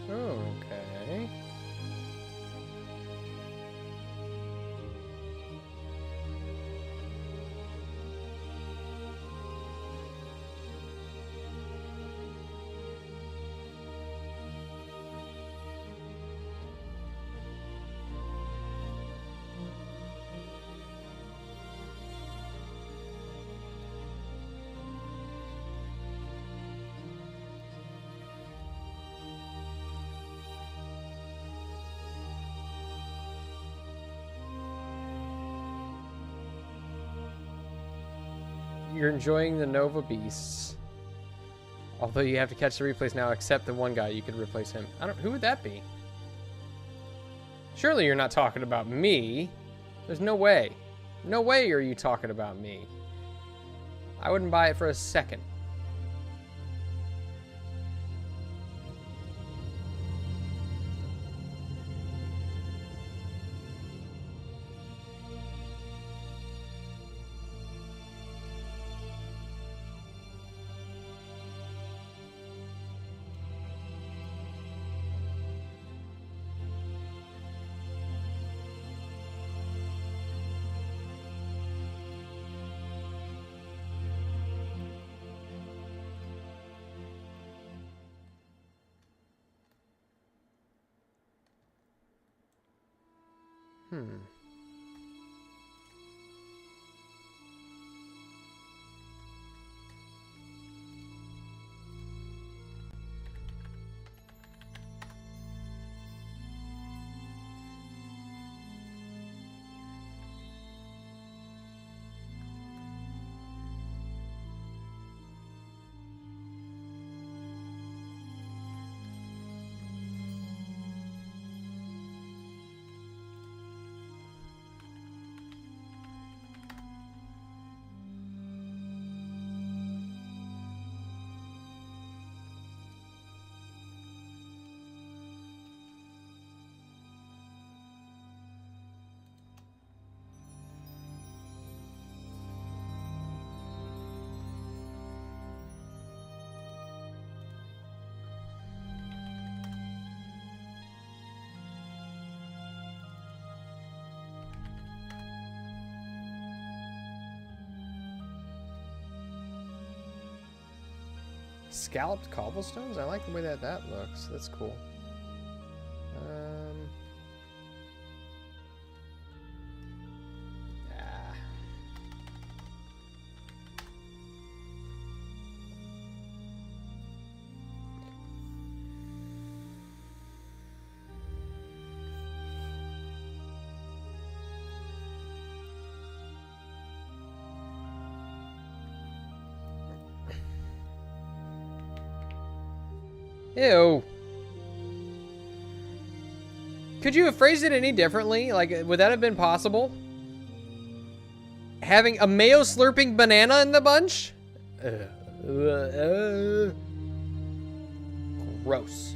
Okay. You're enjoying the Nova Beasts. Although you have to catch the replays now, except the one guy, you could replace him. Who would that be? Surely you're not talking about me. There's no way. No way are you talking about me. I wouldn't buy it for a second. Scalloped cobblestones? I like the way that looks. That's cool. Ah. Ew. Could you have phrased it any differently? Like, would that have been possible? Having a mayo slurping banana in the bunch? Gross.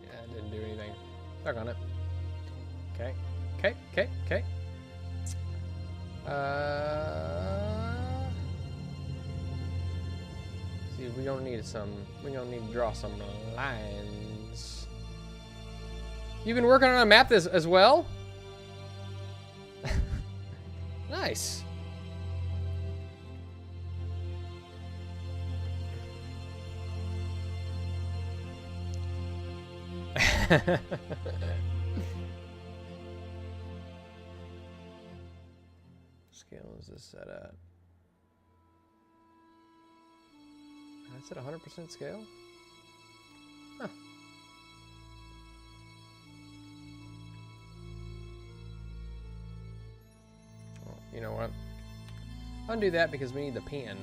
Yeah, it didn't do anything. Stuck on it. Okay. Okay. Okay. Okay. See, we gonna need to draw some lines. You've been working on a map this as well? Nice. Scale is this set at? That's at 100% scale? Huh. Well, you know what? Undo that because we need the pen.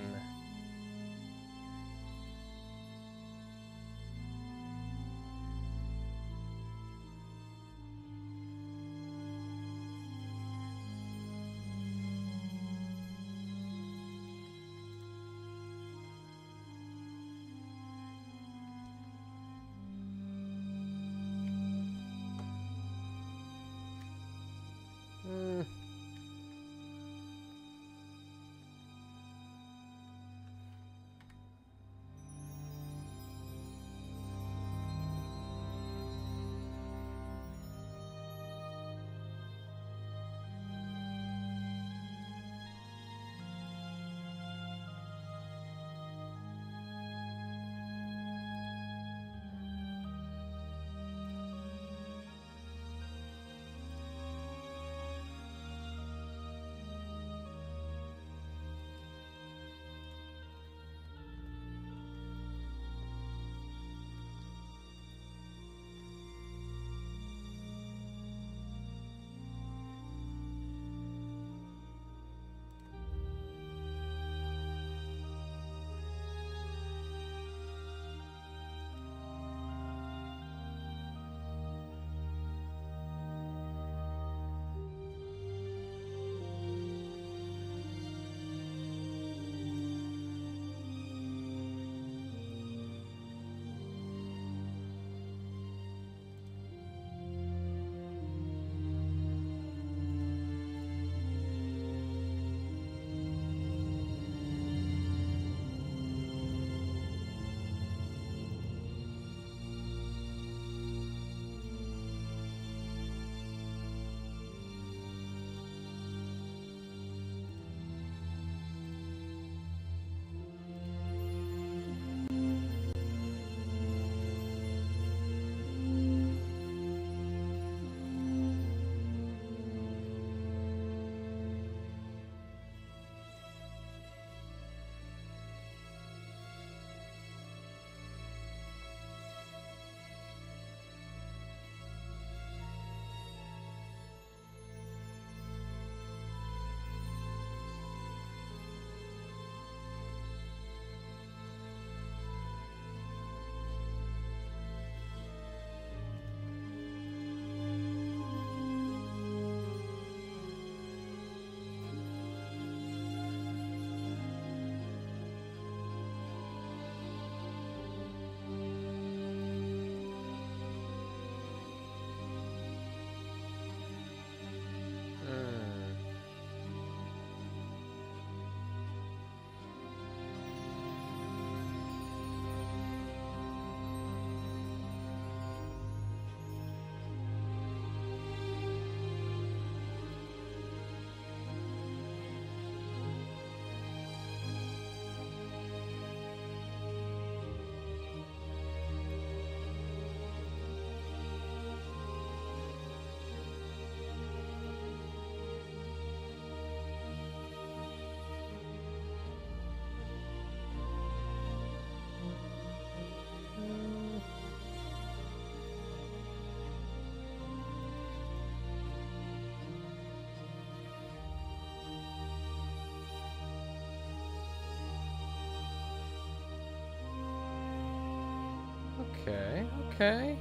Okay, okay.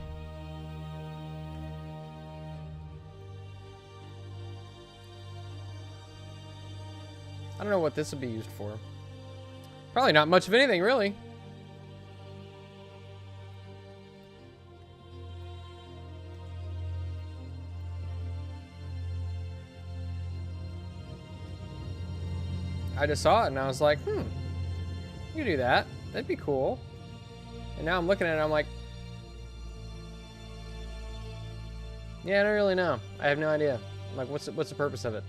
I don't know what this would be used for. Probably not much of anything, really. I just saw it and I was like, you could do that. That'd be cool. And now I'm looking at it and I'm like, yeah, I don't really know. I have no idea. I'm like, what's the purpose of it?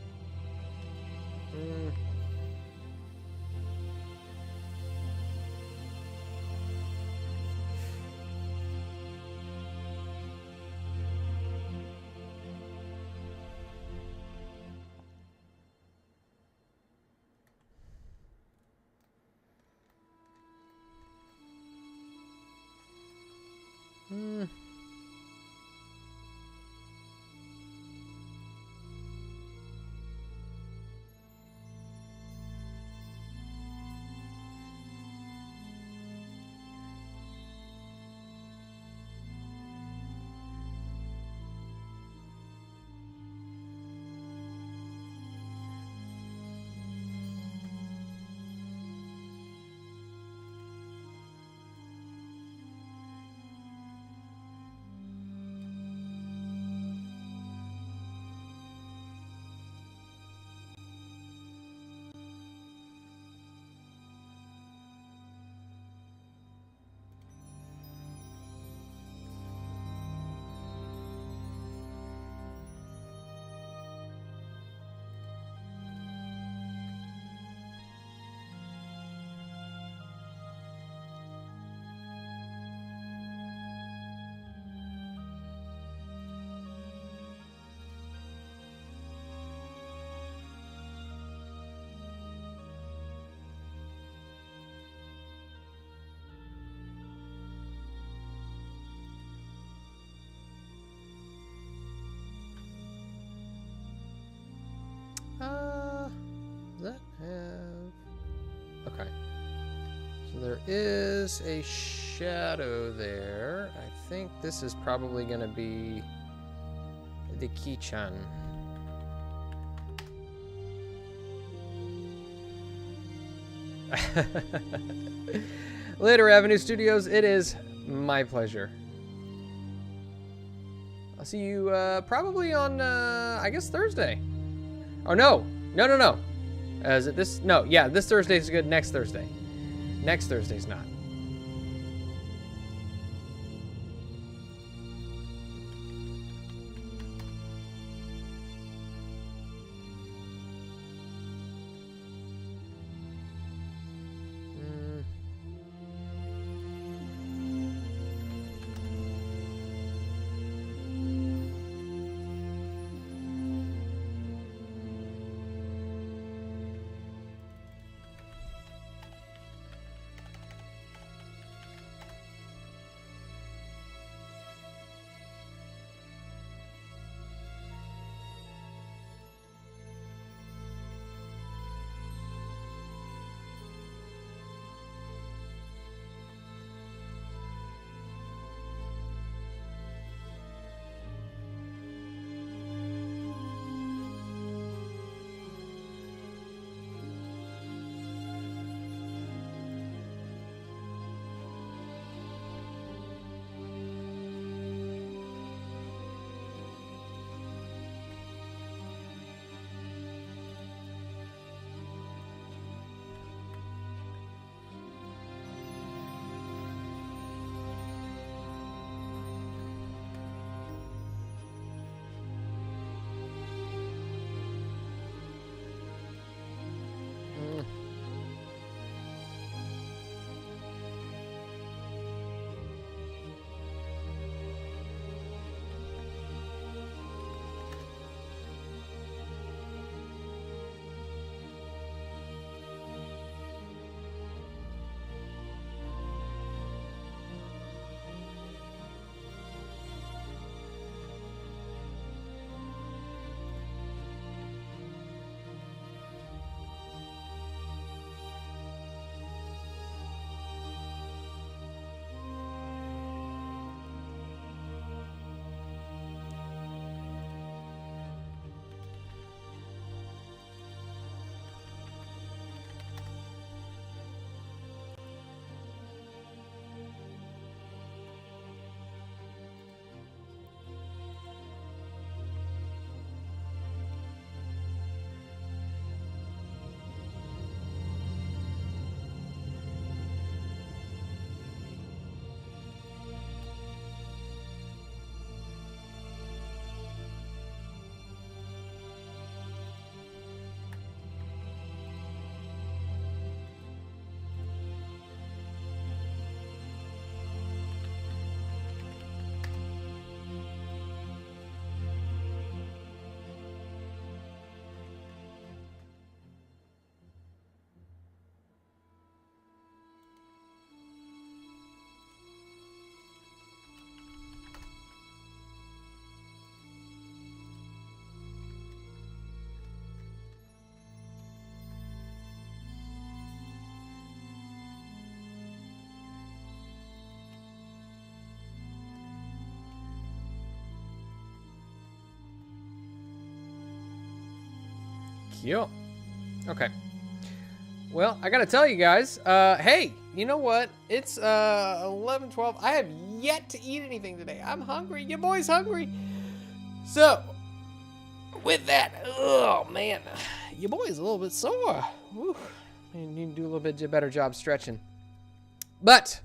Does that have... Okay. So there is a shadow there. I think this is probably going to be the Keychan. Later, Avenue Studios. It is my pleasure. I'll see you probably on, I guess, Thursday. Oh, no. No. Is it this? No, yeah, this Thursday's good. Next Thursday. Next Thursday's not. Yep. Okay. Well, I gotta tell you guys, hey, you know what? It's 11:12. I have yet to eat anything today. I'm hungry. Your boy's hungry. So, with that, oh man, your boy's a little bit sore. Whew. You need to do a little bit better job stretching. But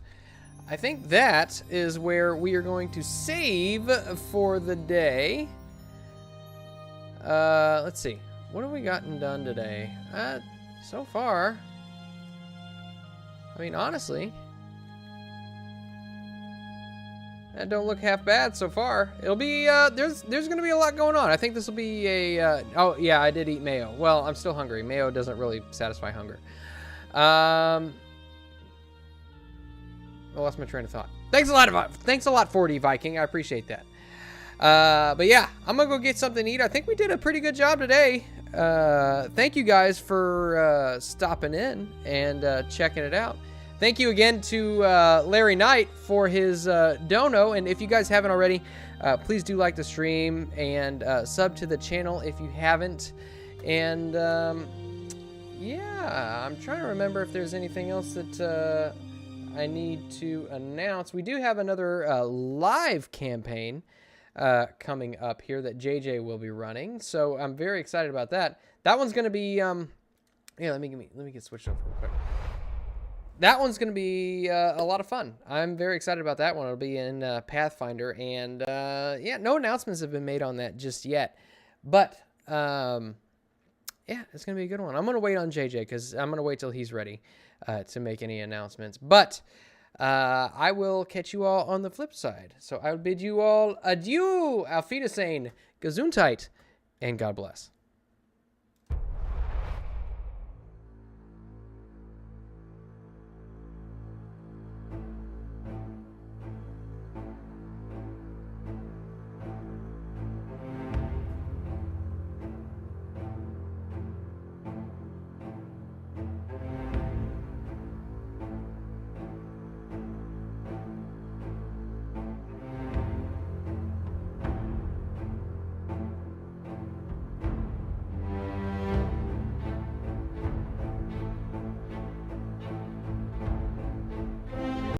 I think that is where we are going to save for the day. Let's see. What have we gotten done today? So far, I mean, honestly, that don't look half bad so far. It'll be, there's going to be a lot going on. I think this will be a, oh yeah, I did eat mayo. Well, I'm still hungry. Mayo doesn't really satisfy hunger. I lost my train of thought. Thanks a lot, 4D Viking. I appreciate that. But yeah, I'm gonna go get something to eat. I think we did a pretty good job today. Thank you guys for stopping in and checking it out. Thank you again to Larry Knight for his dono. And if you guys haven't already, please do like the stream and sub to the channel if you haven't. And yeah, I'm trying to remember if there's anything else that I need to announce. We do have another live campaign coming up here that JJ will be running, so I'm very excited about that. That one's gonna be yeah. Let me get switched over real quick. That one's gonna be a lot of fun. I'm very excited about that one. It'll be in Pathfinder, and yeah, no announcements have been made on that just yet, but yeah, it's gonna be a good one. I'm gonna wait on JJ because I'm gonna wait till he's ready to make any announcements, but. I will catch you all on the flip side. So I would bid you all adieu, auf Wiedersehen, Gesundheit, and God bless.